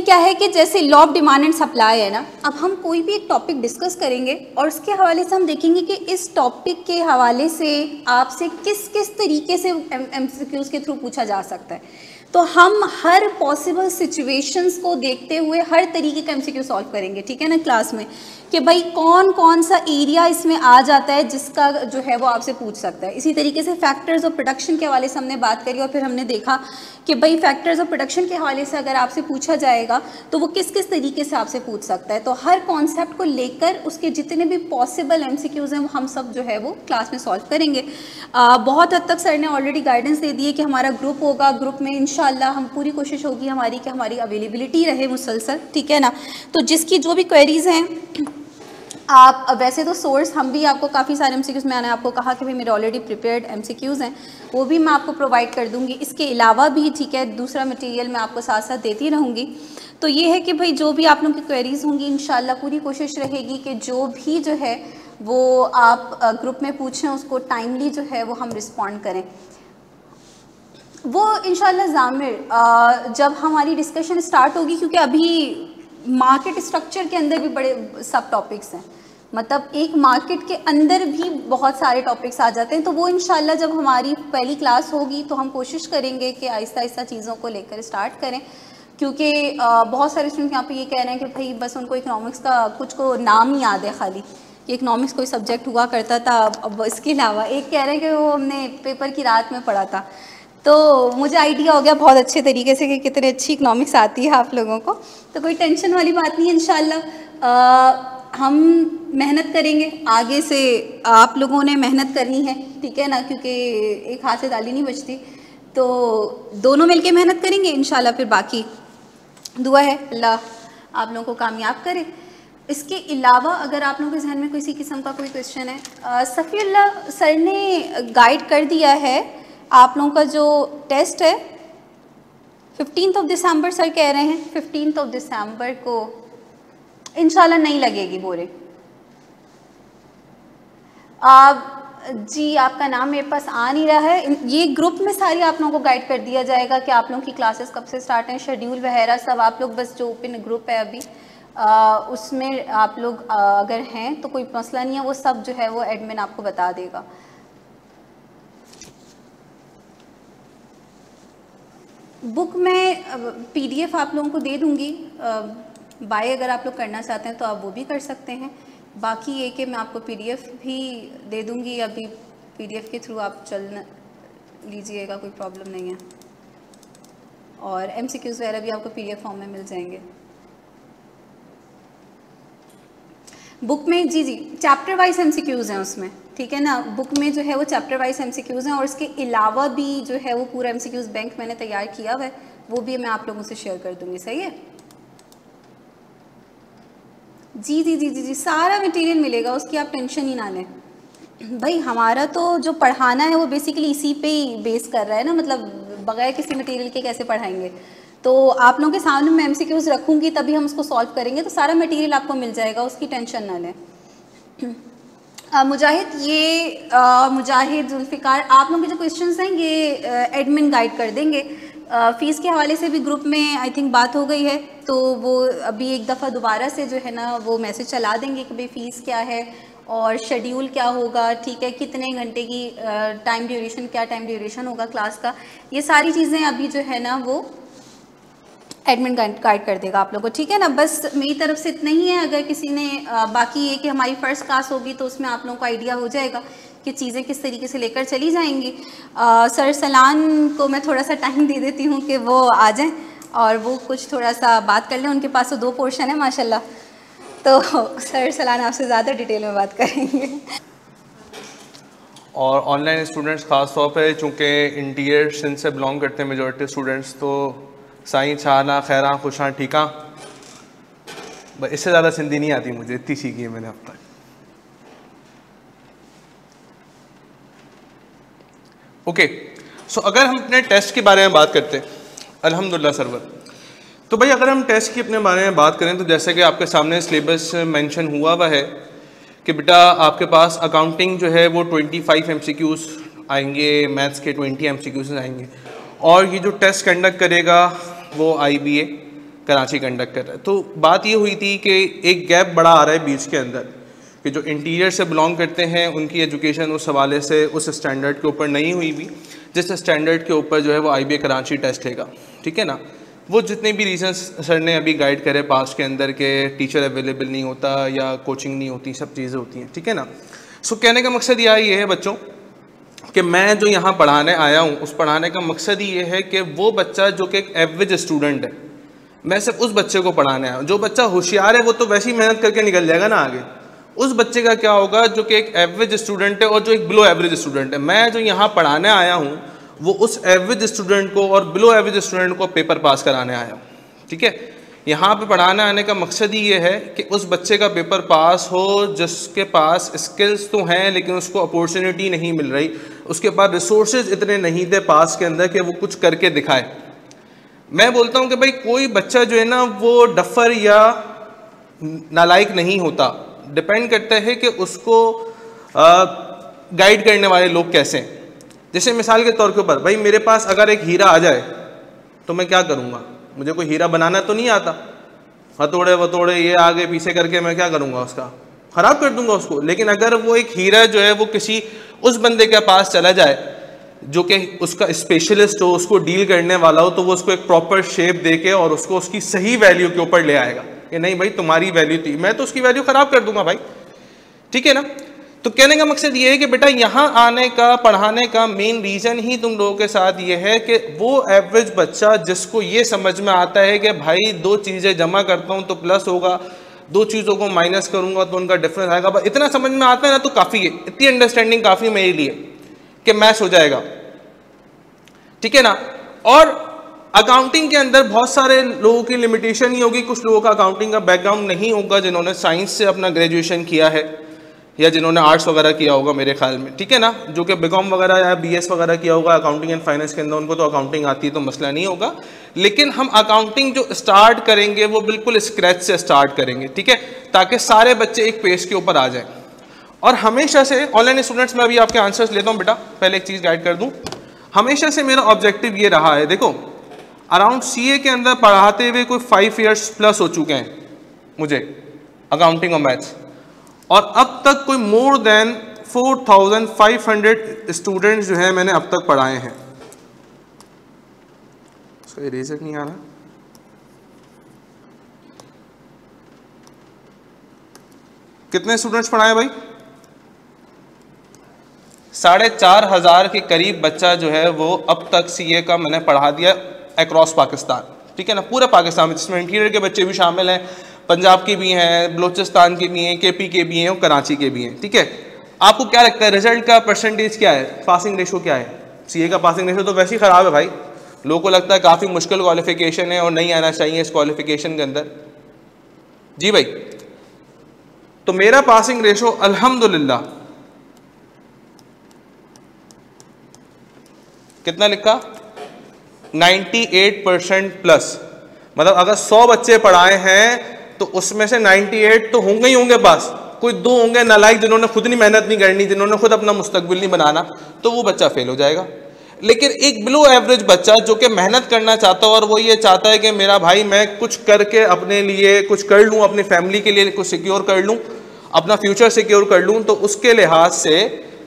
क्या है कि जैसे law of demand and supply है ना, अब हम कोई भी एक टॉपिक डिस्कस करेंगे और उसके हवाले से हम देखेंगे कि इस टॉपिक के हवाले से आपसे किस किस तरीके से एमसीक्यूज़ के थ्रू पूछा जा सकता है। तो हम हर पॉसिबल सिचुएशंस को देखते हुए हर तरीके का एमसीक्यू सॉल्व करेंगे, ठीक है ना, क्लास में, कि भाई कौन कौन सा एरिया इसमें आ जाता है जिसका जो है वो आपसे पूछ सकता है। इसी तरीके से फैक्टर्स ऑफ प्रोडक्शन के हवाले से हमने बात करी और फिर हमने देखा कि भाई फैक्टर्स ऑफ प्रोडक्शन के हवाले से अगर आपसे पूछा जाएगा तो वो किस किस तरीके से आपसे पूछ सकता है। तो हर कॉन्सेप्ट को लेकर उसके जितने भी पॉसिबल एमसीक्यूज़ हैं वो हम सब जो है वो क्लास में सॉल्व करेंगे। बहुत हद तक सर ने ऑलरेडी गाइडेंस दे दी है कि हमारा ग्रुप होगा, ग्रुप में इंशाल्लाह हम पूरी कोशिश होगी हमारी कि हमारी अवेलेबिलिटी रहे मुसलसल, ठीक है ना। तो जिसकी जो भी क्वेरीज़ हैं आप, वैसे तो सोर्स हम भी आपको काफ़ी सारे एमसीक्यूज़, मैंने आपको कहा कि भाई मेरे ऑलरेडी प्रिपेयर्ड एमसीक्यूज़ हैं, वो भी मैं आपको प्रोवाइड कर दूंगी। इसके अलावा भी, ठीक है, दूसरा मटेरियल मैं आपको साथ साथ देती रहूँगी। तो ये है कि भाई जो भी आप लोगों की क्वेरीज़ होंगी इंशाल्लाह पूरी कोशिश रहेगी कि जो भी जो है वो आप ग्रुप में पूछें उसको टाइमली जो है वो हम रिस्पॉन्ड करें। वो इंशाल्लाह ज़ामिर जब हमारी डिस्कशन स्टार्ट होगी, क्योंकि अभी मार्केट स्ट्रक्चर के अंदर भी बड़े सब टॉपिक्स हैं, मतलब एक मार्केट के अंदर भी बहुत सारे टॉपिक्स आ जाते हैं। तो वो इंशाल्लाह जब हमारी पहली क्लास होगी तो हम कोशिश करेंगे कि आहिस्ता आहिस्ता चीज़ों को लेकर स्टार्ट करें, क्योंकि बहुत सारे स्टूडेंट यहाँ पे ये कह रहे हैं कि भाई बस उनको इकोनॉमिक्स का कुछ को नाम ही याद है खाली, कि इकोनॉमिक्स कोई सब्जेक्ट हुआ करता था। अब इसके अलावा एक कह रहे हैं कि वो हमने पेपर की रात में पढ़ा था। तो मुझे आइडिया हो गया बहुत अच्छे तरीके से कि कितनी अच्छी इकोनॉमिक्स आती है आप लोगों को। तो कोई टेंशन वाली बात नहीं है, इंशाल्लाह हम मेहनत करेंगे, आगे से आप लोगों ने मेहनत करनी है, ठीक है ना, क्योंकि एक हाथ से ताली नहीं बजती। तो दोनों मिलके मेहनत करेंगे इंशाल्लाह, फिर बाकी दुआ है अल्लाह आप लोगों को कामयाब करे। इसके अलावा अगर आप लोगों के जहन में किसी किस्म का कोई क्वेश्चन है, सफ़ीउल्लाह सर ने गाइड कर दिया है आप लोगों का जो टेस्ट है 15 दिसंबर, सर कह रहे हैं 15 दिसंबर को इंशाल्लाह नहीं लगेगी बोरे। जी आपका नाम मेरे पास आ नहीं रहा है। ये ग्रुप में सारी आप लोगों को गाइड कर दिया जाएगा कि आप लोगों की क्लासेस कब से स्टार्ट हैं, शेड्यूल वगैरह सब आप लोग, बस जो ओपन ग्रुप है अभी उसमें आप लोग अगर हैं तो कोई मसला नहीं है, वो सब जो है वो एडमिन आपको बता देगा। बुक में पीडीएफ आप लोगों को दे दूंगी, बाय अगर आप लोग करना चाहते हैं तो आप वो भी कर सकते हैं। बाकी ये कि मैं आपको पीडीएफ भी दे दूंगी, अभी पीडीएफ के थ्रू आप चल लीजिएगा, कोई प्रॉब्लम नहीं है। और एमसीक्यूज़ वगैरह भी आपको पीडीएफ फॉर्म में मिल जाएंगे बुक में। जी चैप्टर वाइज एमसीक्यूज़ हैं उसमें, ठीक है ना। बुक में जो है वो चैप्टर वाइज MCQs हैं और इसके अलावा भी जो है वो पूरा MCQs बैंक मैंने तैयार किया हुआ है, वो भी मैं आप लोगों से शेयर कर दूँगी। सही है जी जी जी जी जी, सारा मटेरियल मिलेगा, उसकी आप टेंशन ही ना लें भाई। हमारा तो जो पढ़ाना है वो बेसिकली इसी पे ही बेस कर रहा है ना, मतलब बगैर किसी मटेरियल के कैसे पढ़ाएंगे। तो आप लोगों के सामने मैं MCQs रखूँगी तभी हम उसको सॉल्व करेंगे, तो सारा मटेरियल आपको मिल जाएगा, उसकी टेंशन ना लें। मुजाहिद, ये मुजाहिद जुल्फ़िकार, आप लोगों के जो क्वेश्चंस हैं ये एडमिन गाइड कर देंगे। फ़ीस के हवाले से भी ग्रुप में आई थिंक बात हो गई है, तो वो अभी एक दफ़ा दोबारा से जो है ना वो मैसेज चला देंगे कि भाई फ़ीस क्या है और शेड्यूल क्या होगा, ठीक है, कितने घंटे की टाइम ड्यूरेशन, क्या टाइम ड्यूरेशन होगा क्लास का, ये सारी चीज़ें अभी जो है ना वो एडमिन गाइड कर देगा आप लोगों को, ठीक है ना। बस मेरी तरफ से इतना ही है। अगर किसी ने बाकी ये कि हमारी फ़र्स्ट क्लास होगी तो उसमें आप लोगों को आइडिया हो जाएगा कि चीज़ें किस तरीके से लेकर चली जाएंगी। सर सलान को मैं थोड़ा सा टाइम दे देती हूँ कि वो आ जाएं और वो कुछ थोड़ा सा बात कर लें, उनके पास तो 2 पोर्शन है माशाल्लाह, तो सर सलान आपसे ज़्यादा डिटेल में बात करेंगे। और ऑनलाइन स्टूडेंट्स ख़ास तौर पे चूँकि इंटीरियर सिंध से बिलोंग करते हैं मेजॉरिटी स्टूडेंट्स, तो साईं छाना खैरा खुशां ठीका, बस इससे ज़्यादा सिंधी नहीं आती मुझे, इतनी सीखी है मैंने अब तक। ओके, सो अगर हम अपने टेस्ट के बारे में बात करते हैं, अल्हम्दुलिल्लाह सर्वर, तो भाई अगर हम टेस्ट की अपने बारे में बात करें तो जैसे कि आपके सामने सिलेबस मेंशन हुआ हुआ है कि बेटा आपके पास अकाउंटिंग जो है वो 25 MCQs आएंगे, मैथ्स के 20 MCQs आएंगे, और ये जो टेस्ट कंडक्ट करेगा वो IBA कराची कंडक्ट कर रहा है। तो बात ये हुई थी कि एक गैप बड़ा आ रहा है बीच के अंदर कि जो इंटीरियर से बिलोंग करते हैं उनकी एजुकेशन उस हवाले से उस स्टैंडर्ड के ऊपर नहीं हुई भी जिस स्टैंडर्ड के ऊपर जो है वो IBA कराची टेस्ट लेगा, ठीक है ना। वो जितने भी रीजंस सर ने अभी गाइड करे पास्ट के अंदर के टीचर अवेलेबल नहीं होता या कोचिंग नहीं होती, सब चीज़ें होती हैं, ठीक है ना। सो कहने का मकसद ये है बच्चों कि मैं जो यहाँ पढ़ाने आया हूँ उस पढ़ाने का मकसद ही ये है कि वो बच्चा जो कि एक एवरेज स्टूडेंट है, मैं सिर्फ उस बच्चे को पढ़ाने आया हूँ। जो बच्चा होशियार है वो तो वैसे ही मेहनत करके निकल जाएगा ना आगे, उस बच्चे का क्या होगा जो कि एक एवरेज स्टूडेंट है और जो एक बिलो एवरेज स्टूडेंट है। मैं जो यहाँ पढ़ाने आया हूँ वो उस एवरेज स्टूडेंट को और बिलो एवरेज स्टूडेंट को पेपर पास कराने आया हूँ, ठीक है। यहाँ पे पढ़ाने आने का मकसद ही ये है कि उस बच्चे का पेपर पास हो जिसके पास स्किल्स तो हैं लेकिन उसको अपॉर्चुनिटी नहीं मिल रही, उसके पास रिसोर्सेज इतने नहीं थे पास के अंदर कि वो कुछ करके दिखाए। मैं बोलता हूँ कि भाई कोई बच्चा जो है ना वो डफर या नालायक नहीं होता, डिपेंड करता है कि उसको गाइड करने वाले लोग कैसे हैं। जैसे मिसाल के तौर के ऊपर भाई मेरे पास अगर एक हीरा आ जाए तो मैं क्या करूँगा, मुझे कोई हीरा बनाना तो नहीं आता, हथौड़े वथौड़े ये आगे पीछे करके मैं क्या करूँगा, उसका ख़राब कर दूंगा उसको। लेकिन अगर वो एक हीरा जो है वो किसी उस बंदे के पास चला जाए जो कि उसका स्पेशलिस्ट हो, उसको डील करने वाला हो, तो वो उसको एक प्रॉपर शेप दे के और उसको उसकी सही वैल्यू के ऊपर ले आएगा कि नहीं भाई तुम्हारी वैल्यू थी, मैं तो उसकी वैल्यू ख़राब कर दूंगा भाई, ठीक है ना। तो कहने का मकसद ये है कि बेटा यहाँ आने का पढ़ाने का मेन रीज़न ही तुम लोगों के साथ ये है कि वो एवरेज बच्चा जिसको ये समझ में आता है कि भाई 2 चीज़ें जमा करता हूँ तो प्लस होगा, 2 चीज़ों को माइनस करूँगा तो उनका डिफरेंस आएगा, बस इतना समझ में आता है ना तो काफ़ी है, इतनी अंडरस्टैंडिंग काफ़ी मेरे लिए कि मैच हो जाएगा, ठीक है ना। और अकाउंटिंग के अंदर बहुत सारे लोगों की लिमिटेशन ही होगी, कुछ लोगों का अकाउंटिंग का बैकग्राउंड नहीं होगा जिन्होंने साइंस से अपना ग्रेजुएशन किया है या जिन्होंने आर्ट्स वगैरह किया होगा मेरे ख्याल में, ठीक है ना। जो कि बीकॉम वगैरह या BS वगैरह किया होगा अकाउंटिंग एंड फाइनेंस के अंदर, उनको तो अकाउंटिंग आती है तो मसला नहीं होगा। लेकिन हम अकाउंटिंग जो स्टार्ट करेंगे वो बिल्कुल स्क्रैच से स्टार्ट करेंगे, ठीक है, ताकि सारे बच्चे एक पेज के ऊपर आ जाएं। और हमेशा से ऑनलाइन स्टूडेंट्स में अभी आपके आंसर्स लेता हूँ बेटा, पहले एक चीज़ गाइड कर दूँ, हमेशा से मेरा ऑब्जेक्टिव ये रहा है, देखो अराउंड CA के अंदर पढ़ाते हुए कोई 5 ईयर्स प्लस हो चुके हैं मुझे अकाउंटिंग और मैथ्स, और अब तक कोई मोर देन 4500 स्टूडेंट्स जो है मैंने अब तक पढ़ाए हैं। इसका इरेजर नहीं आ रहा, कितने स्टूडेंट्स पढ़ाए भाई? 4500 के करीब बच्चा जो है वो अब तक CA का मैंने पढ़ा दिया अक्रॉस पाकिस्तान, ठीक है ना, पूरे पाकिस्तान में, जिसमें इंटीरियर के बच्चे भी शामिल हैं, पंजाब के भी हैं, बलूचिस्तान के भी हैं, KP के भी हैं और कराची के भी हैं, ठीक है। आपको क्या लगता है रिजल्ट का परसेंटेज क्या है, पासिंग रेशो क्या है? सीए का पासिंग रेशो तो वैसे ही खराब है भाई, लोगों को लगता है काफ़ी मुश्किल क्वालिफिकेशन है और नहीं आना चाहिए इस क्वालिफिकेशन के अंदर। जी भाई, तो मेरा पासिंग रेशो अल्हम्दुलिल्लाह कितना लिखा, 98% प्लस। मतलब अगर 100 बच्चे पढ़ाए हैं तो उसमें से 98 तो होंगे ही होंगे पास, कोई 2 होंगे नालायक जिन्होंने खुद नहीं मेहनत नहीं करनी, जिन्होंने खुद अपना मुस्तकबिल नहीं बनाना, तो वो बच्चा फेल हो जाएगा। लेकिन एक बिलो एवरेज बच्चा जो कि मेहनत करना चाहता है और वो ये चाहता है कि मेरा भाई मैं कुछ करके अपने लिए कुछ कर लूँ, अपनी फैमिली के लिए कुछ सिक्योर कर लूँ, अपना फ्यूचर सिक्योर कर लूँ, तो उसके लिहाज से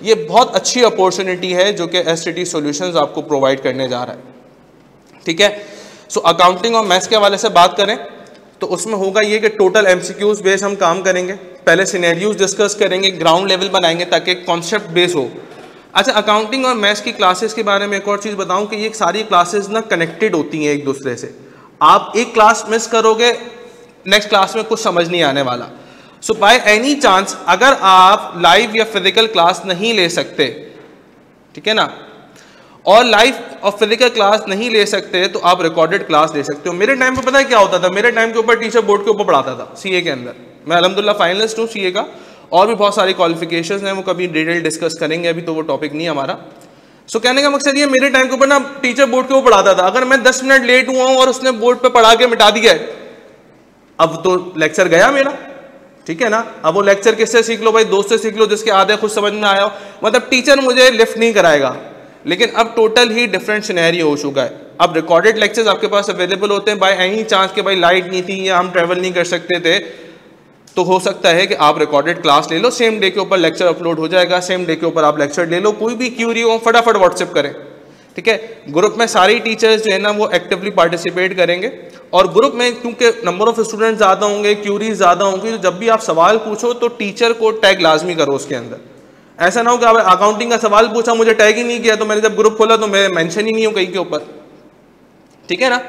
ये बहुत अच्छी अपॉर्चुनिटी है जो कि एसटीटी सॉल्यूशंस आपको प्रोवाइड करने जा रहा है। ठीक है, सो अकाउंटिंग और मैथ्स के हवाले से बात करें तो उसमें होगा ये कि टोटल एमसीक्यूज बेस हम काम करेंगे, पहले सिनेरियोज डिस्कस करेंगे, ग्राउंड लेवल बनाएंगे ताकि कॉन्सेप्ट बेस हो। अच्छा, अकाउंटिंग और मैथ्स की क्लासेस के बारे में एक और चीज़ बताऊं कि ये सारी क्लासेस ना कनेक्टेड होती हैं एक दूसरे से। आप एक क्लास मिस करोगे, नेक्स्ट क्लास में कुछ समझ नहीं आने वाला। सो बाय एनी चांस अगर आप लाइव या फिजिकल क्लास नहीं ले सकते, ठीक है ना, और लाइव और फिजिकल क्लास नहीं ले सकते तो आप रिकॉर्डेड क्लास ले सकते हो। मेरे टाइम पे पता है क्या होता था, मेरे टाइम के ऊपर टीचर बोर्ड के ऊपर पढ़ाता था सीए के अंदर। मैं अल्हम्दुलिल्लाह फाइनलिस्ट हूँ सीए का, और भी बहुत सारी क्वालिफिकेशंस हैं, वो कभी डिटेल डिस्कस करेंगे, अभी तो वो टॉपिक नहीं हमारा। सो कहने का मकसद ये, मेरे टाइम के ऊपर ना टीचर बोर्ड के ऊपर पढ़ाता था, अगर मैं 10 मिनट लेट हुआ हूँ और उसने बोर्ड पे पढ़ा के मिटा दिया है, अब तो लेक्चर गया मेरा, ठीक है ना। अब वो लेक्चर किससे सीख लो भाई, दोस्त से सीख लो जिसके आधे खुद समझ में आया हो, मतलब टीचर मुझे लिफ्ट नहीं कराएगा। लेकिन अब टोटल ही डिफरेंट सिनेरियो हो चुका है। अब रिकॉर्डेड लेक्चर्स आपके पास अवेलेबल होते हैं, बाय एनी चांस के भाई लाइट नहीं थी या हम ट्रेवल नहीं कर सकते थे, तो हो सकता है कि आप रिकॉर्डेड क्लास ले लो, सेम डे के ऊपर लेक्चर अपलोड हो जाएगा, सेम डे के ऊपर आप लेक्चर ले लो, कोई भी क्यूरी हो फटाफट व्हाट्सएप करें, ठीक है। ग्रुप में सारी टीचर्स जो है ना वो एक्टिवली पार्टिसिपेट करेंगे, और ग्रुप में क्योंकि नंबर ऑफ स्टूडेंट ज़्यादा होंगे, क्यूरीज ज़्यादा होंगी, तो जब भी आप सवाल पूछो तो टीचर को टैग लाजमी करो उसके अंदर। ऐसा ना हो कि आप अकाउंटिंग का सवाल पूछा, मुझे टैग ही नहीं किया, तो मैंने जब ग्रुप खोला तो मैं मेंशन ही नहीं हूँ कहीं के ऊपर, ठीक है ना।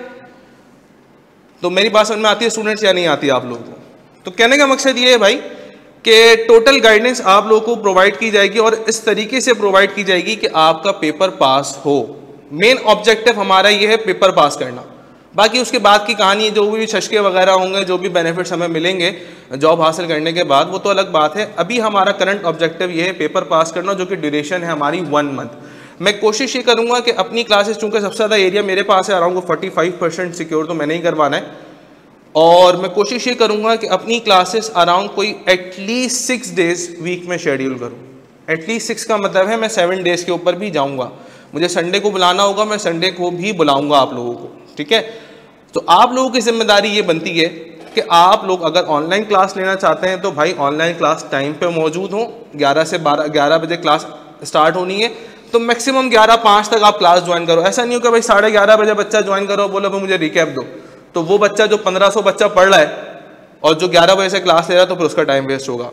तो मेरी बात समझ में आती है स्टूडेंट्स या नहीं आती आप लोगों को? तो कहने का मकसद ये है भाई कि टोटल गाइडेंस आप लोगों को प्रोवाइड की जाएगी, और इस तरीके से प्रोवाइड की जाएगी कि आपका पेपर पास हो। मेन ऑब्जेक्टिव हमारा ये है पेपर पास करना, बाकी उसके बाद की कहानी जो भी छशके वगैरह होंगे, जो भी बेनिफिट्स हमें मिलेंगे जॉब हासिल करने के बाद, वो तो अलग बात है। अभी हमारा करंट ऑब्जेक्टिव ये है पेपर पास करना, जो कि ड्यूरेशन है हमारी 1 मंथ। मैं कोशिश ये करूँगा कि अपनी क्लासेस, चूँकि सबसे ज़्यादा एरिया मेरे पास है, अराउंड 45% सिक्योर तो मैंने ही करवाना है, और मैं कोशिश ये करूँगा कि अपनी क्लासेस अराउंड कोई एटलीस्ट 6 डेज़ वीक में शेड्यूल करूँ। एटलीस्ट 6 का मतलब है मैं 7 डेज़ के ऊपर भी जाऊँगा, मुझे संडे को बुलाना होगा, मैं संडे को भी बुलाऊँगा आप लोगों को, ठीक है। तो आप लोगों की जिम्मेदारी ये बनती है कि आप लोग अगर ऑनलाइन क्लास लेना चाहते हैं तो भाई ऑनलाइन क्लास टाइम पे मौजूद हो। 11 से 11 बजे क्लास स्टार्ट होनी है, तो मैक्सिमम 11:05 तक आप क्लास ज्वाइन करो। ऐसा नहीं हो कि भाई 11:30 बजे बच्चा ज्वाइन करो, बोलो भाई मुझे रिकैप दो, तो वो बच्चा जो 1500 बच्चा पढ़ रहा है और जो 11 बजे से क्लास ले रहा है, तो फिर उसका टाइम वेस्ट होगा,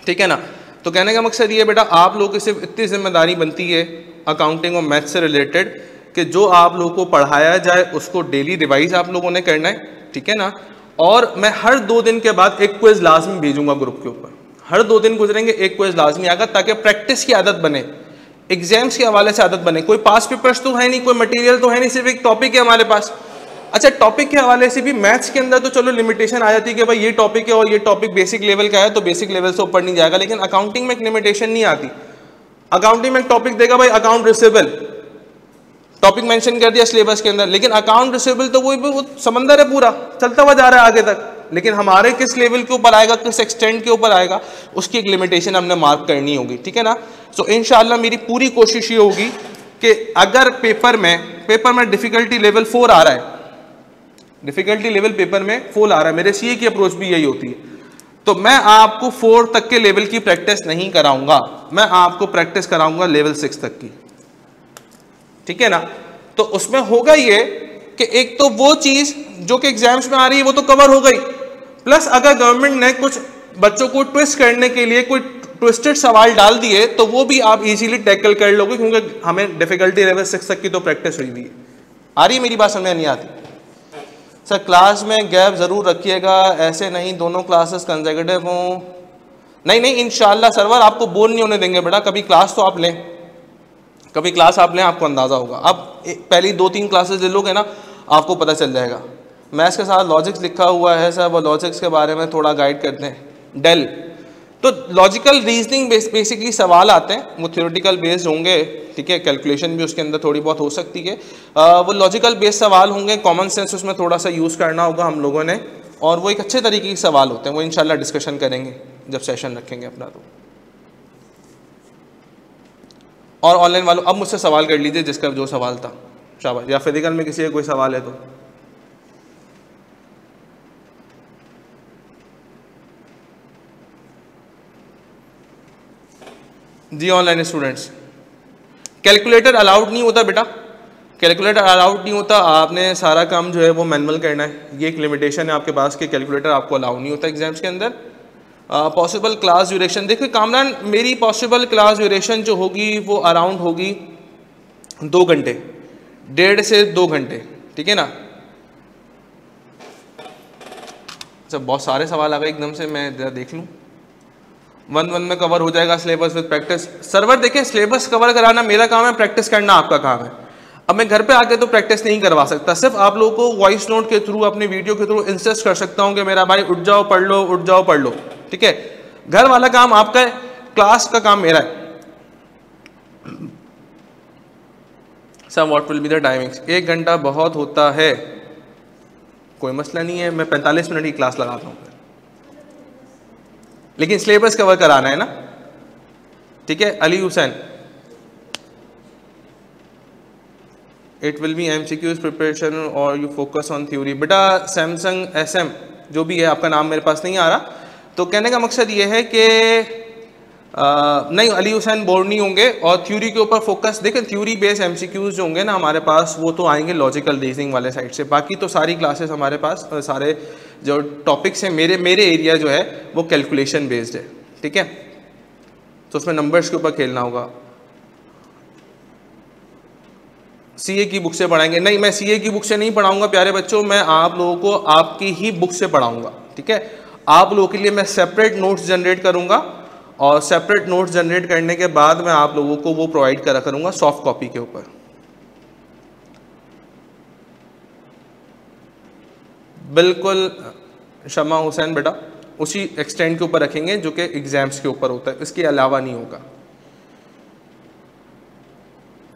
ठीक है ना। तो कहने का मकसद ये बेटा, आप लोगों की सिर्फ इतनी जिम्मेदारी बनती है अकाउंटिंग और मैथ से रिलेटेड कि जो आप लोगों को पढ़ाया जाए उसको डेली रिवाइज आप लोगों ने करना है, ठीक है ना। और मैं हर 2 दिन के बाद एक क्विज लाजमी भेजूंगा ग्रुप के ऊपर, हर 2 दिन गुजरेंगे एक क्विज लाजमी आएगा, ताकि प्रैक्टिस की आदत बने, एग्जाम्स के हवाले से आदत बने। कोई पास पेपर्स तो है नहीं, कोई मटेरियल तो है नहीं, सिर्फ एक टॉपिक है हमारे पास। अच्छा, टॉपिक के हवाले से भी मैथ्स के अंदर तो चलो लिमिटेशन आ जाती है कि भाई ये टॉपिक है और ये टॉपिक बेसिक लेवल का है, तो बेसिक लेवल से ऊपर नहीं जाएगा, लेकिन अकाउंटिंग में एक लिमिटेशन नहीं आती। अकाउंटिंग में एक टॉपिक देगा भाई अकाउंट रिसीवेबल, टॉपिक मेंशन कर दिया सिलेबस के अंदर, लेकिन अकाउंट रिसीवेबल तो वो समंदर है, पूरा चलता हुआ जा रहा है आगे तक, लेकिन हमारे किस लेवल के ऊपर आएगा, किस एक्सटेंट के ऊपर आएगा, उसकी एक लिमिटेशन हमने मार्क करनी होगी, ठीक है ना। सो इंशाल्लाह मेरी पूरी कोशिश ये होगी कि अगर पेपर में डिफिकल्टी लेवल 4 आ रहा है, डिफिकल्टी लेवल पेपर में 4 आ रहा है, मेरे सीए की अप्रोच भी यही होती है, तो मैं आपको 4 तक के लेवल की प्रैक्टिस नहीं कराऊंगा, मैं आपको प्रैक्टिस कराऊंगा लेवल 6 तक की, ठीक है ना। तो उसमें होगा ये कि एक तो वो चीज जो कि एग्जाम्स में आ रही है वो तो कवर हो गई, प्लस अगर गवर्नमेंट ने कुछ बच्चों को ट्विस्ट करने के लिए कोई ट्विस्टेड सवाल डाल दिए तो वो भी आप इजीली टैकल कर लोगे, क्योंकि हमें डिफिकल्टी लेवल 6 तक की तो प्रैक्टिस हुई हुई है। आ रही है मेरी बात समझ में नहीं आती? सर क्लास में गैप ज़रूर रखिएगा, ऐसे नहीं दोनों क्लासेस कंसेक्यूटिव हों नहीं नहीं, इंशाल्लाह सर्वर आपको बोर नहीं होने देंगे बेटा। कभी क्लास तो आप लें, कभी क्लास आप लें, आपको अंदाज़ा होगा। अब पहली 2-3 क्लासेस ले लोगे ना, आपको पता चल जाएगा। मैथ्स के साथ लॉजिक्स लिखा हुआ है सब, और लॉजिक्स के बारे में थोड़ा गाइड करते हैं। डेल तो लॉजिकल रीजनिंग बेसिकली सवाल आते हैं, वो थ्योरेटिकल बेस्ड होंगे, ठीक है। कैलकुलेशन भी उसके अंदर थोड़ी बहुत हो सकती है। वो लॉजिकल बेस्ड सवाल होंगे, कॉमन सेंस उसमें थोड़ा सा यूज़ करना होगा हम लोगों ने, और वो एक अच्छे तरीके के सवाल होते हैं। वो इंशाल्लाह डिस्कशन करेंगे जब सेशन रखेंगे अपना। तो और ऑनलाइन वालों अब मुझसे सवाल कर लीजिए जिसका जो सवाल था, शाबाश। या फिजिकल में किसी का कोई सवाल है तो जी। ऑनलाइन स्टूडेंट्स, कैलकुलेटर अलाउड नहीं होता बेटा, कैलकुलेटर अलाउड नहीं होता। आपने सारा काम जो है वो मैनुअल करना है। ये एक लिमिटेशन है आपके पास कि कैलकुलेटर आपको अलाउ नहीं होता एग्जाम्स के अंदर। पॉसिबल क्लास ड्यूरेशन, देखिए कामरान, मेरी पॉसिबल क्लास ड्यूरेशन जो होगी वो अराउंड होगी 2 घंटे, 1.5 से 2 घंटे, ठीक है ना। अच्छा, बहुत सारे सवाल आ गए एकदम से, मैं जरा देख लूँ। 1 में कवर हो जाएगा सिलेबस विद प्रैक्टिस। सर्वर देखिए, सिलेबस कवर कराना मेरा काम है, प्रैक्टिस करना आपका काम है। अब मैं घर पे आके तो प्रैक्टिस नहीं करवा सकता, सिर्फ आप लोगों को वॉइस नोट के थ्रू, अपने वीडियो के थ्रू इंसिस्ट कर सकता हूँ कि मेरा भाई उठ जाओ पढ़ लो, उठ जाओ पढ़ लो, ठीक है। घर वाला काम आपका है, क्लास का काम मेरा है। Sir what will be the timings? 1 घंटा बहुत होता है, कोई मसला नहीं है, मैं 45 मिनट की क्लास लगाता हूँ, लेकिन सिलेबस कवर कराना है ना, ठीक है। Ali Hussain, it will be MCQs preparation और यू फोकस ऑन थ्योरी। बेटा सैमसंग SM जो भी है, आपका नाम मेरे पास नहीं आ रहा, तो कहने का मकसद ये है कि नहीं, अली हुसैन बोर्ड नहीं होंगे, और थ्योरी के ऊपर फोकस। देखें, थ्योरी बेस्ड MCQs जो होंगे ना हमारे पास, वो तो आएंगे लॉजिकल रीजनिंग वाले साइड से। बाकी तो सारी क्लासेस हमारे पास, सारे जो टॉपिक्स हैं मेरे एरिया जो है वो कैलकुलेशन बेस्ड है, ठीक है। तो उसमें नंबर्स के ऊपर खेलना होगा। CA की बुक से पढ़ाएंगे? नहीं, मैं CA की बुक से नहीं पढ़ाऊंगा प्यारे बच्चों, मैं आप लोगों को आपकी ही बुक से पढ़ाऊंगा, ठीक है। आप लोगों के लिए मैं सेपरेट नोट्स जनरेट करूंगा, और सेपरेट नोट्स जनरेट करने के बाद मैं आप लोगों को वो प्रोवाइड करा करूंगा सॉफ्ट कॉपी के ऊपर। बिल्कुल शमा हुसैन बेटा, उसी एक्सटेंड के ऊपर रखेंगे जो कि एग्जाम्स के ऊपर होता है, इसके अलावा नहीं होगा।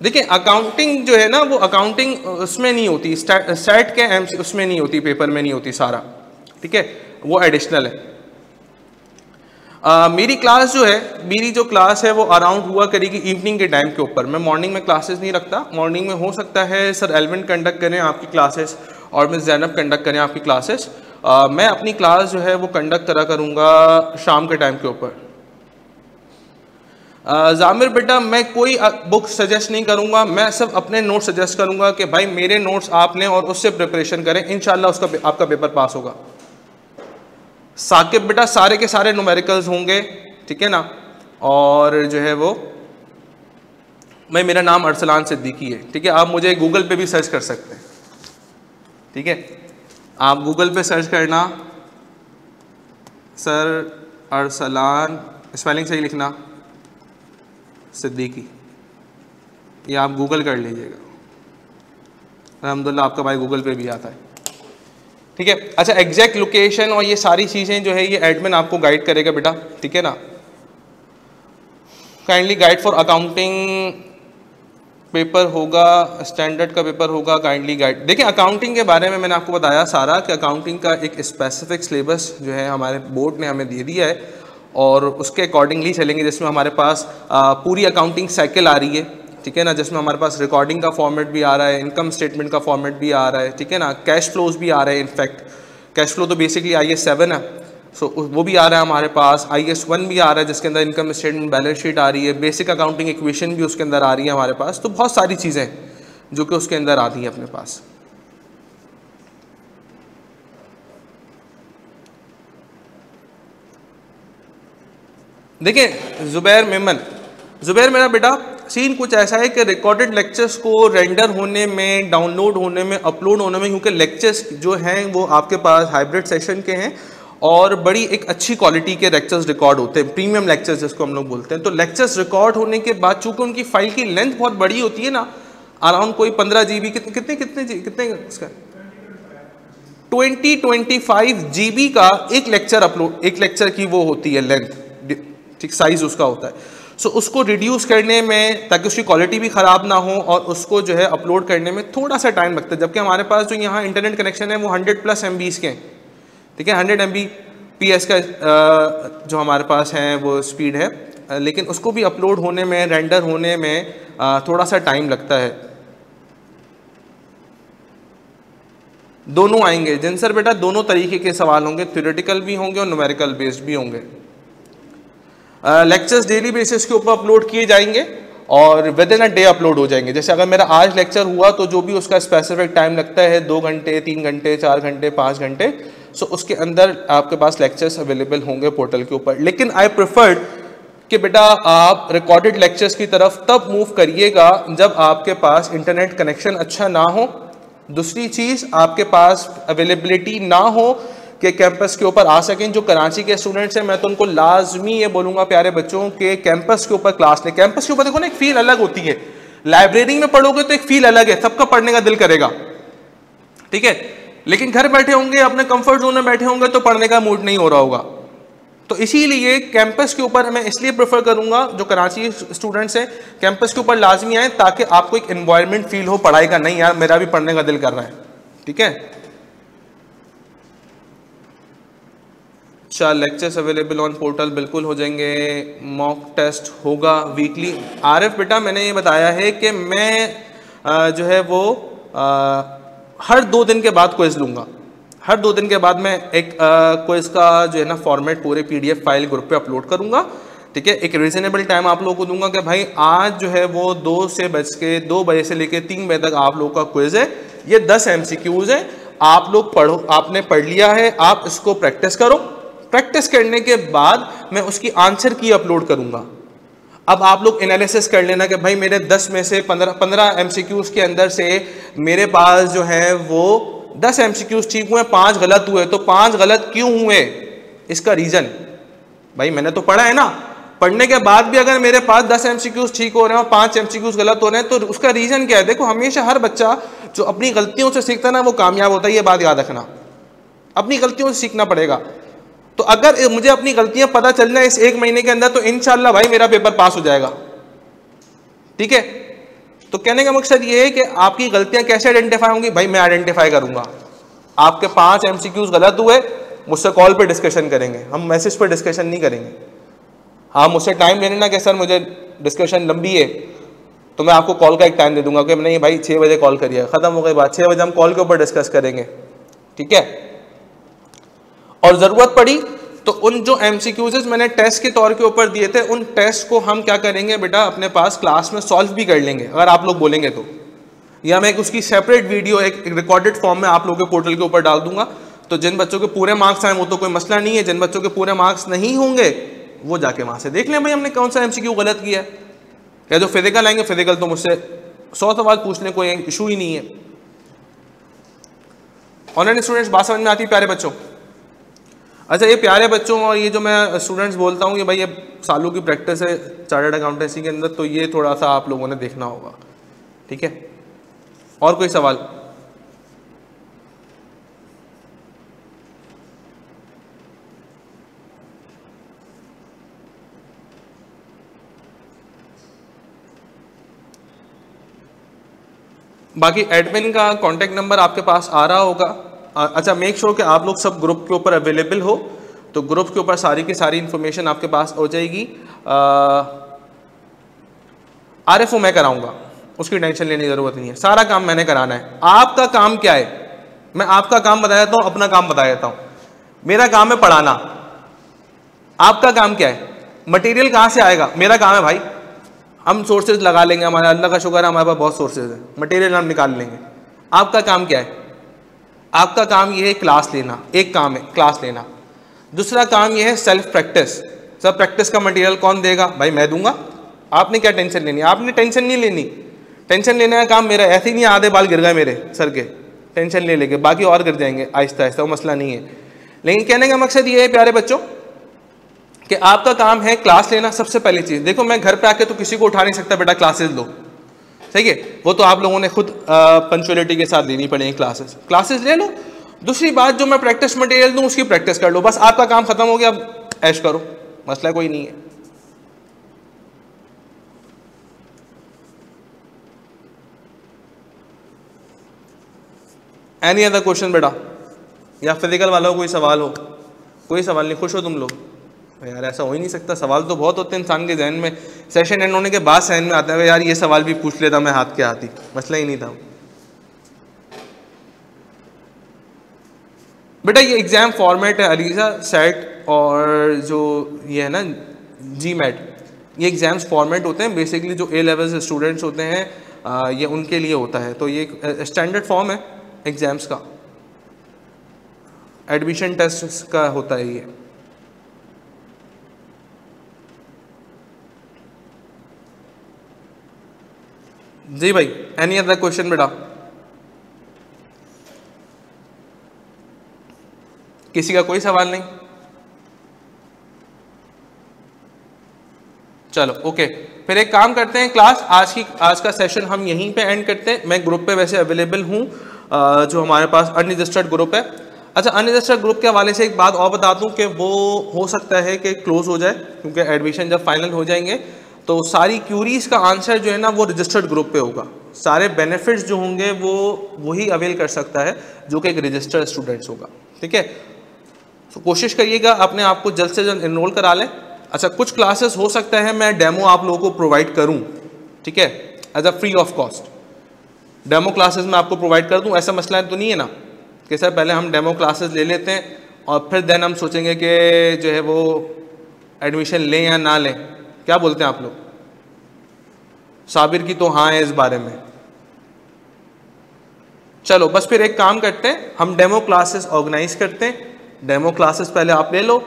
देखिए अकाउंटिंग जो है ना, वो अकाउंटिंग उसमें नहीं होती, स्टैट के MC उसमें नहीं होती, पेपर में नहीं होती सारा, ठीक है, वो एडिशनल है। मेरी क्लास जो है, मेरी जो क्लास है वो अराउंड हुआ करेगी इवनिंग के टाइम के ऊपर। मैं मॉर्निंग में क्लासेस नहीं रखता। मॉर्निंग में हो सकता है सर एल्विन कंडक्ट करें आपकी क्लासेस, और मिस जैनब कंडक्ट करें आपकी क्लासेस। मैं अपनी क्लास जो है वो कंडक्ट करा करूँगा शाम के टाइम के ऊपर। जामिर बेटा, मैं कोई बुक सजेस्ट नहीं करूँगा, मैं सिर्फ अपने नोट्स सजेस्ट करूँगा कि भाई मेरे नोट्स आप लें और उससे प्रिपरेशन करें, इंशाल्लाह उसका आपका पेपर पास होगा। साकिब बेटा, सारे के सारे न्यूमेरिकल्स होंगे, ठीक है ना। और जो है वो मेरा नाम अरसलान सिद्दीकी है, ठीक है। आप मुझे गूगल पे भी सर्च कर सकते हैं, ठीक है। आप गूगल पे सर्च करना सर अरसलान, स्पेलिंग सही लिखना, सिद्दीकी, ये आप गूगल कर लीजिएगा। अल्हम्दुलिल्लाह आपका भाई गूगल पे भी आता है, ठीक है। अच्छा, एग्जैक्ट लोकेशन और ये सारी चीज़ें जो है ये एडमिन आपको गाइड करेगा बेटा, ठीक है ना। Kindly guide for accounting paper होगा, स्टैंडर्ड का पेपर होगा, काइंडली गाइड। देखिए अकाउंटिंग के बारे में मैंने आपको बताया सारा कि अकाउंटिंग का एक स्पेसिफिक सिलेबस जो है हमारे बोर्ड ने हमें दे दिया है, और उसके अकॉर्डिंगली चलेंगे, जिसमें हमारे पास पूरी अकाउंटिंग साइकिल आ रही है, ठीक है ना। जिसमें हमारे पास रिकॉर्डिंग का फॉर्मेट भी आ रहा है, इनकम स्टेटमेंट का फॉर्मेट भी आ रहा है, ठीक है ना। कैश फ्लोज भी आ रहे हैं, इनफैक्ट कैश फ्लो तो बेसिकली IAS 7 है, सो वो भी आ रहा है हमारे पास। IAS 1 भी आ रहा है जिसके अंदर इनकम स्टेटमेंट, बैलेंस शीट आ रही है, बेसिक अकाउंटिंग इक्वेशन भी उसके अंदर आ रही है हमारे पास। तो बहुत सारी चीज़ें जो कि उसके अंदर आती हैं अपने पास। देखिए जुबैर मेमन, जुबैर मेरा बेटा, सीन कुछ ऐसा है कि रिकॉर्डेड लेक्चर्स को रेंडर होने में, डाउनलोड होने में, अपलोड होने में, क्योंकि लेक्चर्स जो हैं वो आपके पास हाइब्रिड सेशन के हैं, और बड़ी एक अच्छी क्वालिटी के लेक्चर्स रिकॉर्ड होते हैं, प्रीमियम लेक्चर्स जिसको हम लोग बोलते हैं। तो लेक्चर्स रिकॉर्ड होने के बाद चूंकि उनकी फाइल की लेंथ बहुत बड़ी होती है ना, अराउंड कोई 15 GB कितने इसका 20-25 GB का एक लेक्चर अपलोड, एक लेक्चर की वो होती है लेंथ, ठीक साइज उसका होता है। सो उसको रिड्यूस करने में, ताकि उसकी क्वालिटी भी ख़राब ना हो और उसको जो है अपलोड करने में थोड़ा सा टाइम लगता है। जबकि हमारे पास जो यहाँ इंटरनेट कनेक्शन है वो 100+ MBs के हैं, ठीक है, 100 Mbps का जो हमारे पास है वो स्पीड है, लेकिन उसको भी अपलोड होने में, रेंडर होने में थोड़ा सा टाइम लगता है। दोनों आएंगे जिन सर बेटा, दोनों तरीके के सवाल होंगे, थ्योरेटिकल भी होंगे और न्यूमेरिकल बेस्ड भी होंगे। लेक्चर्स डेली बेसिस के ऊपर अपलोड किए जाएंगे और with in a day upload हो जाएंगे। जैसे अगर मेरा आज लेक्चर हुआ तो जो भी उसका स्पेसिफिक टाइम लगता है 2 घंटे, 3 घंटे, 4 घंटे, 5 घंटे, सो उसके अंदर आपके पास लेक्चर्स अवेलेबल होंगे पोर्टल के ऊपर। लेकिन आई प्रेफर्ड कि बेटा आप रिकॉर्डेड लेक्चर्स की तरफ तब मूव करिएगा जब आपके पास इंटरनेट कनेक्शन अच्छा ना हो। दूसरी चीज़, आपके पास अवेलेबिलिटी ना हो कि कैंपस के ऊपर आ सकें। जो कराची के स्टूडेंट्स हैं मैं तो उनको लाजमी ये बोलूँगा प्यारे बच्चों के कैंपस के ऊपर क्लास लें। कैंपस के ऊपर देखो ना एक फील अलग होती है, लाइब्रेरी में पढ़ोगे तो एक फील अलग है, सबका पढ़ने का दिल करेगा, ठीक है, लेकिन घर बैठे होंगे, अपने कंफर्ट जोन में बैठे होंगे तो पढ़ने का मूड नहीं हो रहा होगा। तो इसीलिए कैंपस के ऊपर मैं इसलिए प्रेफर करूंगा, जो कराची स्टूडेंट्स हैं कैंपस के ऊपर लाजमी आए, ताकि आपको एक एनवायरनमेंट फील हो पढ़ाई का, नहीं यार मेरा भी पढ़ने का दिल कर रहा है, ठीक है। अच्छा, लेक्चर्स अवेलेबल ऑन पोर्टल बिल्कुल हो जाएंगे। मॉक टेस्ट होगा वीकली। आरिफ बेटा मैंने ये बताया है कि मैं जो है वो हर 2 दिन के बाद क्विज लूँगा। हर 2 दिन के बाद मैं एक क्विज का जो है ना फॉर्मेट पूरे PDF फाइल ग्रुप पे अपलोड करूँगा, ठीक है। एक रीजनेबल टाइम आप लोगों को दूंगा कि भाई आज जो है वो 2 बजे से लेकर 3 बजे तक आप लोगों का क्विज है। ये 10 MCQs है, आप लोग पढ़ो, आपने पढ़ लिया है, आप इसको प्रैक्टिस करो। प्रैक्टिस करने के बाद मैं उसकी आंसर की अपलोड करूँगा। अब आप लोग एनालिसिस कर लेना कि भाई मेरे 10 में से 15 MCQs के अंदर से मेरे पास जो है वो 10 MCQs ठीक हुए, 5 गलत हुए, तो 5 गलत क्यों हुए, इसका रीज़न भाई मैंने तो पढ़ा है ना। पढ़ने के बाद भी अगर मेरे पास 10 MCQs ठीक हो रहे हैं और 5 MCQs गलत हो रहे हैं तो उसका रीज़न क्या है। देखो हमेशा हर बच्चा जो अपनी गलतियों से सीखता है ना वो कामयाब होता है, ये बात याद रखना, अपनी गलतियों से सीखना पड़ेगा। तो अगर मुझे अपनी गलतियां पता चल जाए इस 1 महीने के अंदर तो इंशाल्लाह भाई मेरा पेपर पास हो जाएगा, ठीक है। तो कहने का मकसद ये है कि आपकी गलतियां कैसे आइडेंटिफाई होंगी, भाई मैं आइडेंटिफाई करूंगा। आपके 5 MCQs गलत हुए, मुझसे कॉल पे डिस्कशन करेंगे, हम मैसेज पर डिस्कशन नहीं करेंगे। आप मुझसे टाइम ले लेना कि सर मुझे डिस्कशन लंबी है, तो मैं आपको कॉल का एक टाइम दे दूंगा कि नहीं भाई 6 बजे कॉल करिए, खत्म हो गई बात, 6 बजे हम कॉल के ऊपर डिस्कस करेंगे, ठीक है। और ज़रूरत पड़ी तो उन जो MCQs मैंने टेस्ट के तौर के ऊपर दिए थे, उन टेस्ट को हम क्या करेंगे बेटा अपने पास क्लास में सॉल्व भी कर लेंगे अगर आप लोग बोलेंगे तो, या मैं उसकी सेपरेट वीडियो एक रिकॉर्डेड फॉर्म में आप लोगों के पोर्टल के ऊपर डाल दूंगा। तो जिन बच्चों के पूरे मार्क्स आए वो तो कोई मसला नहीं है, जिन बच्चों के पूरे मार्क्स नहीं होंगे वो जाके वहाँ से देख लें भाई हमने कौन सा MCQ गलत किया है। या जो फिजिकल आएंगे, फिजिकल तो मुझसे 100 सवाल पूछ लें, कोई इशू ही नहीं है। ऑनलाइन स्टूडेंट्स बात समझ में आती है प्यारे बच्चों? अच्छा, ये प्यारे बच्चों और ये जो मैं स्टूडेंट्स बोलता हूँ, ये भाई ये सालों की प्रैक्टिस है चार्टर्ड अकाउंटेंसी के अंदर, तो ये थोड़ा सा आप लोगों ने देखना होगा, ठीक है। और कोई सवाल? बाकी एडमिन का कांटेक्ट नंबर आपके पास आ रहा होगा। अच्छा, मेक श्योर कि आप लोग सब ग्रुप के ऊपर अवेलेबल हो, तो ग्रुप के ऊपर सारी की सारी इन्फॉर्मेशन आपके पास हो जाएगी। RFO मैं कराऊंगा, उसकी टेंशन लेने की ज़रूरत नहीं है, सारा काम मैंने कराना है। आपका काम क्या है, मैं आपका काम बता देता हूँ, अपना काम बता देता हूँ। मेरा काम है पढ़ाना, आपका काम क्या है? मटेरियल कहाँ से आएगा? मेरा काम है भाई हम सोर्सेज लगा लेंगे, हमारा अल्लाह का शुक्र है हमारे पास बहुत सोर्सेज है, मटेरियल हम निकाल लेंगे। आपका काम क्या है? आपका काम ये है क्लास लेना, एक काम है क्लास लेना। दूसरा काम ये है सेल्फ प्रैक्टिस। सब प्रैक्टिस का मटेरियल कौन देगा? भाई मैं दूंगा। आपने क्या टेंशन लेनी? आपने टेंशन नहीं लेनी, टेंशन लेने का काम मेरा। ऐसे ही नहीं आधे बाल गिर गए मेरे सर के, टेंशन ले लेंगे, बाकी और गिर जाएंगे आहिस्ता आहिस्ता, वो मसला नहीं है। लेकिन कहने का मकसद ये है प्यारे बच्चों कि आपका काम है क्लास लेना। सबसे पहली चीज़ देखो, मैं घर पे आके तो किसी को उठा नहीं सकता बेटा क्लासेस लो, सही है, वो तो आप लोगों ने खुद पंचुअलिटी के साथ लेनी पड़ेगी क्लासेस ले लो। दूसरी बात, जो मैं प्रैक्टिस मटेरियल दूं उसकी प्रैक्टिस कर लो, बस आपका काम खत्म हो गया, अब ऐश करो, मसला कोई नहीं है। एनी अदर क्वेश्चन बेटा, या फिजिकल वालों को कोई सवाल हो? कोई सवाल नहीं, खुश हो तुम लोग? यार ऐसा हो ही नहीं सकता, सवाल तो बहुत होते हैं इंसान के जहन में, सेशन एंड होने के बाद जहन में आता है यार ये सवाल भी पूछ लेता मैं हाथ के हाथ ही, मसला ही नहीं था। बेटा ये एग्जाम फॉर्मेट है अलीजा, सेट और जो ये है ना GMAT, ये एग्जाम्स फॉर्मेट होते हैं बेसिकली, जो A लेवल स्टूडेंट्स होते हैं ये उनके लिए होता है। तो ये स्टैंडर्ड फॉर्म है एग्जाम्स का, एडमिशन टेस्ट का होता है ये। जी भाई, एनी अदर क्वेश्चन बेटा? किसी का कोई सवाल नहीं? चलो ओके, फिर एक काम करते हैं, क्लास आज का सेशन हम यहीं पे एंड करते हैं। मैं ग्रुप पे वैसे अवेलेबल हूँ, जो हमारे पास अनरजिस्टर्ड ग्रुप है। अच्छा, अनरजिस्टर्ड ग्रुप के हवाले से एक बात और बता दूं कि वो हो सकता है कि क्लोज हो जाए, क्योंकि एडमिशन जब फाइनल हो जाएंगे तो सारी क्यूरीज का आंसर जो है ना वो रजिस्टर्ड ग्रुप पे होगा। सारे बेनिफिट्स जो होंगे वो वही अवेल कर सकता है जो कि एक रजिस्टर्ड स्टूडेंट्स होगा, ठीक है। तो कोशिश करिएगा अपने आप को जल्द से जल्द इनरोल करा लें। अच्छा, कुछ क्लासेस हो सकता है मैं डेमो आप लोगों को प्रोवाइड करूं, ठीक है, as a free of cost demo classes मैं आपको प्रोवाइड कर दूं। ऐसा मसला तो नहीं है ना कि सर पहले हम डेमो क्लासेस ले लेते हैं और फिर देन हम सोचेंगे कि जो है वो एडमिशन लें या ना लें? क्या बोलते हैं आप लोग? साबिर की तो हाँ है इस बारे में। चलो बस फिर एक काम करते हैं, हम डेमो क्लासेस ऑर्गेनाइज करते हैं। डेमो क्लासेस पहले आप ले लो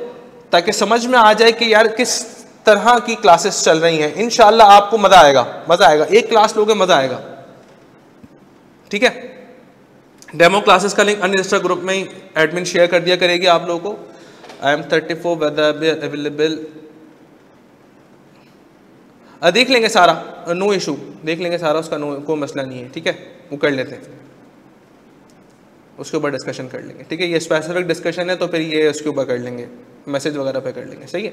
ताकि समझ में आ जाए कि यार किस तरह की क्लासेस चल रही हैं। इंशाल्लाह आपको मजा आएगा, मजा आएगा। एक क्लास लोगे मजा आएगा, ठीक है। डेमो क्लासेस का लिंक अनरजिस्टर्ड ग्रुप में ही एडमिन शेयर कर दिया करेगी आप लोगों को। आई एम 34 वेदर अवेलेबल, देख लेंगे सारा, नो इशू, देख लेंगे सारा, उसका कोई मसला नहीं है, ठीक है, वो कर लेते हैं, उसके ऊपर डिस्कशन कर लेंगे, ठीक है। ये स्पेसिफिक डिस्कशन है तो फिर ये उसके ऊपर कर लेंगे, मैसेज वगैरह पे कर लेंगे, सही है।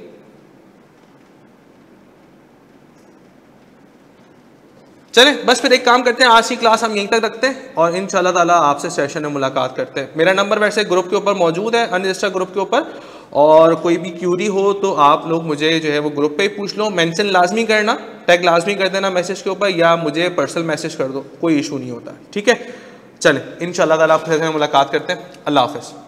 चले बस फिर एक काम करते हैं, आज की क्लास हम यहीं तक रखते हैं और इंशाल्लाह ताला आपसे सेशन में मुलाकात करते हैं। मेरा नंबर वैसे ग्रुप के ऊपर मौजूद है, अनरजिस्टर्ड ग्रुप के ऊपर, और कोई भी क्यूरी हो तो आप लोग मुझे जो है वो ग्रुप पे ही पूछ लो। मेंशन लाजमी करना, टैग लाजमी कर देना मैसेज के ऊपर, या मुझे पर्सनल मैसेज कर दो, कोई इशू नहीं होता, ठीक है। चले इंशाल्लाह ताला आपसे मुलाकात करते हैं। अल्लाह हाफिज़।